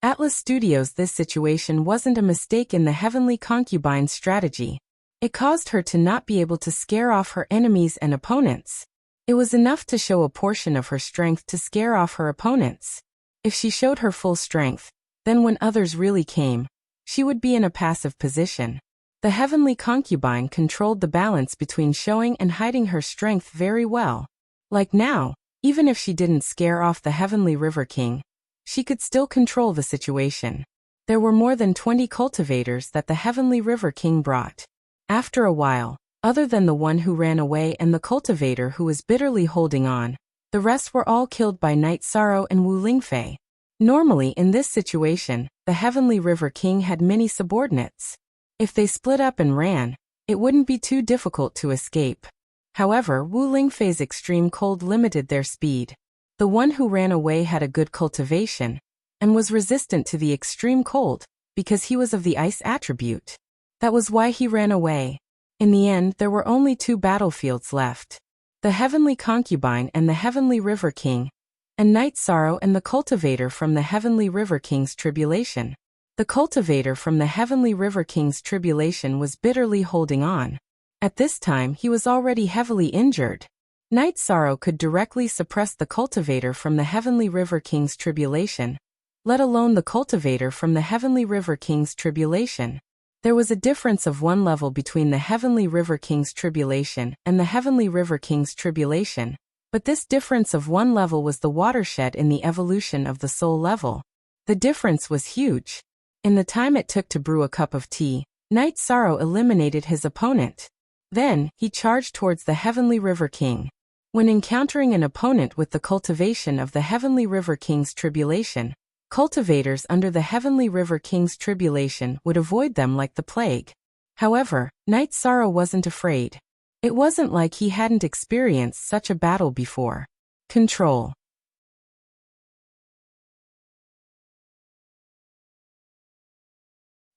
Atlas Studios. This situation wasn't a mistake in the heavenly concubine's strategy. It caused her to not be able to scare off her enemies and opponents. It was enough to show a portion of her strength to scare off her opponents. If she showed her full strength, then when others really came, she would be in a passive position. The heavenly concubine controlled the balance between showing and hiding her strength very well. Like now, even if she didn't scare off the heavenly river king, she could still control the situation. There were more than 20 cultivators that the heavenly river king brought. After a while, other than the one who ran away and the cultivator who was bitterly holding on, the rest were all killed by Night Sorrow and Wu Lingfei. Normally in this situation, the heavenly river king had many subordinates. If they split up and ran, it wouldn't be too difficult to escape. However, Wu Lingfei's extreme cold limited their speed. The one who ran away had a good cultivation, and was resistant to the extreme cold, because he was of the ice attribute. That was why he ran away. In the end, there were only 2 battlefields left. The heavenly concubine and the heavenly river king, and Night Sorrow and the cultivator from the heavenly river king's tribulation. The cultivator from the heavenly river king's tribulation was bitterly holding on. At this time he was already heavily injured. Night Sorrow could directly suppress the cultivator from the heavenly river king's tribulation, let alone the cultivator from the heavenly river king's tribulation. There was a difference of 1 level between the heavenly river king's tribulation and the heavenly river king's tribulation, but this difference of 1 level was the watershed in the evolution of the soul level. The difference was huge. In the time it took to brew a cup of tea, Night Sorrow eliminated his opponent. Then, he charged towards the heavenly river king. When encountering an opponent with the cultivation of the heavenly river king's tribulation, cultivators under the heavenly river king's tribulation would avoid them like the plague. However, Night Sorrow wasn't afraid. It wasn't like he hadn't experienced such a battle before. Control.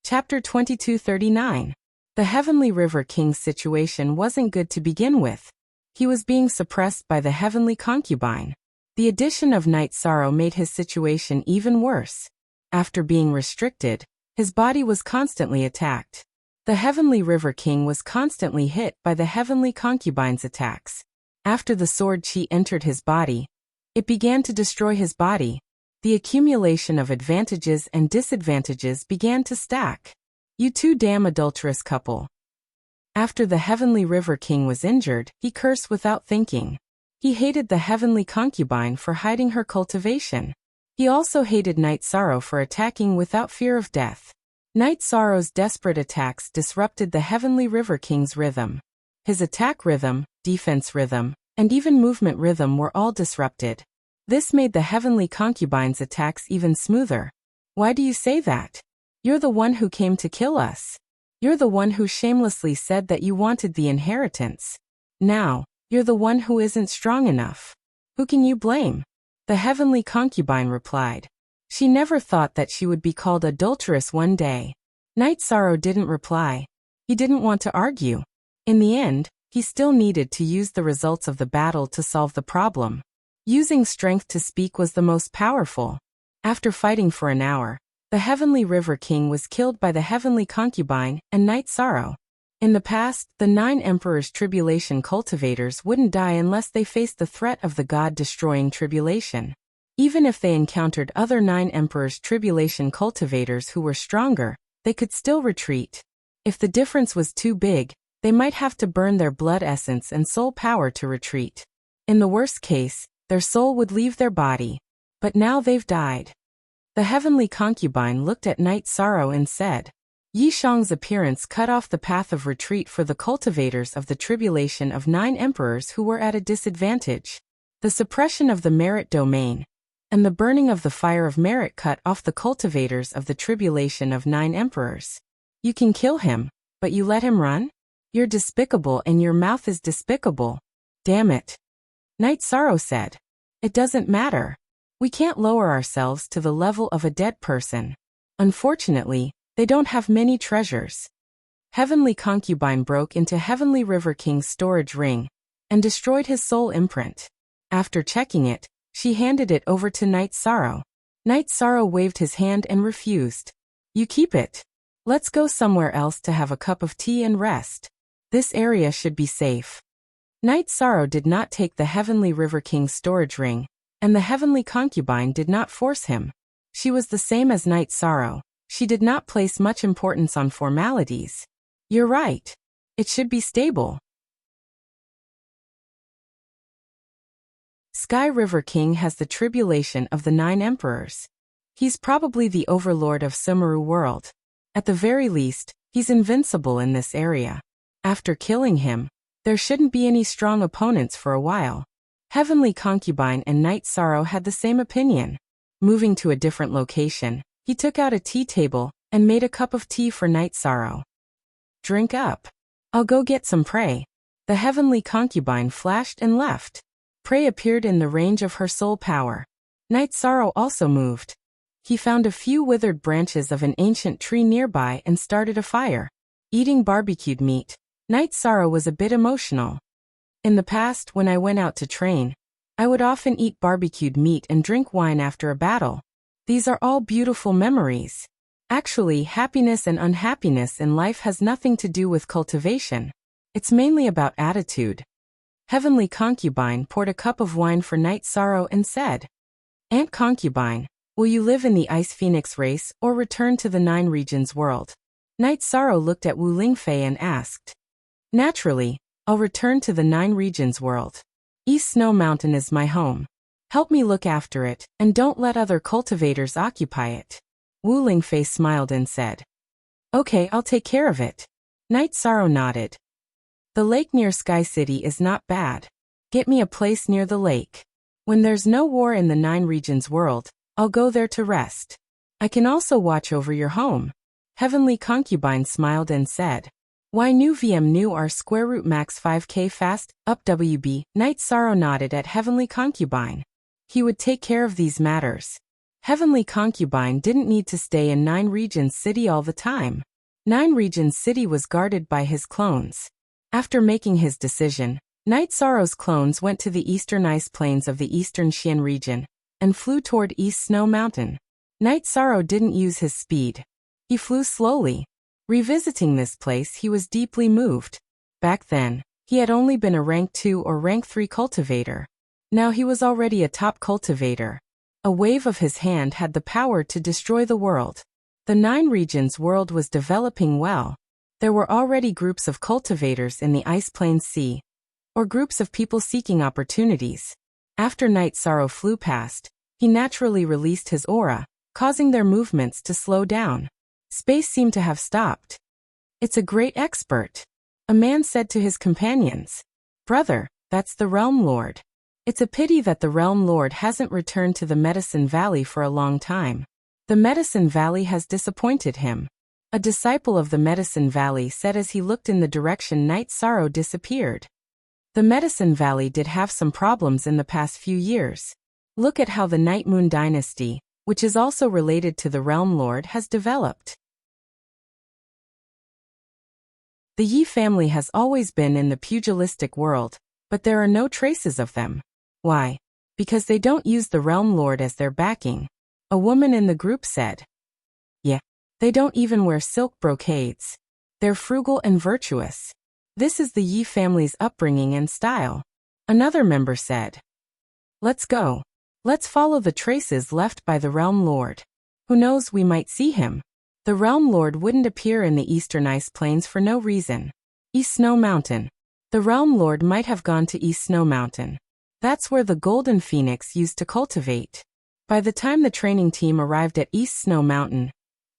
Chapter 2239. The heavenly river king's situation wasn't good to begin with. He was being suppressed by the heavenly concubine. The addition of Night Sorrow made his situation even worse. After being restricted, his body was constantly attacked. The heavenly river king was constantly hit by the heavenly concubine's attacks. After the sword chi entered his body, it began to destroy his body. The accumulation of advantages and disadvantages began to stack. You two damn adulterous couple. After the heavenly river king was injured, he cursed without thinking. He hated the heavenly concubine for hiding her cultivation. He also hated Night Sorrow for attacking without fear of death. Night Sorrow's desperate attacks disrupted the heavenly river king's rhythm. His attack rhythm, defense rhythm, and even movement rhythm were all disrupted. This made the heavenly concubine's attacks even smoother. Why do you say that? You're the one who came to kill us. You're the one who shamelessly said that you wanted the inheritance. Now, you're the one who isn't strong enough. Who can you blame? The heavenly concubine replied. She never thought that she would be called adulterous one day. Night Sorrow didn't reply. He didn't want to argue. In the end, he still needed to use the results of the battle to solve the problem. Using strength to speak was the most powerful. After fighting for an hour, the heavenly river king was killed by the heavenly concubine and Night Sorrow. In the past, the 9 emperors' tribulation cultivators wouldn't die unless they faced the threat of the god-destroying tribulation. Even if they encountered other 9 emperors' tribulation cultivators who were stronger, they could still retreat. If the difference was too big, they might have to burn their blood essence and soul power to retreat. In the worst case, their soul would leave their body. But now they've died. The heavenly concubine looked at Night Sorrow and said, Yi Shang's appearance cut off the path of retreat for the cultivators of the tribulation of 9 emperors who were at a disadvantage. The suppression of the merit domain and the burning of the fire of merit cut off the cultivators of the tribulation of 9 emperors. You can kill him, but you let him run? You're despicable and your mouth is despicable. Damn it. Night Sorrow said. It doesn't matter. We can't lower ourselves to the level of a dead person. Unfortunately, they don't have many treasures. Heavenly concubine broke into Heavenly River King's storage ring and destroyed his soul imprint. After checking it, she handed it over to Night Sorrow. Night Sorrow waved his hand and refused. You keep it. Let's go somewhere else to have a cup of tea and rest. This area should be safe. Night Sorrow did not take the Heavenly River King's storage ring, and the Heavenly Concubine did not force him. She was the same as Night Sorrow. She did not place much importance on formalities. You're right. It should be stable. Sky River King has the tribulation of the 9 emperors. He's probably the overlord of Sumeru world. At the very least, he's invincible in this area. After killing him, there shouldn't be any strong opponents for a while. Heavenly Concubine and Night Sorrow had the same opinion. Moving to a different location, he took out a tea table and made a cup of tea for Night Sorrow. Drink up. I'll go get some prey. The Heavenly Concubine flashed and left. Prey appeared in the range of her soul power. Night Sorrow also moved. He found a few withered branches of an ancient tree nearby and started a fire. Eating barbecued meat, Night Sorrow was a bit emotional. In the past, when I went out to train, I would often eat barbecued meat and drink wine after a battle. These are all beautiful memories. Actually, happiness and unhappiness in life has nothing to do with cultivation. It's mainly about attitude. Heavenly Concubine poured a cup of wine for Night Sorrow and said, Aunt Concubine, will you live in the Ice Phoenix race or return to the 9 regions world? Night Sorrow looked at Wu Lingfei and asked. Naturally, I'll return to the 9 regions world. East Snow Mountain is my home. Help me look after it, and don't let other cultivators occupy it. Wu Lingfei smiled and said, Okay, I'll take care of it. Night Sorrow nodded. The lake near Sky City is not bad. Get me a place near the lake. When there's no war in the 9 regions world, I'll go there to rest. I can also watch over your home. Heavenly Concubine smiled and said, Why new VM new R square root max 5k fast, up WB. Night Sorrow nodded at Heavenly Concubine. He would take care of these matters. Heavenly Concubine didn't need to stay in 9 regions city all the time. 9 regions city was guarded by his clones. After making his decision, Night Sorrow's clones went to the eastern ice plains of the eastern Xian region and flew toward East Snow Mountain. Night Sorrow didn't use his speed. He flew slowly. Revisiting this place, he was deeply moved. Back then, he had only been a rank 2 or rank 3 cultivator. Now he was already a top cultivator. A wave of his hand had the power to destroy the world. The 9 regions world was developing well. There were already groups of cultivators in the Ice Plains Sea, or groups of people seeking opportunities. After Night Sorrow flew past, he naturally released his aura, causing their movements to slow down. Space seemed to have stopped. It's a great expert. A man said to his companions. Brother, that's the Realm Lord. It's a pity that the Realm Lord hasn't returned to the Medicine Valley for a long time. The Medicine Valley has disappointed him. A disciple of the Medicine Valley said as he looked in the direction Night Sorrow disappeared. The Medicine Valley did have some problems in the past few years. Look at how the Night Moon Dynasty, which is also related to the Realm Lord, has developed. The Yi family has always been in the pugilistic world, but there are no traces of them. Why? Because they don't use the Realm Lord as their backing. A woman in the group said. Yeah. They don't even wear silk brocades. They're frugal and virtuous. This is the Yi family's upbringing and style. Another member said. Let's go. Let's follow the traces left by the Realm Lord. Who knows, we might see him. The Realm Lord wouldn't appear in the eastern ice plains for no reason. East Snow Mountain. The Realm Lord might have gone to East Snow Mountain. That's where the Golden Phoenix used to cultivate. By the time the training team arrived at East Snow Mountain,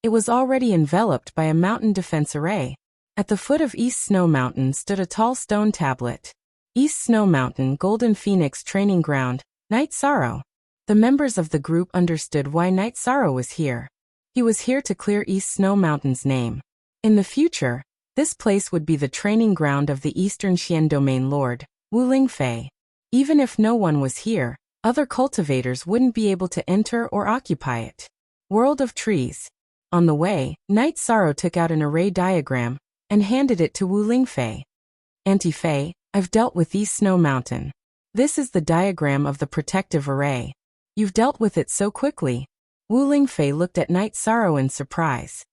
it was already enveloped by a mountain defense array. At the foot of East Snow Mountain stood a tall stone tablet. East Snow Mountain Golden Phoenix Training Ground, Night Sorrow. The members of the group understood why Night Sorrow was here. He was here to clear East Snow Mountain's name. In the future, this place would be the training ground of the Eastern Xian Domain Lord, Wu Lingfei. Even if no one was here, other cultivators wouldn't be able to enter or occupy it. World of Trees. On the way, Night Sorrow took out an array diagram and handed it to Wu Lingfei. Auntie Fei, I've dealt with East Snow Mountain. This is the diagram of the protective array. You've dealt with it so quickly. Wu Lingfei looked at Night Sorrow in surprise.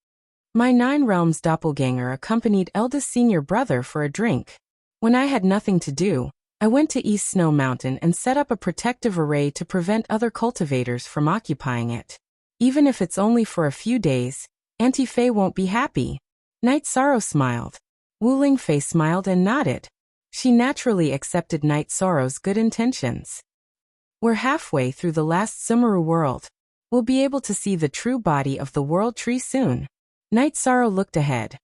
My 9 realms doppelganger accompanied eldest senior brother for a drink. When I had nothing to do, I went to East Snow Mountain and set up a protective array to prevent other cultivators from occupying it. Even if it's only for a few days, Auntie Faye won't be happy. Night Sorrow smiled. Wu Lingfei smiled and nodded. She naturally accepted Night Sorrow's good intentions. We're halfway through the last Sumeru world. We'll be able to see the true body of the world tree soon. Night Sorrow looked ahead.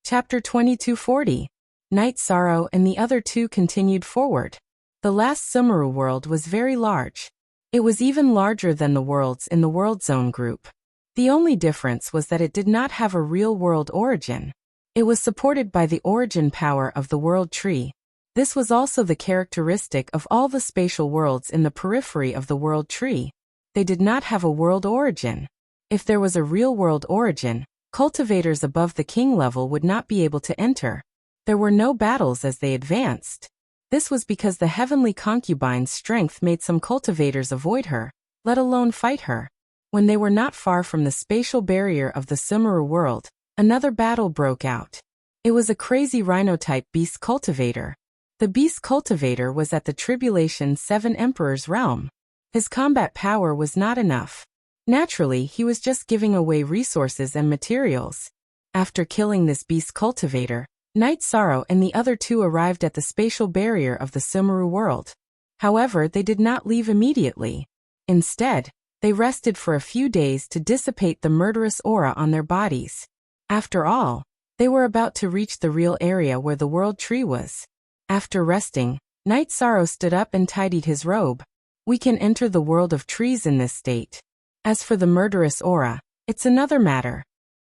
Chapter 2240. Night Sorrow and the other two continued forward. The last Sumeru world was very large. It was even larger than the worlds in the World Zone group. The only difference was that it did not have a real world origin. It was supported by the origin power of the world tree. This was also the characteristic of all the spatial worlds in the periphery of the world tree. They did not have a world origin. If there was a real world origin, cultivators above the king level would not be able to enter. There were no battles as they advanced. This was because the heavenly concubine's strength made some cultivators avoid her, let alone fight her. When they were not far from the spatial barrier of the Sumeru world, another battle broke out. It was a crazy rhino-type beast cultivator. The beast cultivator was at the Tribulation 7 Emperor's realm. His combat power was not enough. Naturally, he was just giving away resources and materials. After killing this beast cultivator, Night Sorrow and the other two arrived at the spatial barrier of the Sumeru world. However, they did not leave immediately. Instead, they rested for a few days to dissipate the murderous aura on their bodies. After all, they were about to reach the real area where the world tree was. After resting, Night Sorrow stood up and tidied his robe. We can enter the world of trees in this state. As for the murderous aura, it's another matter.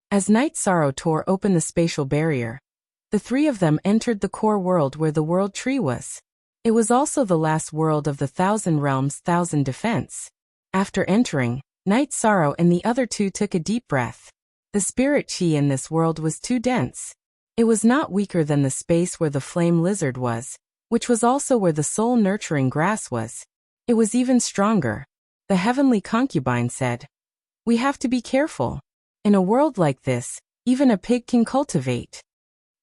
As Night Sorrow tore open the spatial barrier, the three of them entered the core world where the world tree was. It was also the last world of the 1,000 Realms 1,000 Defense. After entering, Night Sorrow and the other two took a deep breath. The spirit chi in this world was too dense. It was not weaker than the space where the flame lizard was, which was also where the soul-nurturing grass was. It was even stronger. The heavenly concubine said, "We have to be careful. In a world like this, even a pig can cultivate."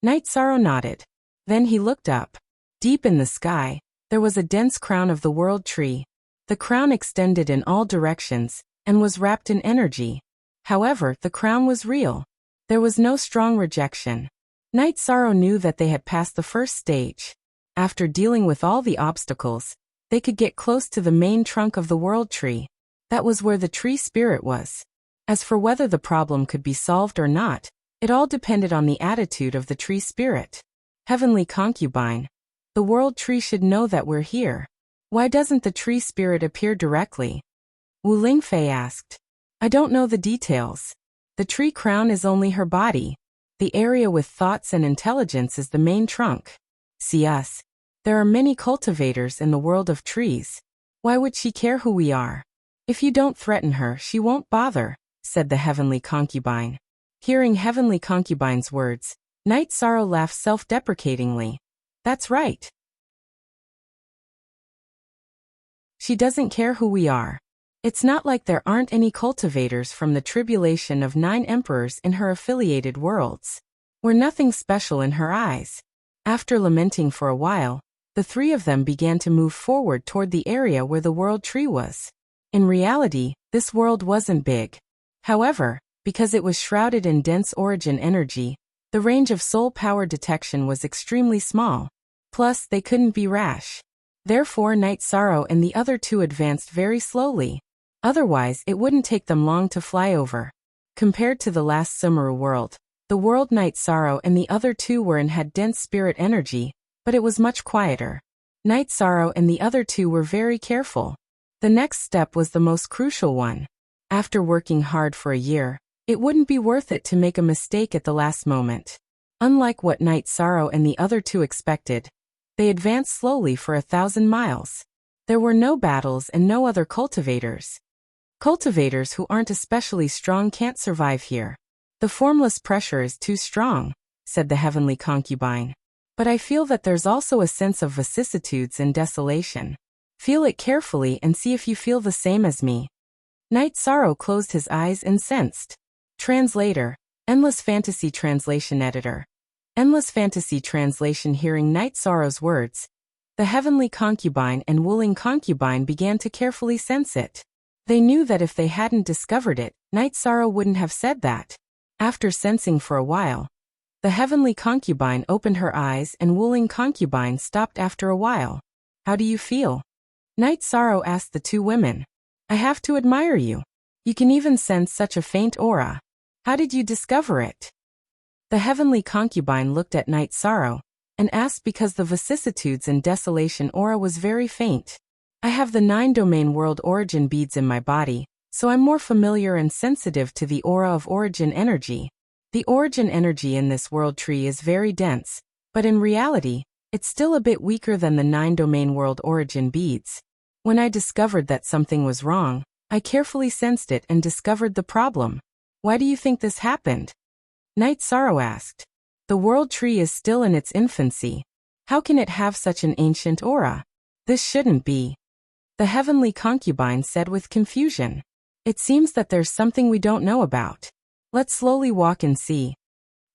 Night Sorrow nodded. Then he looked up. Deep in the sky, there was a dense crown of the world tree. The crown extended in all directions, and was wrapped in energy. However, the crown was real. There was no strong rejection. Night Sorrow knew that they had passed the first stage. After dealing with all the obstacles, they could get close to the main trunk of the world tree. That was where the tree spirit was. As for whether the problem could be solved or not, it all depended on the attitude of the tree spirit. Heavenly concubine, the world tree should know that we're here. Why doesn't the tree spirit appear directly? Wu Lingfei asked. I don't know the details. The tree crown is only her body. The area with thoughts and intelligence is the main trunk. See us. There are many cultivators in the world of trees. Why would she care who we are? If you don't threaten her, she won't bother, said the heavenly concubine. Hearing heavenly concubine's words, Night Sorrow laughed self-deprecatingly. That's right. She doesn't care who we are. It's not like there aren't any cultivators from the tribulation of 9 emperors in her affiliated worlds. We're nothing special in her eyes. After lamenting for a while, the three of them began to move forward toward the area where the world tree was. In reality, this world wasn't big. However, because it was shrouded in dense origin energy, the range of soul power detection was extremely small. Plus, they couldn't be rash. Therefore, Night Sorrow and the other two advanced very slowly. Otherwise, it wouldn't take them long to fly over. Compared to the last Sumeru world, the world Night Sorrow and the other two were in had dense spirit energy, but it was much quieter. Night Sorrow and the other two were very careful. The next step was the most crucial one. After working hard for a year, it wouldn't be worth it to make a mistake at the last moment. Unlike what Night Sorrow and the other two expected, they advanced slowly for 1,000 miles. There were no battles and no other cultivators. Cultivators who aren't especially strong can't survive here. The formless pressure is too strong, said the heavenly concubine. But I feel that there's also a sense of vicissitudes and desolation. Feel it carefully and see if you feel the same as me. Night Sorrow closed his eyes and sensed. Translator, Endless Fantasy Translation Editor. Endless Fantasy Translation. Hearing Night Sorrow's words, the heavenly concubine and Wuling concubine began to carefully sense it. They knew that if they hadn't discovered it, Night Sorrow wouldn't have said that. After sensing for a while, the heavenly concubine opened her eyes and Wuling concubine stopped after a while. How do you feel? Night Sorrow asked the two women. I have to admire you. You can even sense such a faint aura. How did you discover it? The heavenly concubine looked at Night Sorrow and asked because the vicissitudes and desolation aura was very faint. I have the 9-domain world origin beads in my body, so I'm more familiar and sensitive to the aura of origin energy. The origin energy in this world tree is very dense, but in reality, it's still a bit weaker than the 9-domain world origin beads. When I discovered that something was wrong, I carefully sensed it and discovered the problem. Why do you think this happened? Night Sorrow asked. The world tree is still in its infancy. How can it have such an ancient aura? This shouldn't be. The heavenly concubine said with confusion. It seems that there's something we don't know about. Let's slowly walk and see.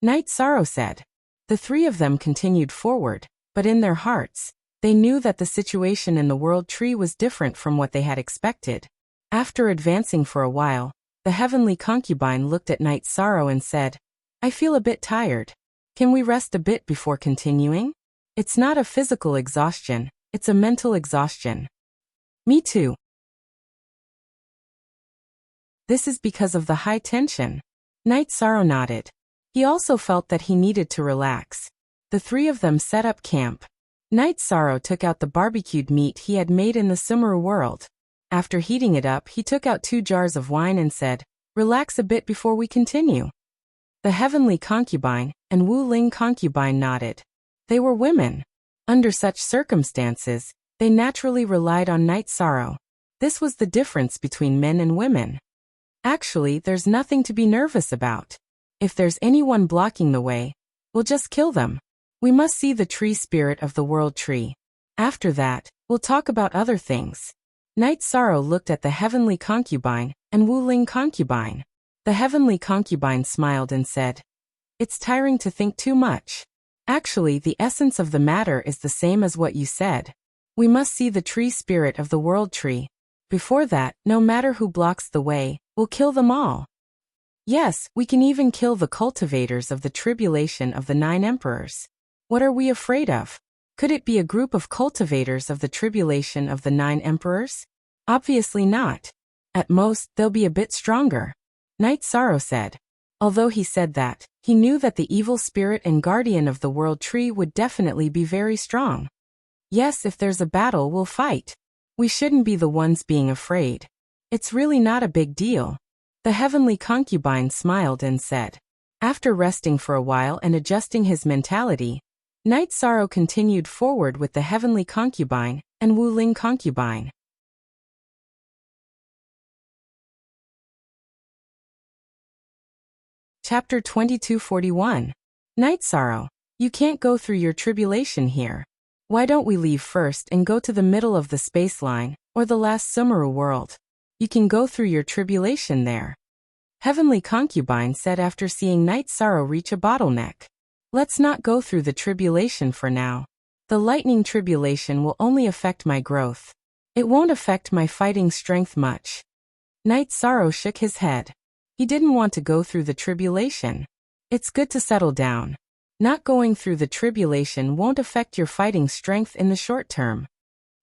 Night Sorrow said. The three of them continued forward, but in their hearts, they knew that the situation in the world tree was different from what they had expected. After advancing for a while, the heavenly concubine looked at Night Sorrow and said, I feel a bit tired. Can we rest a bit before continuing? It's not a physical exhaustion, it's a mental exhaustion. Me too. This is because of the high tension. Night Sorrow nodded. He also felt that he needed to relax. The three of them set up camp. Night Sorrow took out the barbecued meat he had made in the Sumeru world. After heating it up, he took out 2 jars of wine and said, Relax a bit before we continue. The heavenly concubine and Wuling concubine nodded. They were women. Under such circumstances, they naturally relied on Night Sorrow. This was the difference between men and women. Actually, there's nothing to be nervous about. If there's anyone blocking the way, we'll just kill them. We must see the tree spirit of the world tree. After that, we'll talk about other things. Night Sorrow looked at the heavenly concubine and Wuling concubine. The heavenly concubine smiled and said, It's tiring to think too much. Actually, the essence of the matter is the same as what you said. We must see the tree spirit of the world tree. Before that, no matter who blocks the way, we'll kill them all. Yes, we can even kill the cultivators of the tribulation of the 9 emperors. What are we afraid of? Could it be a group of cultivators of the tribulation of the 9 emperors? Obviously not. At most, they'll be a bit stronger. Night Sorrow said. Although he said that, he knew that the evil spirit and guardian of the world tree would definitely be very strong. Yes, if there's a battle, we'll fight. We shouldn't be the ones being afraid. It's really not a big deal. The heavenly concubine smiled and said. After resting for a while and adjusting his mentality, Night Sorrow continued forward with the heavenly concubine and Wuling concubine. Chapter 2241. Night Sorrow, you can't go through your tribulation here. Why don't we leave first and go to the middle of the space line, or the last Sumeru world? You can go through your tribulation there. Heavenly concubine said after seeing Night Sorrow reach a bottleneck. Let's not go through the tribulation for now. The lightning tribulation will only affect my growth. It won't affect my fighting strength much. Night Sorrow shook his head. He didn't want to go through the tribulation. It's good to settle down. Not going through the tribulation won't affect your fighting strength in the short term.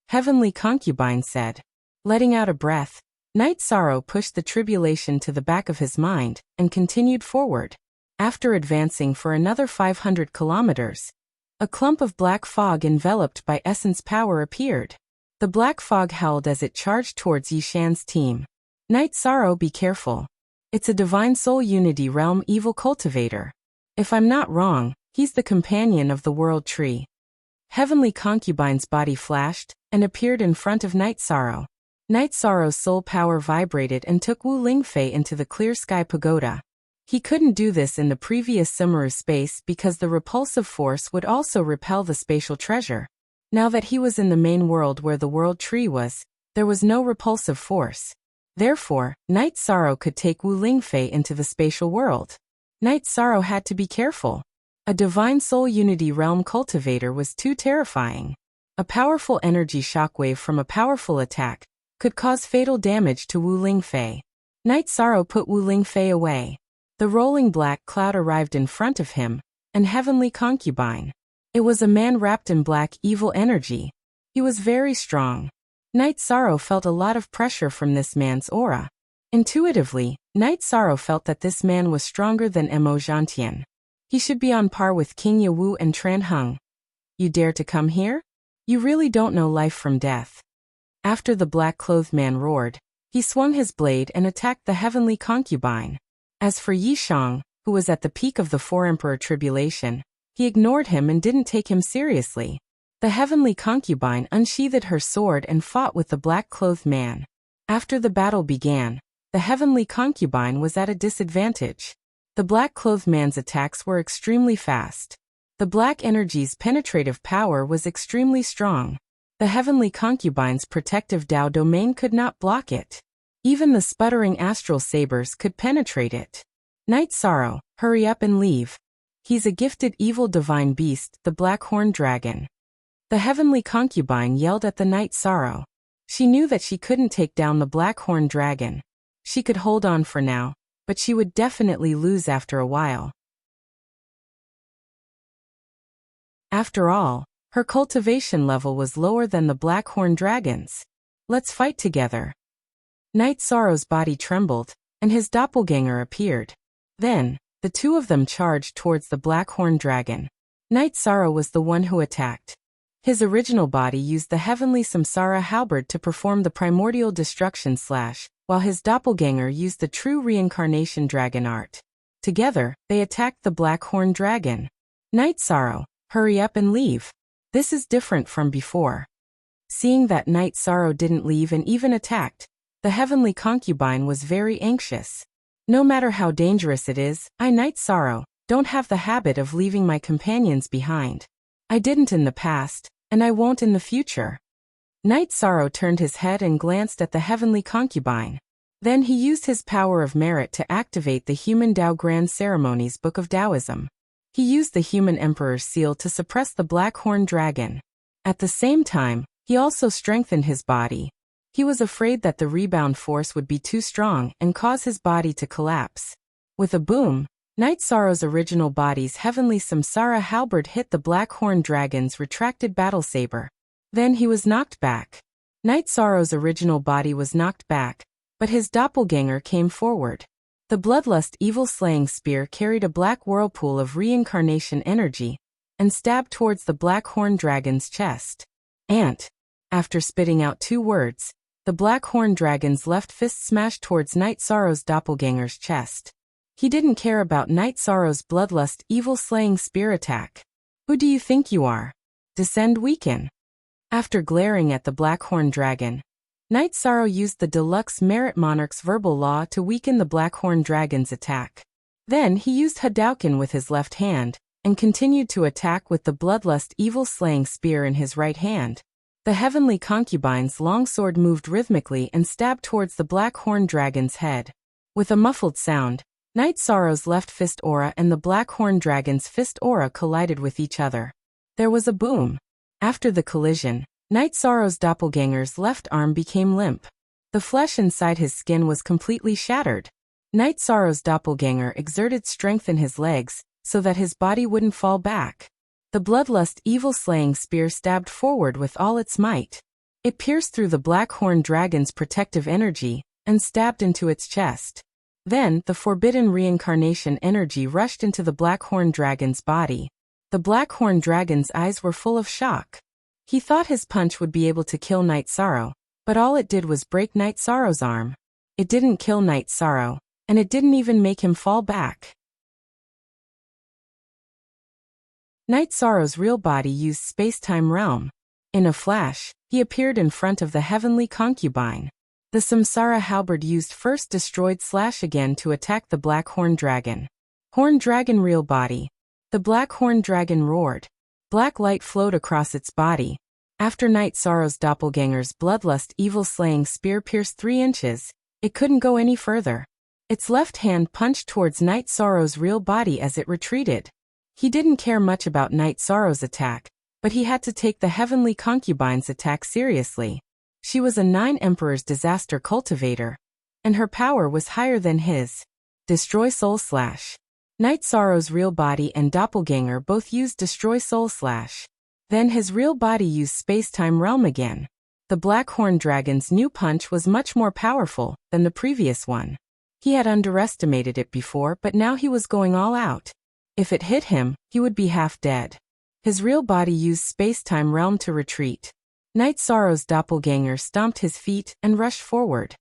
Heavenly concubine said. Letting out a breath, Night Sorrow pushed the tribulation to the back of his mind and continued forward. After advancing for another 500 kilometers, a clump of black fog enveloped by essence power appeared. The black fog howled as it charged towards Yishan's team. Night Sorrow, be careful. It's a divine soul unity realm evil cultivator. If I'm not wrong, he's the companion of the world tree. Heavenly concubine's body flashed and appeared in front of Night Sorrow. Night Sorrow's soul power vibrated and took Wu Lingfei into the clear sky pagoda. He couldn't do this in the previous Sumeru space because the repulsive force would also repel the spatial treasure. Now that he was in the main world where the world tree was, there was no repulsive force. Therefore, Night Sorrow could take Wu Lingfei into the spatial world. Night Sorrow had to be careful. A divine soul unity realm cultivator was too terrifying. A powerful energy shockwave from a powerful attack could cause fatal damage to Wu Lingfei. Night Sorrow put Wu Lingfei away. The rolling black cloud arrived in front of him, an heavenly concubine. It was a man wrapped in black evil energy. He was very strong. Night Sorrow felt a lot of pressure from this man's aura. Intuitively, Night Sorrow felt that this man was stronger than Mo Zhantian. He should be on par with King Yewu and Tran Heng. You dare to come here? You really don't know life from death. After the black-clothed man roared, he swung his blade and attacked the heavenly concubine. As for Yi Shang, who was at the peak of the Four Emperor tribulation, he ignored him and didn't take him seriously. The heavenly concubine unsheathed her sword and fought with the black-clothed man. After the battle began, the heavenly concubine was at a disadvantage. The black-clothed man's attacks were extremely fast. The black energy's penetrative power was extremely strong. The heavenly concubine's protective Dao domain could not block it. Even the sputtering astral sabers could penetrate it. Night Sorrow, hurry up and leave. He's a gifted evil divine beast, the black-horned dragon. The heavenly concubine yelled at the Night Sorrow. She knew that she couldn't take down the black-horned dragon. She could hold on for now, but she would definitely lose after a while. After all, her cultivation level was lower than the black-horned dragon's. Let's fight together. Night Sorrow's body trembled, and his doppelganger appeared. Then, the two of them charged towards the black-horned dragon. Night Sorrow was the one who attacked. His original body used the heavenly Samsara halberd to perform the primordial destruction slash, while his doppelganger used the true reincarnation dragon art. Together, they attacked the black-horned dragon. Night Sorrow, hurry up and leave. This is different from before. Seeing that Night Sorrow didn't leave and even attacked, the heavenly concubine was very anxious. No matter how dangerous it is, I, Night Sorrow, don't have the habit of leaving my companions behind. I didn't in the past, and I won't in the future. Night Sorrow turned his head and glanced at the heavenly concubine. Then he used his power of merit to activate the Human Tao Grand Ceremonies Book of Taoism. He used the Human Emperor's seal to suppress the black-horned dragon. At the same time, he also strengthened his body. He was afraid that the rebound force would be too strong and cause his body to collapse. With a boom, Night Sorrow's original body's heavenly Samsara halberd hit the black-horned dragon's retracted battle saber. Then he was knocked back. Night Sorrow's original body was knocked back, but his doppelganger came forward. The bloodlust evil-slaying spear carried a black whirlpool of reincarnation energy and stabbed towards the black-horned dragon's chest. Ant. After spitting out 2 words, the black-horned dragon's left fist smashed towards Night Sorrow's doppelganger's chest. He didn't care about Night Sorrow's bloodlust evil-slaying spear attack. Who do you think you are? Descend weaken. After glaring at the black-horned dragon, Night Sorrow used the deluxe Merit Monarch's verbal law to weaken the black-horned dragon's attack. Then he used Hadouken with his left hand, and continued to attack with the bloodlust evil-slaying spear in his right hand. The heavenly concubine's longsword moved rhythmically and stabbed towards the black-horned dragon's head. With a muffled sound, Night Sorrow's left fist aura and the black-horned dragon's fist aura collided with each other. There was a boom. After the collision, Night Sorrow's doppelganger's left arm became limp. The flesh inside his skin was completely shattered. Night Sorrow's doppelganger exerted strength in his legs, so that his body wouldn't fall back. The bloodlust evil-slaying spear stabbed forward with all its might. It pierced through the black-horned dragon's protective energy, and stabbed into its chest. Then, the forbidden reincarnation energy rushed into the black-horned dragon's body. The black-horned dragon's eyes were full of shock. He thought his punch would be able to kill Night Sorrow, but all it did was break Night Sorrow's arm. It didn't kill Night Sorrow, and it didn't even make him fall back. Night Sorrow's real body used space-time realm. In a flash, he appeared in front of the heavenly concubine. The Samsara halberd used first destroyed slash again to attack the black-horned dragon. Horned dragon real body. The black-horned dragon roared. Black light flowed across its body. After Night Sorrow's doppelganger's bloodlust evil-slaying spear pierced 3 inches, it couldn't go any further. Its left hand punched towards Night Sorrow's real body as it retreated. He didn't care much about Night Sorrow's attack, but he had to take the Heavenly Concubine's attack seriously. She was a 9 Emperor's disaster cultivator, and her power was higher than his. Destroy Soul Slash. Night Sorrow's real body and doppelganger both used Destroy Soul Slash. Then his real body used Space-Time Realm again. The Black Horn Dragon's new punch was much more powerful than the previous one. He had underestimated it before, but now he was going all out. If it hit him, he would be half dead. His real body used Space-Time Realm to retreat. Night Sorrow's doppelganger stomped his feet and rushed forward.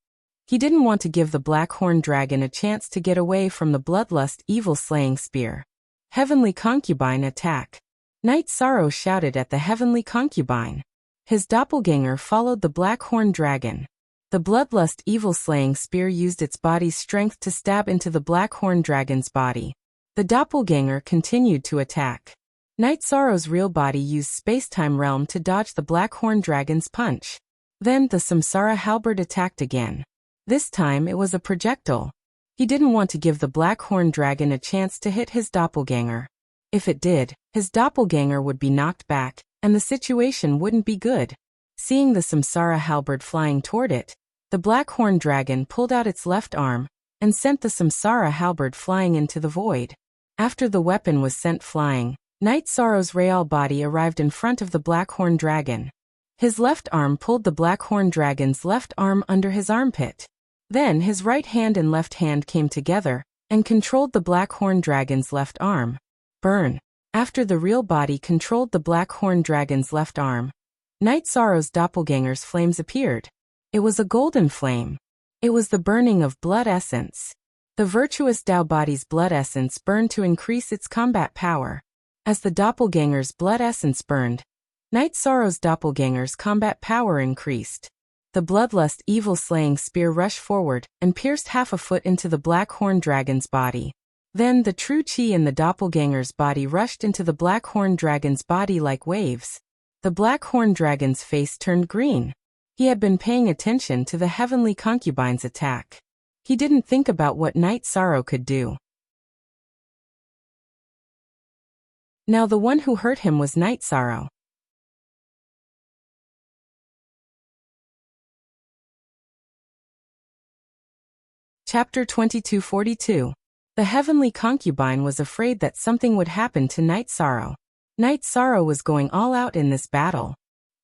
He didn't want to give the Black Horn Dragon a chance to get away from the Bloodlust evil-slaying spear. Heavenly Concubine attack. Night Sorrow shouted at the Heavenly Concubine. His doppelganger followed the Black Horn Dragon. The Bloodlust evil-slaying spear used its body's strength to stab into the Black Horn Dragon's body. The doppelganger continued to attack. Night Sorrow's real body used Space-Time Realm to dodge the Black Horn Dragon's punch. Then the Samsara Halberd attacked again. This time it was a projectile. He didn't want to give the Black Horn Dragon a chance to hit his doppelganger. If it did, his doppelganger would be knocked back, and the situation wouldn't be good. Seeing the Samsara Halberd flying toward it, the Black Horn Dragon pulled out its left arm and sent the Samsara Halberd flying into the void. After the weapon was sent flying, Night Sorrow's real body arrived in front of the Black Horn Dragon. His left arm pulled the Black Horn Dragon's left arm under his armpit. Then his right hand and left hand came together and controlled the Black Horn Dragon's left arm. Burn. After the real body controlled the Black Horn Dragon's left arm, Night Sorrow's doppelganger's flames appeared. It was a golden flame. It was the burning of blood essence. The virtuous Tao body's blood essence burned to increase its combat power. As the doppelganger's blood essence burned, Night Sorrow's doppelganger's combat power increased. The Bloodlust evil-slaying spear rushed forward and pierced half a foot into the Black Horn Dragon's body. Then the true chi in the doppelganger's body rushed into the Black Horn Dragon's body like waves. The Black Horn Dragon's face turned green. He had been paying attention to the Heavenly Concubine's attack. He didn't think about what Night Sorrow could do. Now the one who hurt him was Night Sorrow. Chapter 2242. The Heavenly Concubine was afraid that something would happen to Night Sorrow. Night Sorrow was going all out in this battle.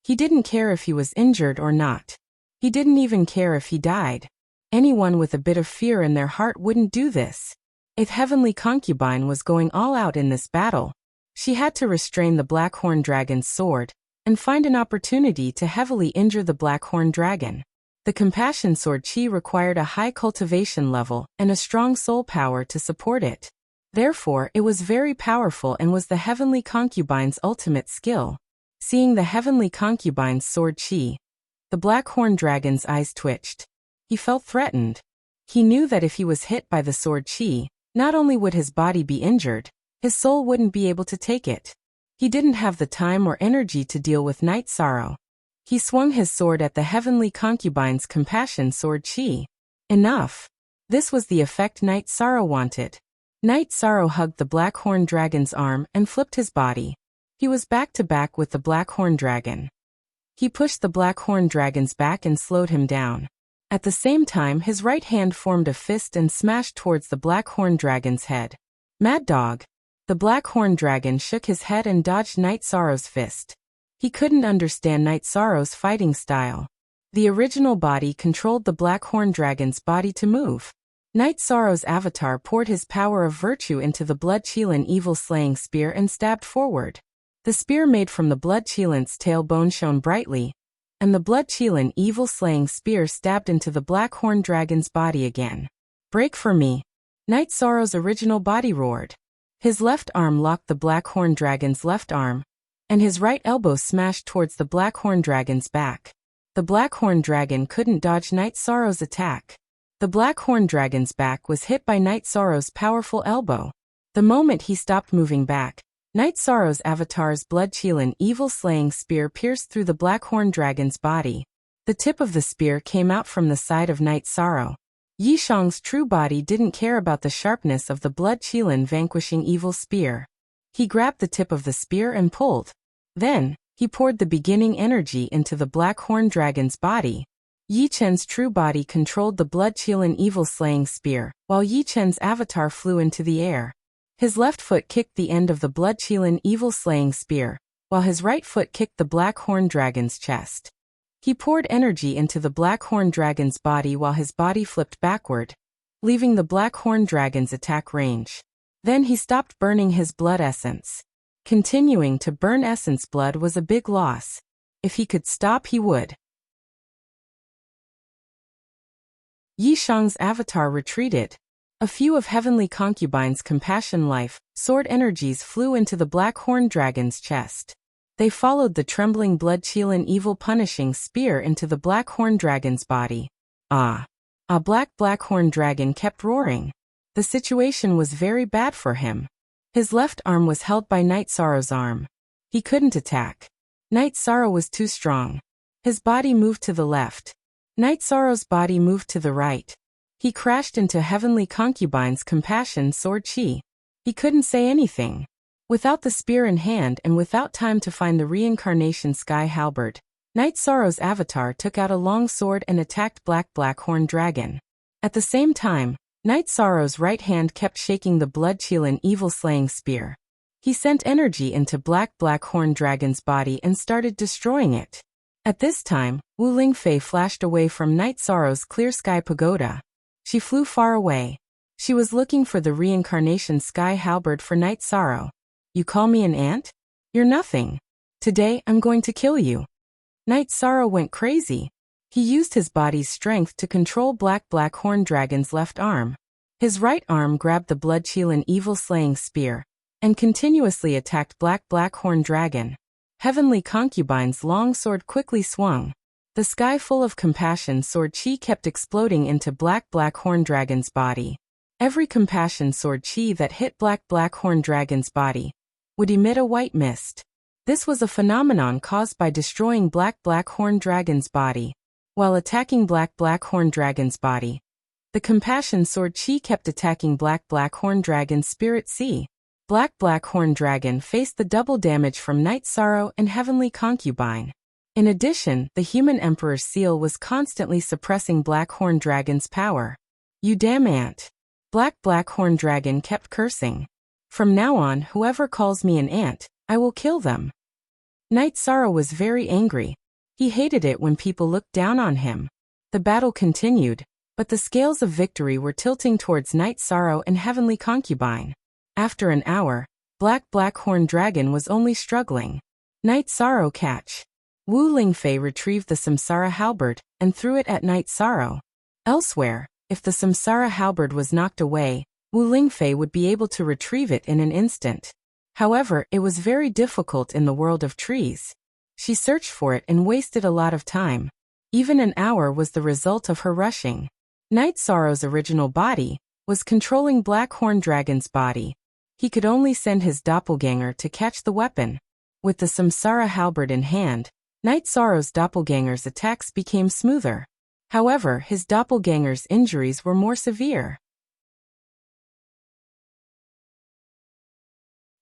He didn't care if he was injured or not. He didn't even care if he died. Anyone with a bit of fear in their heart wouldn't do this. If Heavenly Concubine was going all out in this battle, she had to restrain the Black Horn Dragon's sword and find an opportunity to heavily injure the Black Horn Dragon. The Compassion Sword Chi required a high cultivation level and a strong soul power to support it. Therefore, it was very powerful and was the Heavenly Concubine's ultimate skill. Seeing the Heavenly Concubine's sword Chi, the Black Horn Dragon's eyes twitched. He felt threatened. He knew that if he was hit by the sword Chi, not only would his body be injured, his soul wouldn't be able to take it. He didn't have the time or energy to deal with Night Sorrow. He swung his sword at the Heavenly Concubine's Compassion Sword Chi. Enough. This was the effect Night Sorrow wanted. Night Sorrow hugged the Black Horn Dragon's arm and flipped his body. He was back to back with the Black Horn Dragon. He pushed the Black Horn Dragon's back and slowed him down. At the same time, his right hand formed a fist and smashed towards the Black Horn Dragon's head. Mad Dog. The Black Horn Dragon shook his head and dodged Night Sorrow's fist. He couldn't understand Night Sorrow's fighting style. The original body controlled the Black Horn Dragon's body to move. Night Sorrow's avatar poured his power of virtue into the Blood Qilin evil-slaying spear and stabbed forward. The spear made from the Blood Qilint's tailbone shone brightly, and the Blood Qilin evil-slaying spear stabbed into the Black Horn Dragon's body again. Break for me. Night Sorrow's original body roared. His left arm locked the Black Horn Dragon's left arm, and his right elbow smashed towards the Black Horn Dragon's back. The Black Horn Dragon couldn't dodge Night Sorrow's attack. The Black Horn Dragon's back was hit by Night Sorrow's powerful elbow. The moment he stopped moving back, Night Sorrow's avatar's blood-chilling evil-slaying spear pierced through the Black Horn Dragon's body. The tip of the spear came out from the side of Night Sorrow. Yishang's true body didn't care about the sharpness of the blood-chilling vanquishing evil spear. He grabbed the tip of the spear and pulled. Then, he poured the beginning energy into the Black Horn Dragon's body. Yi Chen's true body controlled the blood-chilling evil-slaying spear, while Yi Chen's avatar flew into the air. His left foot kicked the end of the blood-chilling evil-slaying spear, while his right foot kicked the Black Horn Dragon's chest. He poured energy into the Black Horn Dragon's body while his body flipped backward, leaving the Black Horn Dragon's attack range. Then he stopped burning his blood essence. Continuing to burn essence blood was a big loss. If he could stop, he would. Yishang's avatar retreated. A few of Heavenly Concubine's compassion life, sword energies flew into the Black Horn Dragon's chest. They followed the trembling blood-chilling evil punishing spear into the Black Horn Dragon's body. A Black Horn Dragon kept roaring. The situation was very bad for him. His left arm was held by Night Sorrow's arm. He couldn't attack. Night Sorrow was too strong. His body moved to the left. Night Sorrow's body moved to the right. He crashed into Heavenly Concubine's compassion sword chi. He couldn't say anything. Without the spear in hand and without time to find the reincarnation sky halberd, Night Sorrow's avatar took out a long sword and attacked Black Horn Dragon. At the same time, Night Sorrow's right hand kept shaking the blood-chilling evil-slaying spear. He sent energy into Black Horn Dragon's body and started destroying it. At this time, Wu Lingfei flashed away from Night Sorrow's clear sky pagoda. She flew far away. She was looking for the reincarnation sky halberd for Night Sorrow. You call me an ant? You're nothing. Today, I'm going to kill you. Night Sorrow went crazy. He used his body's strength to control Black Horn Dragon's left arm. His right arm grabbed the blood-chilling evil-slaying spear and continuously attacked Black Horn Dragon. Heavenly Concubine's long sword quickly swung. The sky full of compassion sword chi kept exploding into Black Horn Dragon's body. Every compassion sword chi that hit Black Horn Dragon's body would emit a white mist. This was a phenomenon caused by destroying Black Horn Dragon's body. While attacking Black Horn Dragon's body, the compassion sword chi kept attacking Black Horn Dragon's spirit sea. Black Horn Dragon faced the double damage from Night Sorrow and Heavenly Concubine. In addition, the human Emperor's seal was constantly suppressing Black Horn Dragon's power. You damn ant. Black Horn Dragon kept cursing. From now on, whoever calls me an ant, I will kill them. Night Sorrow was very angry. He hated it when people looked down on him. The battle continued, but the scales of victory were tilting towards Night Sorrow and Heavenly Concubine. After an hour, Black Horn Dragon was only struggling. Night Sorrow catch. Wu Lingfei retrieved the Samsara halberd and threw it at Night Sorrow. Elsewhere, if the Samsara halberd was knocked away, Wu Lingfei would be able to retrieve it in an instant. However, it was very difficult in the world of trees. She searched for it and wasted a lot of time. Even an hour was the result of her rushing. Night Sorrow's original body was controlling Black Horn Dragon's body. He could only send his doppelganger to catch the weapon. With the Samsara halberd in hand, Night Sorrow's doppelganger's attacks became smoother. However, his doppelganger's injuries were more severe.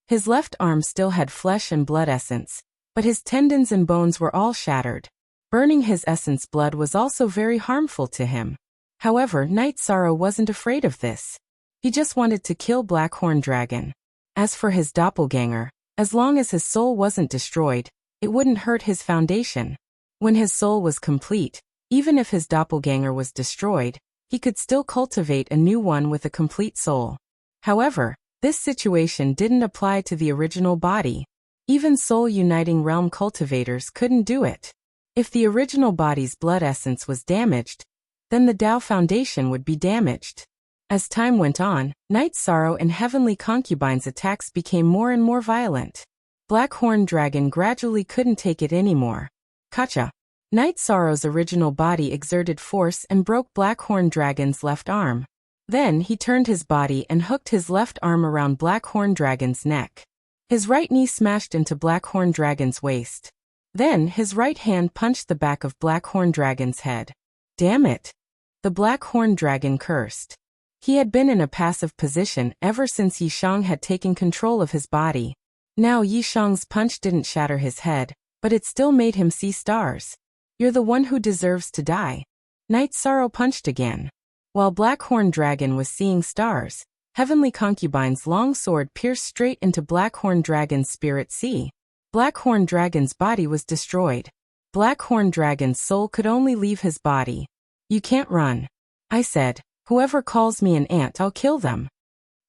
His left arm still had flesh and blood essence, but his tendons and bones were all shattered. Burning his essence blood was also very harmful to him. However, Night Sorrow wasn't afraid of this. He just wanted to kill Black Horn Dragon. As for his doppelganger, as long as his soul wasn't destroyed, it wouldn't hurt his foundation. When his soul was complete, even if his doppelganger was destroyed, he could still cultivate a new one with a complete soul. However, this situation didn't apply to the original body. Even soul-uniting realm cultivators couldn't do it. If the original body's blood essence was damaged, then the Tao Foundation would be damaged. As time went on, Night Sorrow and Heavenly Concubine's attacks became more and more violent. Black Horn Dragon gradually couldn't take it anymore. Kacha. Night Sorrow's original body exerted force and broke Black Horn Dragon's left arm. Then he turned his body and hooked his left arm around Black Horn Dragon's neck. His right knee smashed into Blackhorn Dragon's waist. Then, his right hand punched the back of Blackhorn Dragon's head. Damn it! The Blackhorn Dragon cursed. He had been in a passive position ever since Yi Shang had taken control of his body. Now Yi Shang's punch didn't shatter his head, but it still made him see stars. You're the one who deserves to die. Night Sorrow punched again. While Blackhorn Dragon was seeing stars, Heavenly Concubine's long sword pierced straight into Blackhorn Dragon's spirit sea. Blackhorn Dragon's body was destroyed. Blackhorn Dragon's soul could only leave his body. You can't run. I said, whoever calls me an ant, I'll kill them.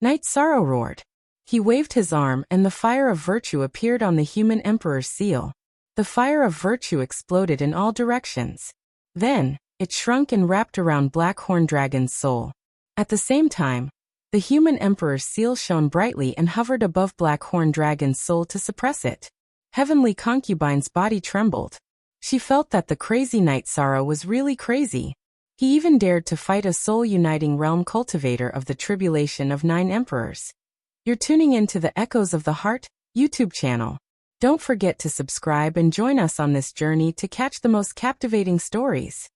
Night Sorrow roared. He waved his arm and the fire of virtue appeared on the human emperor's seal. The fire of virtue exploded in all directions. Then, it shrunk and wrapped around Blackhorn Dragon's soul. At the same time, the human emperor's seal shone brightly and hovered above Blackhorn Dragon's soul to suppress it. Heavenly Concubine's body trembled. She felt that the crazy Night Sorrow was really crazy. He even dared to fight a soul-uniting realm cultivator of the tribulation of 9 emperors. You're tuning into the Echoes of the Heart YouTube channel. Don't forget to subscribe and join us on this journey to catch the most captivating stories.